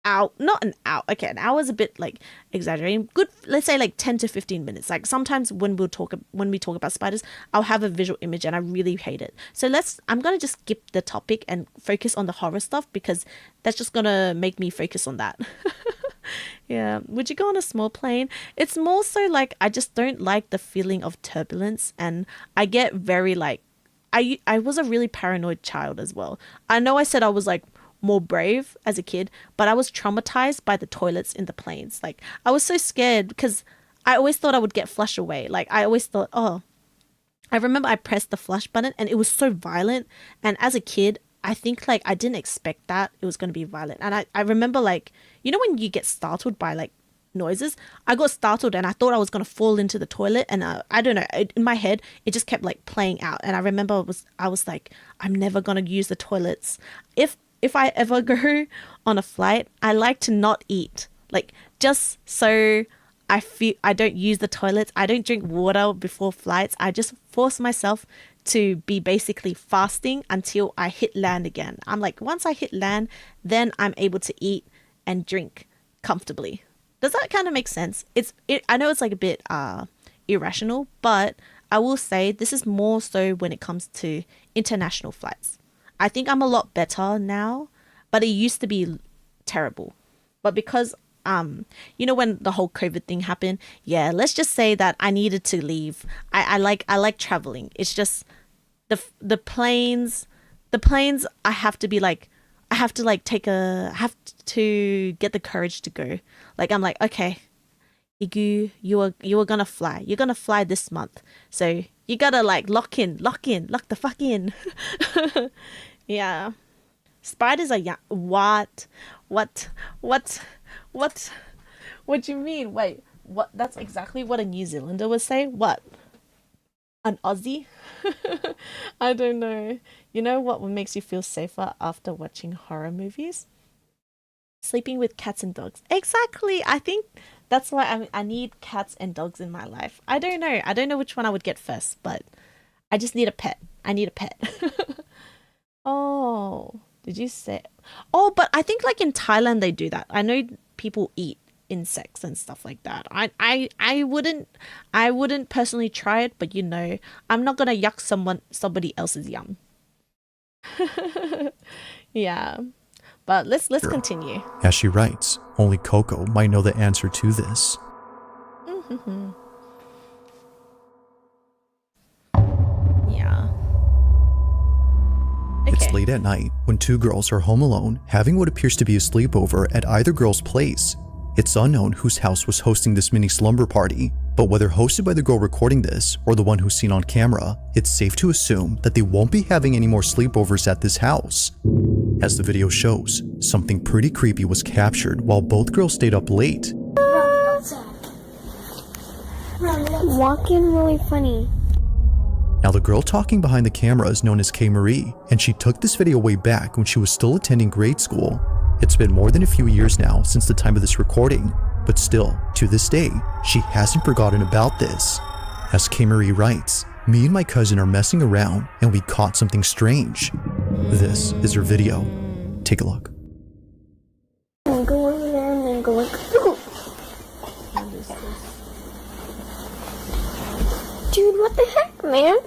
hour, not an hour. Okay, an hour is a bit like exaggerating. Good, let's say like 10 to 15 minutes. Like sometimes when we talk about spiders, I'll have a visual image and I really hate it. So I'm gonna just skip the topic and focus on the horror stuff because that's just gonna make me focus on that. Yeah. Would you go on a small plane? It's more so like I just don't like the feeling of turbulence, and I get very like I was a really paranoid child as well. I know I said I was like more brave as a kid, but I was traumatized by the toilets in the planes. Like I was so scared because I always thought I would get flushed away. Like I always thought, oh, I remember I pressed the flush button and it was so violent. And as a kid, I think like I didn't expect that it was going to be violent. And I remember like, you know, when you get startled by like noises, I got startled and I thought I was going to fall into the toilet. And I don't know, in my head, it just kept like playing out. And I remember I was like, I'm never going to use the toilets. If I ever go on a flight, I like to not eat, like just so I don't use the toilets. I don't drink water before flights. I just force myself to be basically fasting until I hit land again. I'm like, once I hit land, then I'm able to eat and drink comfortably. Does that kind of make sense? I know it's like a bit irrational, but I will say this is more so when it comes to international flights. I think I'm a lot better now, but it used to be terrible. But because you know, when the whole COVID thing happened, yeah, let's just say that I needed to leave. I like traveling. It's just the planes I have to get the courage to go. Like I'm like, okay, Igu, you are gonna fly. You're gonna fly this month. So you gotta like lock the fuck in. Yeah. Spiders are what do you mean? Wait, what? That's exactly what a New Zealander would say. What? An Aussie? I don't know. You know what makes you feel safer after watching horror movies? Sleeping with cats and dogs. Exactly. I think that's why I need cats and dogs in my life. I don't know. I don't know which one I would get first, but I just need a pet. I need a pet. Oh, did you say? Oh, but I think like in Thailand they do that. I know people eat insects and stuff like that. I wouldn't personally try it, but you know, I'm not gonna yuck somebody else's yum. Yeah, but let's continue. As she writes, only Coco might know the answer to this. Yeah. It's late at night when two girls are home alone having what appears to be a sleepover at either girl's place. It's unknown whose house was hosting this mini slumber party, but whether hosted by the girl recording this or the one who's seen on camera, it's safe to assume that they won't be having any more sleepovers at this house. As the video shows, something pretty creepy was captured while both girls stayed up late. Walking really funny. Now the girl talking behind the camera is known as K. Marie, and she took this video way back when she was still attending grade school. It's been more than a few years now since the time of this recording, but still, to this day, she hasn't forgotten about this. As K. Marie writes, me and my cousin are messing around and we caught something strange. This is her video. Take a look. I'm going there and then going. Dude, what the heck, man?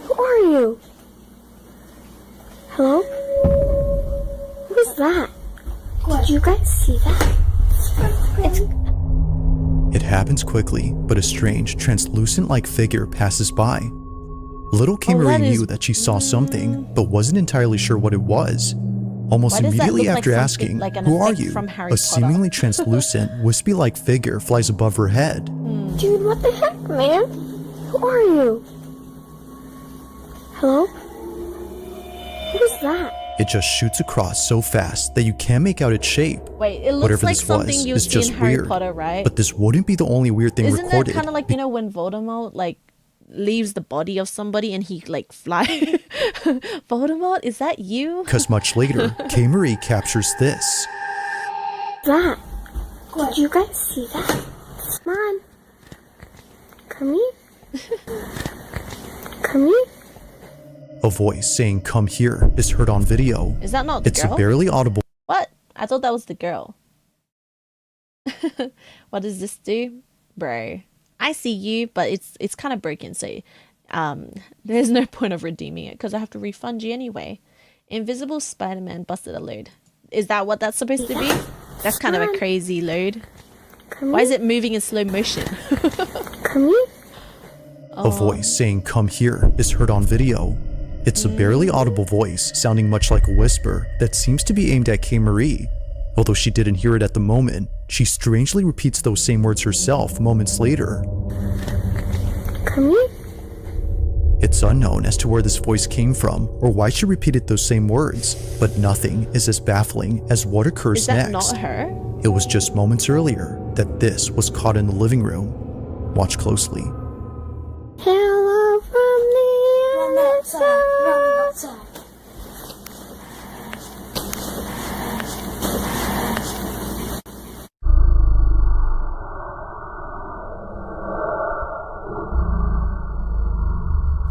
Who are you? Hello? What is that? Did you guys see that? It happens quickly, but a strange, translucent-like figure passes by. Little K. Marie knew that she saw something, but wasn't entirely sure what it was. Almost immediately after asking, who are you? A seemingly translucent, wispy-like figure flies above her head. Dude, what the heck, man? Who are you? Hello? What is that? It just shoots across so fast that you can't make out its shape. Wait, it looks Whatever like this something was, you is see just in Harry weird. Potter, right? But this wouldn't be the only weird thing Isn't recorded. that kind of like, you know, when Voldemort like leaves the body of somebody and he like flies? Voldemort, is that you? Because much later, K. Marie captures this. That? Did you guys see that? Come on. Come here. Come here. A voice saying "come here" is heard on video. Is that not the It's girl? a barely audible. What? I thought that was the girl. What does this do? Bro, I see you, but it's kind of broken, so there's no point of redeeming it because I have to refund you anyway. Invisible Spider-Man busted a load. Is that what that's supposed to be? That's kind of a crazy load. Why is it moving in slow motion? Come here. A voice saying "come here" is heard on video. It's a barely audible voice sounding much like a whisper that seems to be aimed at K. Marie. Although she didn't hear it at the moment, she strangely repeats those same words herself moments later. Come here. It's unknown as to where this voice came from or why she repeated those same words, but nothing is as baffling as what occurs Is that next. not her? It was just moments earlier that this was caught in the living room. Watch closely. Hello from the other side.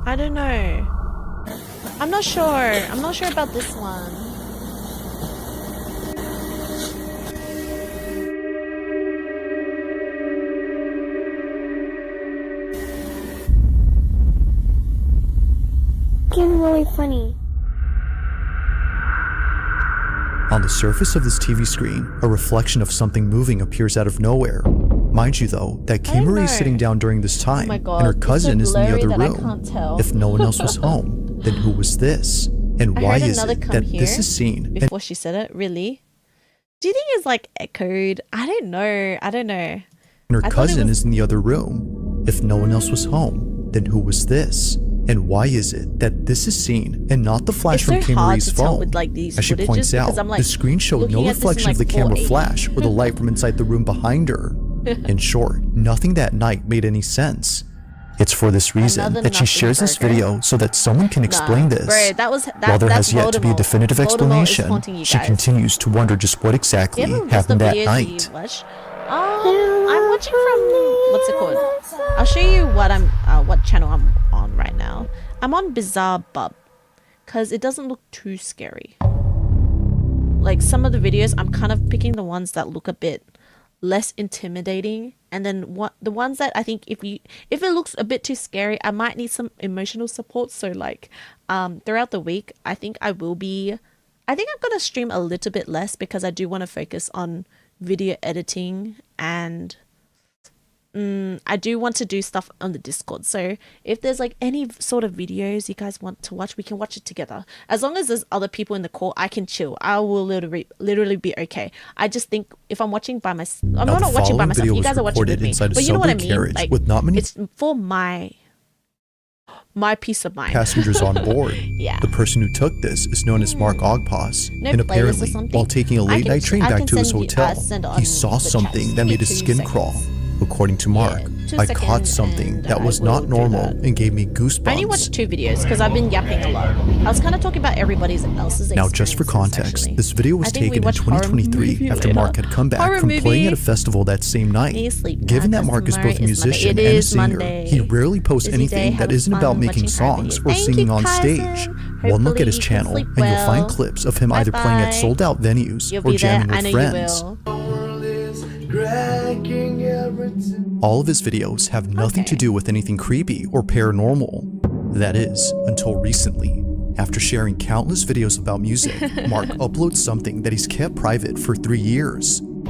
I don't know. I'm not sure. I'm not sure about this one. Getting really funny. On the surface of this TV screen, a reflection of something moving appears out of nowhere. Mind you though, that K. Marie is sitting down during this time, my God, and her it's so cousin is in the blurry other that I room. can't tell. If no one else was home, then who was this? And I why heard is another it come that here this is seen? And before she said it. Really? Do you think it's like echoed? I don't know. I don't know. her I thought it cousin was- is in the other room. If no one else was home, then who was this? And why is it that this is seen and not the flash It's from so K. hard Marie's to tell phone? with, like, these As she footages points out, because I'm, like, the screen showed looking no at this in, reflection like, of the camera 480. flash or the light from inside the room behind her. In short, nothing that night made any sense. It's for this reason Another that she nothing shares this burger. video so that someone can explain this. Bro, that was While there that's has yet to be a Voldemort. definitive Voldemort is explanation, haunting you she guys. continues to wonder just what exactly Do you have a list happened of that videos night. you watch? I'm watching from what's it called? I'll show you what channel I'm on right now. I'm on Bizarre Bub because it doesn't look too scary. Like some of the videos, I'm kind of picking the ones that look a bit less intimidating, and then the ones that I think if it looks a bit too scary, I might need some emotional support. So like throughout the week, I think I'm gonna stream a little bit less because I do want to focus on video editing, and I do want to do stuff on the Discord. So if there's like any sort of videos you guys want to watch, we can watch it together. As long as there's other people in the call, I can chill. I will literally be okay. I just think if I'm watching by myself, I'm Now, the not watching by following myself. video You was guys are watching recorded with me, inside a but you know what I subway mean. carriage Like with not many it's for my peace of mind. passengers on board. Yeah. The person who took this is known as Mark Ogpos, No and playlist or apparently, something? while taking a I late can- night train I back can to his send you- hotel, send on he saw the something chat. that made Give his me 2 skin seconds. crawl. According to Mark, 2 I caught seconds something and that was I not will do normal that. and gave me goosebumps. I only watched 2 videos because I've been yapping a lot. I was kind of talking about everybody else's Now, just for experiences, context, actually. this video was I think we taken in watched horror 2023 movie after later. Mark had come back Horror from movie. playing at a festival that same night. Need to sleep now, Given that 'cause Mark is tomorrow both a is musician Monday. It and a is singer, Monday. he rarely posts Busy day, anything that have isn't fun about making watching songs horror or videos. singing Thank on you, stage. cousin. One look at Hopefully his you can channel sleep and you'll find well. clips of him either playing at Bye-bye. sold out venues You'll or be there. jamming I know with friends. you will. All of his videos have nothing to do with anything creepy or paranormal. That is, until recently. After sharing countless videos about music, Mark uploads something that he's kept private for 3 years. What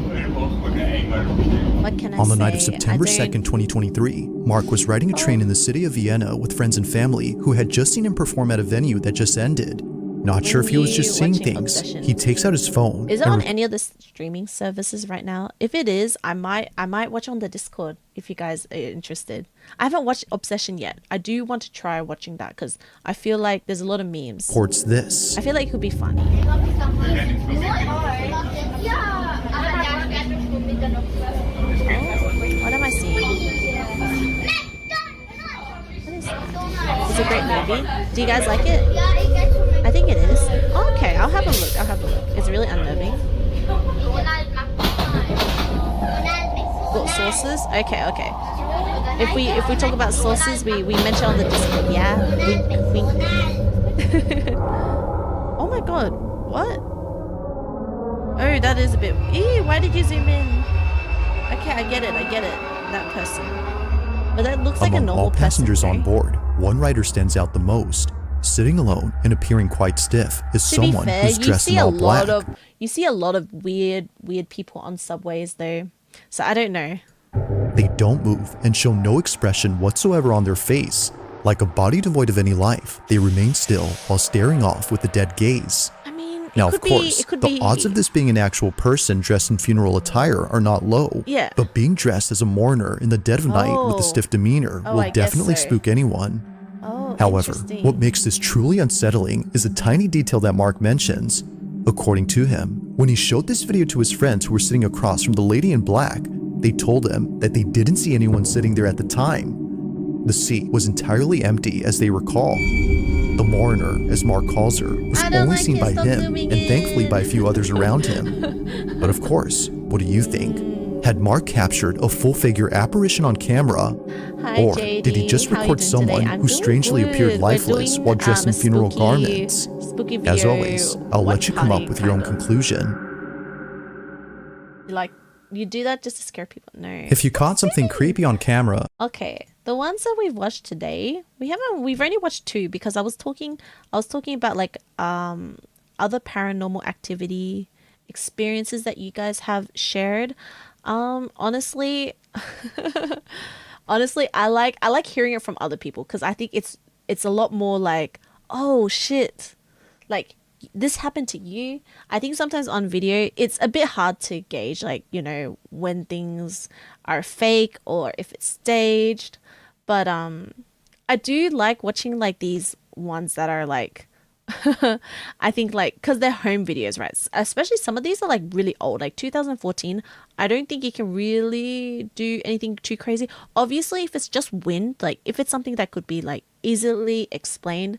can I On the night of say? September I don't- 2nd, 2023, Mark was riding a train in the city of Vienna with friends and family who had just seen him perform at a venue that just ended. Not sure if he was just seeing Watching things. Obsession. He takes out his phone. Is it and on any of the streaming services right now? If it is, I might watch on the Discord if you guys are interested. I haven't watched Obsession yet. I do want to try watching that because I feel like there's a lot of memes. reports this. I feel like it could be funny. What am I seeing? It's a great movie. Do you guys like it? I think it is. Oh, okay, I'll have a look. It's really unnerving. Got sources? Okay. If we talk about sources, we mention on the Discord. Yeah. Wink. Oh my god. What? Oh, that is a bit. Ew, why did you zoom in? Okay, I get it. That person. But that looks like Among a normal all passengers person, on board, one rider stands out the most. Sitting alone and appearing quite stiff is To be someone fair, who's dressed in all black. you see a lot of weird people on subways though. So I don't know. They don't move and show no expression whatsoever on their face. Like a body devoid of any life, they remain still while staring off with a dead gaze. I mean, Now, of course, the odds of this being an actual person dressed in funeral attire are not low. Yeah. But being dressed as a mourner in the dead of night with Oh. a stiff demeanor Oh, will I guess definitely so. spook anyone. Oh, However, interesting. what makes this truly unsettling is a tiny detail that Mark mentions. According to him, when he showed this video to his friends who were sitting across from the lady in black, they told him that they didn't see anyone sitting there at the time. The seat was entirely empty as they recall. The mourner, as Mark calls her, was I don't only like seen it, by stop him zooming and thankfully by a few in. others around him. But of course, what do you think? Had Mark captured a full-figure apparition on camera? Hi, Or JD. did he just How you record doing someone today? I'm who doing strangely good. appeared We're lifeless doing, while dressed in a funeral spooky garments? video, As always, I'll let you come up with your own kind of. conclusion. Like, you do that just to scare people? No. If you caught something creepy on camera, Okay, the ones that we've watched today, we've only watched 2 because I was talking about like other paranormal activity experiences that you guys have shared. Honestly, I like hearing it from other people because I think it's a lot more like, oh shit, like this happened to you. I think sometimes on video it's a bit hard to gauge, like, you know, when things are fake or if it's staged. But I do like watching like these ones that are like I think like because they're home videos, right? Especially some of these are like really old, like 2014. I don't think you can really do anything too crazy. Obviously, if it's just wind, like if it's something that could be like easily explained,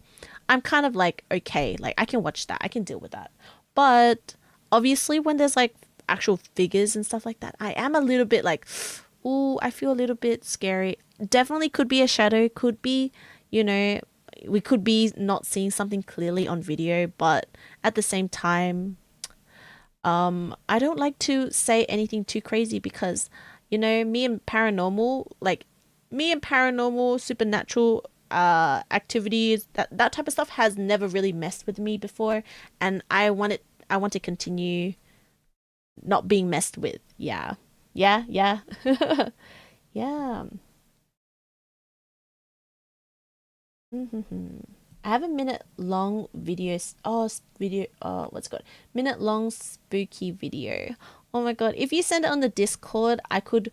I'm kind of like, okay, like I can watch that, I can deal with that. But obviously when there's like actual figures and stuff like that, I am a little bit like, ooh, I feel a little bit scary. Definitely could be a shadow, could be, you know, we could be not seeing something clearly on video, but at the same time, I don't like to say anything too crazy because, you know, me and paranormal, supernatural activities, that type of stuff has never really messed with me before, and I want to continue not being messed with. Yeah. Yeah. I have a minute-long what's it called? Minute-long spooky video. Oh my god! If you send it on the Discord, I could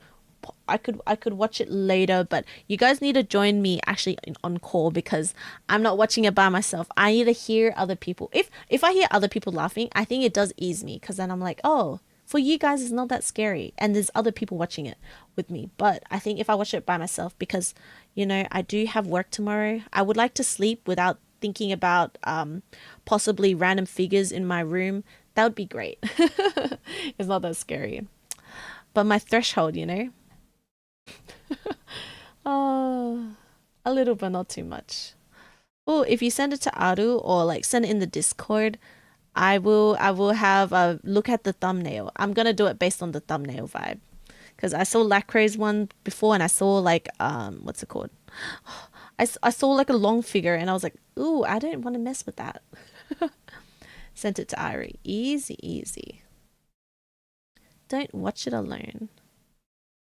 watch it later. But you guys need to join me actually on call because I'm not watching it by myself. I need to hear other people. If I hear other people laughing, I think it does ease me because then I'm like, oh, for you guys it's not that scary and there's other people watching it with me. But I think if I watch it by myself, because, you know, I do have work tomorrow, I would like to sleep without thinking about possibly random figures in my room. That would be great. It's not that scary. But my threshold, you know. Oh, a little but not too much. Oh, if you send it to Aru or like send it in the Discord, I will have a look at the thumbnail. I'm gonna do it based on the thumbnail vibe, because I saw Lacroix's one before and I saw like what's it called? I saw like a long figure and I was like, ooh, I didn't want to mess with that. Sent it to Ari. Easy. Don't watch it alone.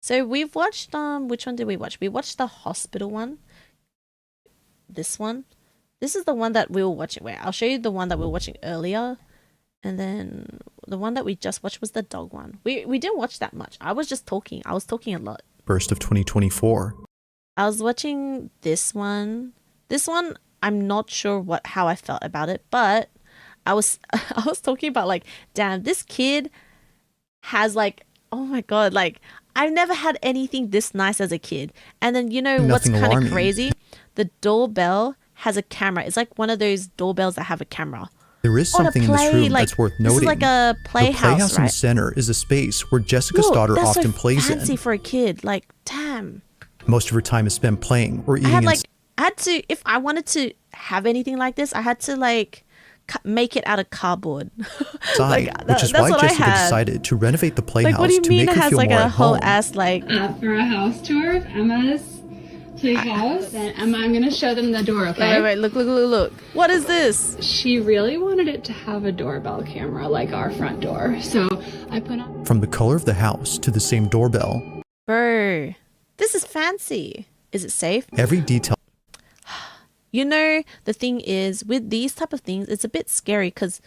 So we've watched which one did we watch? We watched the hospital one. This one. This is the one that we were watching. Wait, I'll show you the one that we were watching earlier. And then the one that we just watched was the dog one. We didn't watch that much. I was just talking. I was talking a lot. First of 2024. I was watching this one. This one, I'm not sure how I felt about it, but I was talking about like, damn, this kid has like, oh my god, like I've never had anything this nice as a kid. And then you know Nothing what's kind alarming. of crazy? The doorbell has a camera. It's like one of those doorbells that have a camera. There is On a something in this play, room like, that's worth this is noting. like a The playhouse, playhouse in the right? center is a space where Jessica's Look, daughter that's often so plays fancy in. for a kid. Like, damn. Most of her time is spent playing or eating I had to, if I wanted to have anything like this, I had to like make it out of cardboard. Side, which is why what I Jessica had. decided to renovate the playhouse Like, what do you to mean make it her has feel like more a at whole home. ass like? For a house tour of Emma's playhouse. Then Emma, I'm gonna show them the door, okay? Wait, look. What is this? She really wanted it to have a doorbell camera like our front door. So I put on From the color of the house to the same doorbell, Bro, this is fancy. Is it safe? every detail You know, the thing is, with these type of things, it's a bit scary because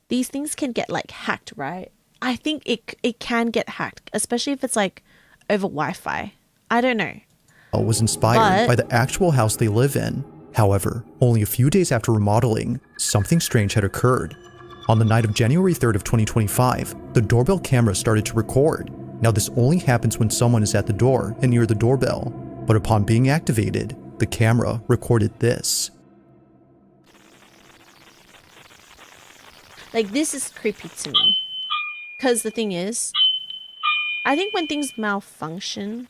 these things can get like hacked, right? I think it can get hacked, especially if it's like over Wi-Fi. I don't know. was inspired by the actual house they live in. However, only a few days after remodeling, something strange had occurred. On the night of January 3rd of 2025, the doorbell camera started to record. Now this only happens when someone is at the door and near the doorbell, but upon being activated, the camera recorded this. Like, this is creepy to me. Because the thing is, I think when things malfunction,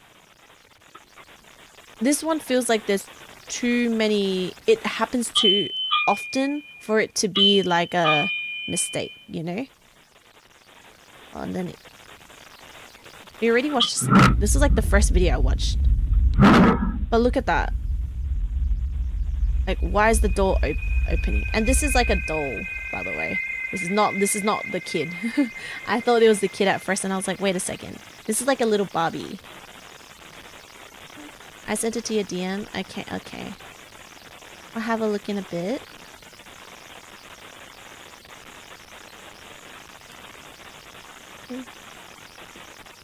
this one feels like there's too many, it happens too often for it to be like a mistake, you know? Oh, and then we already watched this is like the first video I watched. But look at that. Like, why is the door opening? And this is like a doll, by the way. This is not the kid. I thought it was the kid at first and I was like, wait a second. This is like a little Barbie. I sent it to your DM. Okay. I'll have a look in a bit.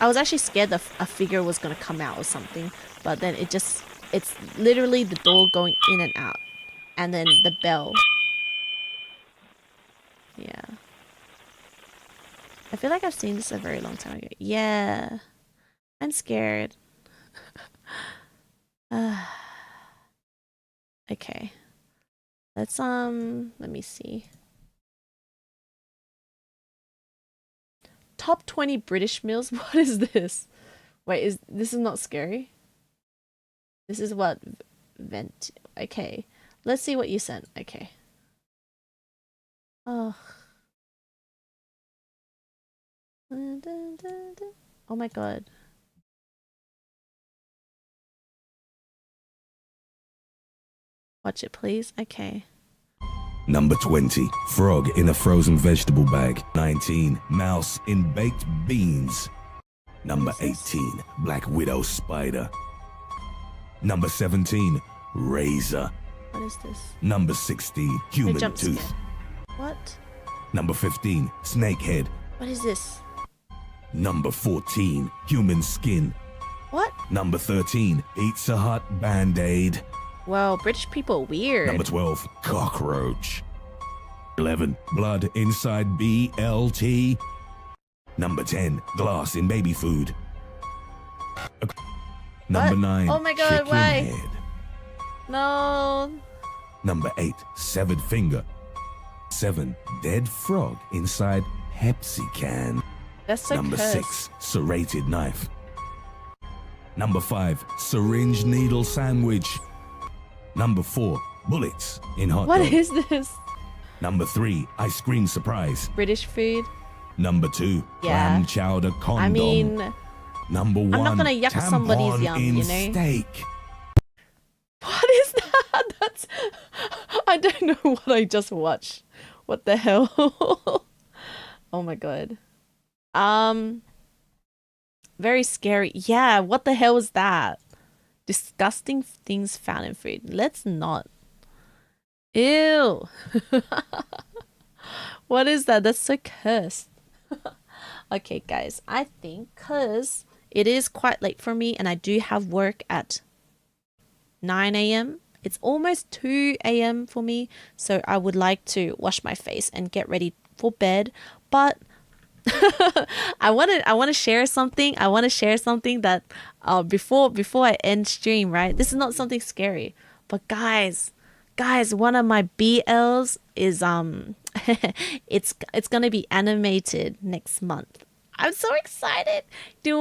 I was actually scared that a figure was gonna come out or something, but then it's literally the door going in and out, and then the bell. Yeah. I feel like I've seen this a very long time ago. Yeah. I'm scared. Okay. Let's let me see. Top 20 British meals? What is this? Wait, this is not scary? This is what vent. Okay. Let's see what you sent. Okay. Oh. Oh my god. Watch it, please. Okay. Number 20, frog in a frozen vegetable bag. 19, mouse in baked beans. Number 18, black widow spider. Number 17, razor. What is this? Number 16, human tooth. What? Number 15, snake head. What is this? Number 14, human skin. What? Number 13, Pizza Hut Band-Aid. Well, British people are weird. Number 12, cockroach. 11, blood inside BLT. Number 10, glass in baby food. Number 9, oh my god, chicken why? head. No. Number 8, severed finger. 7, dead frog inside Pepsi can. That's so Number cursed. 6, serrated knife. Number 5, syringe needle sandwich. Number 4, bullets in hot What dog. is this? Number 3, ice cream surprise. British food? Number 2, Yeah. clam chowder condom. I mean, Number 1, I'm not gonna yuck tampon somebody's yum, in you know? steak. what is that? That's... I don't know what I just watched. What the hell? Oh my god. Very scary. Yeah, what the hell was that? Disgusting things found in food. Let's not. Ew. What is that? That's so cursed. Okay, guys. I think because it is quite late for me and I do have work at 9 a.m. It's almost 2 a.m. for me. So I would like to wash my face and get ready for bed. But I want to share something. I want to share something that before I end stream, right? This is not something scary, but guys, one of my BLs is it's gonna be animated next month. I'm so excited. I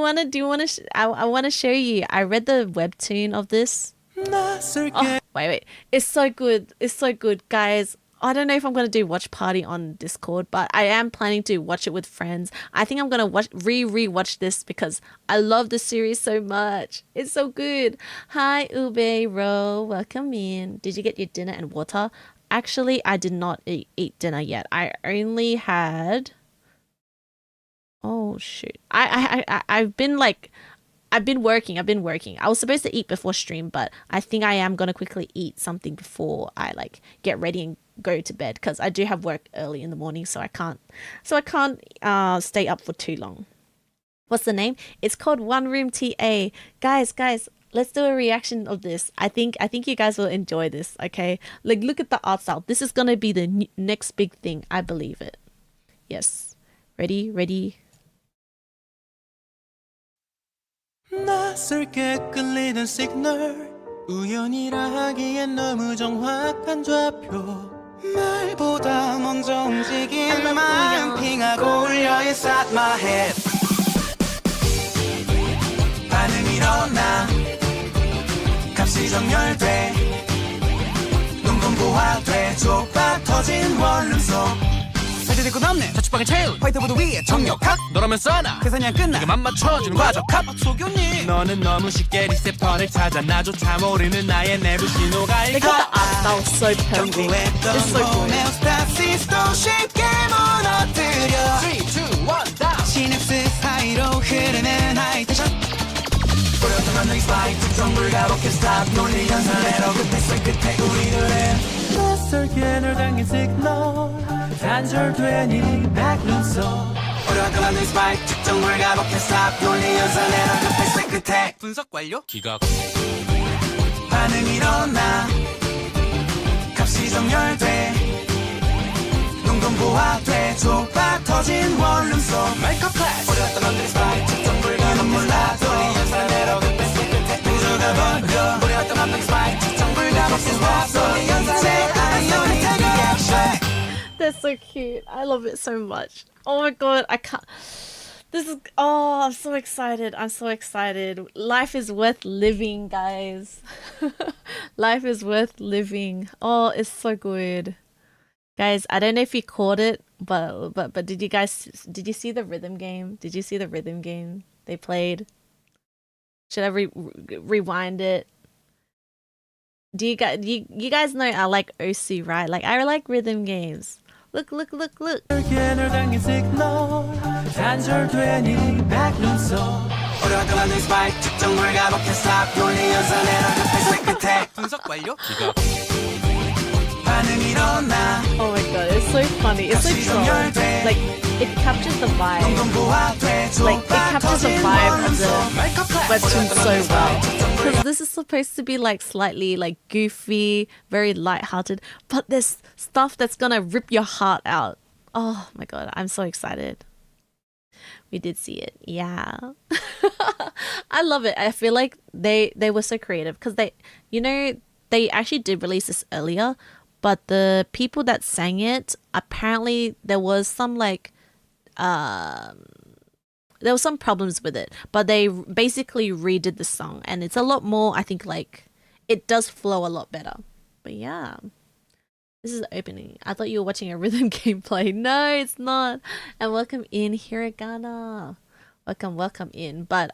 want to show you. I read the webtoon of this. Oh, wait. It's so good. It's so good, guys. I don't know if I'm going to do watch party on Discord, but I am planning to watch it with friends. I think I'm going to re-watch this because I love the series so much. It's so good. Hi, Ube Ro. Welcome in. Did you get your dinner and water? Actually, I did not eat dinner yet. I only had... Oh, shoot. I've been working. I was supposed to eat before stream, but I think I am going to quickly eat something before I get ready and go to bed because I do have work early in the morning, so I can't stay up for too long. What's the name? It's called One Room TA. Guys, let's do a reaction of this. I think you guys will enjoy this, okay? Look at the art style. This is going to be the next big thing. I believe it. Yes. Ready? 낯설게 끌리는 시그널 우연이라 하기엔 너무 정확한 좌표 말보다 먼저 움직인 마음 핑하고 울려 inside my head 반응이 일어나 값이 정렬돼 눈 공부화돼 좁아 터진 원룸 속 세대되고 넘네 자취방을 채운 화이트보드 위에 정력합 너라면 써놔 계산이 끝나 이게 맘 맞춰주는 과적합 속였니 너는 너무 쉽게 리셋번을 찾아 나조차 모르는 나의 내부 신호가 읽어 경고했던 호메오스타시스도 쉽게 무너뜨려 3, 2, 1, 다운 시냅스 사이로 흐르는 하이텐션 뿌렸던 감정이 스파이크 특정 불가복해 스탑 논리 연산해로 끝에 끝에 우리들은 낯설게 널 당긴 시그널 단절된 이 백룸 속 어려웠던 감정이 스파이크 특정 불가복해 스탑 논리 연산해로 끝에 분석 완료 기각 반응이 일어나 값이 정렬돼 눈 공부화돼 좁아 터진 원룸 속 마이크 클래스 어려웠던 감정이 스파이크 특정 불가복해 몰라도 논리 연산해로 끝에 우주가 번져 어려웠던 감정이 스파이크 특정 불가복해 스탑 논리 연산해로 That's so cute. I love it so much. Oh my god, I can't. I'm so excited. I'm so excited. Life is worth living, guys. Life is worth living. Oh, it's so good. Guys, I don't know if you caught it, but did you see the rhythm game? Did you see the rhythm game they played? Should I rewind it? Do you guys know I like OC, right? Like I like rhythm games. Look. Oh my god, it's so funny. It's so troll. Like it captures the vibe. Like it captures the vibe of the webtoon so well. Because this is supposed to be like slightly like goofy, very lighthearted, but there's stuff that's gonna rip your heart out. Oh my god, I'm so excited. We did see it. Yeah. I love it. I feel like they were so creative because they actually did release this earlier, but the people that sang it, apparently there was some there was some problems with it, but they basically redid the song and it's a lot more, I think, like it does flow a lot better. But yeah, this is the opening. I thought you were watching a rhythm gameplay. No, it's not. And welcome in, Hiragana. Welcome in. But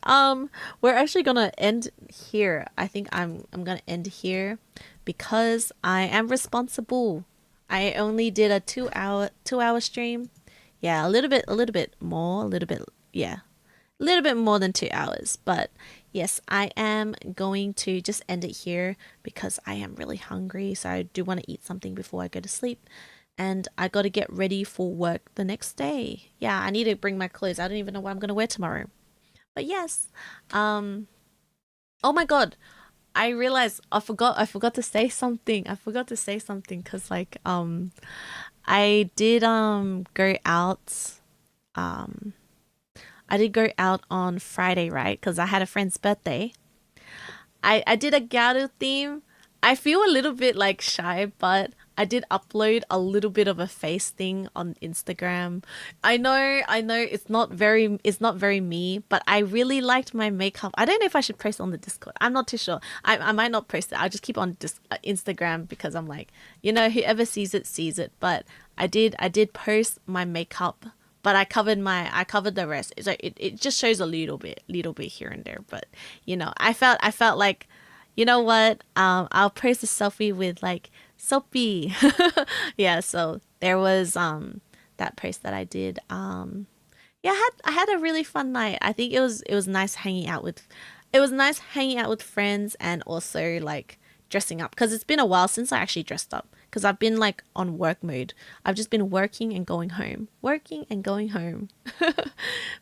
we're actually gonna end here. I think I'm gonna end here because I am responsible. I only did a 2 hour stream. Yeah, a little bit more than 2 hours. But yes, I am going to just end it here because I am really hungry. So I do want to eat something before I go to sleep. And I got to get ready for work the next day. Yeah, I need to bring my clothes. I don't even know what I'm going to wear tomorrow. But yes. Oh my god. I realized I forgot to say something. Because like I did go out. I did go out on Friday, right? Because I had a friend's birthday. I did a Garu theme. I feel a little bit like shy, but I did upload a little bit of a face thing on Instagram. I know it's not very me, but I really liked my makeup. I don't know if I should post it on the Discord. I'm not too sure. I might not post it. I'll just keep it on Instagram because I'm like, you know, whoever sees it sees it. But I did post my makeup, but I covered the rest. So it just shows a little bit here and there. But you know, I felt like, you know what? I'll post a selfie with like Soapy. Yeah, so there was that post that I did. Yeah, I had a really fun night. I think it was nice hanging out with friends and also like dressing up because it's been a while since I actually dressed up because I've been like on work mode. I've just been working and going home.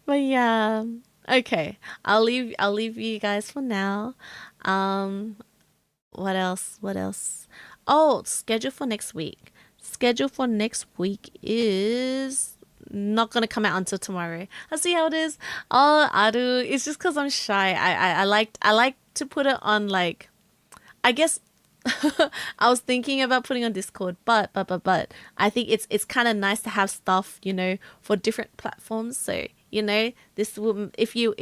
But yeah. Okay. I'll leave you guys for now. What else? Oh, schedule for next week. Schedule for next week is not gonna come out until tomorrow. I'll see how it is. Oh, Aru, it's just because I'm shy. I like to put it on like, I guess I was thinking about putting on Discord, but I think it's kind of nice to have stuff, you know, for different platforms. So you know, this will if you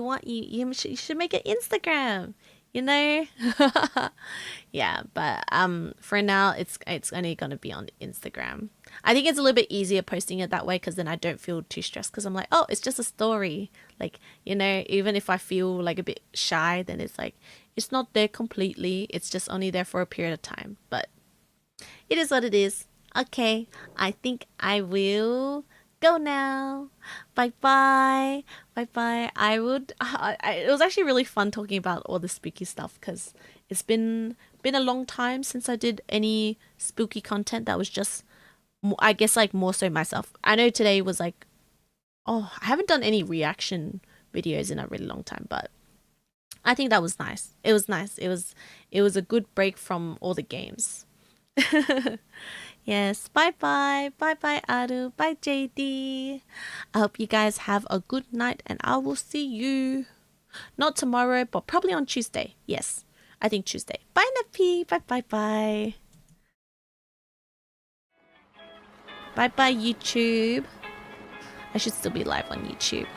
want you should make an Instagram. You know. Yeah, but for now it's only gonna be on Instagram. I think it's a little bit easier posting it that way because then I don't feel too stressed because I'm like, oh, it's just a story. Like, you know, even if I feel like a bit shy, then it's like it's not there completely. It's just only there for a period of time. But it is what it is. Okay, I think I will go now. Bye bye. It was actually really fun talking about all the spooky stuff because it's been a long time since I did any spooky content that was just, I guess, like more so myself. I know today was like, oh, I haven't done any reaction videos in a really long time, but I think that was nice. It was nice. It was a good break from all the games. Yes, bye bye Aru, bye JD. I hope you guys have a good night and I will see you not tomorrow but probably on Tuesday. Yes, I think Tuesday. Bye Nappy, bye bye YouTube. I should still be live on YouTube.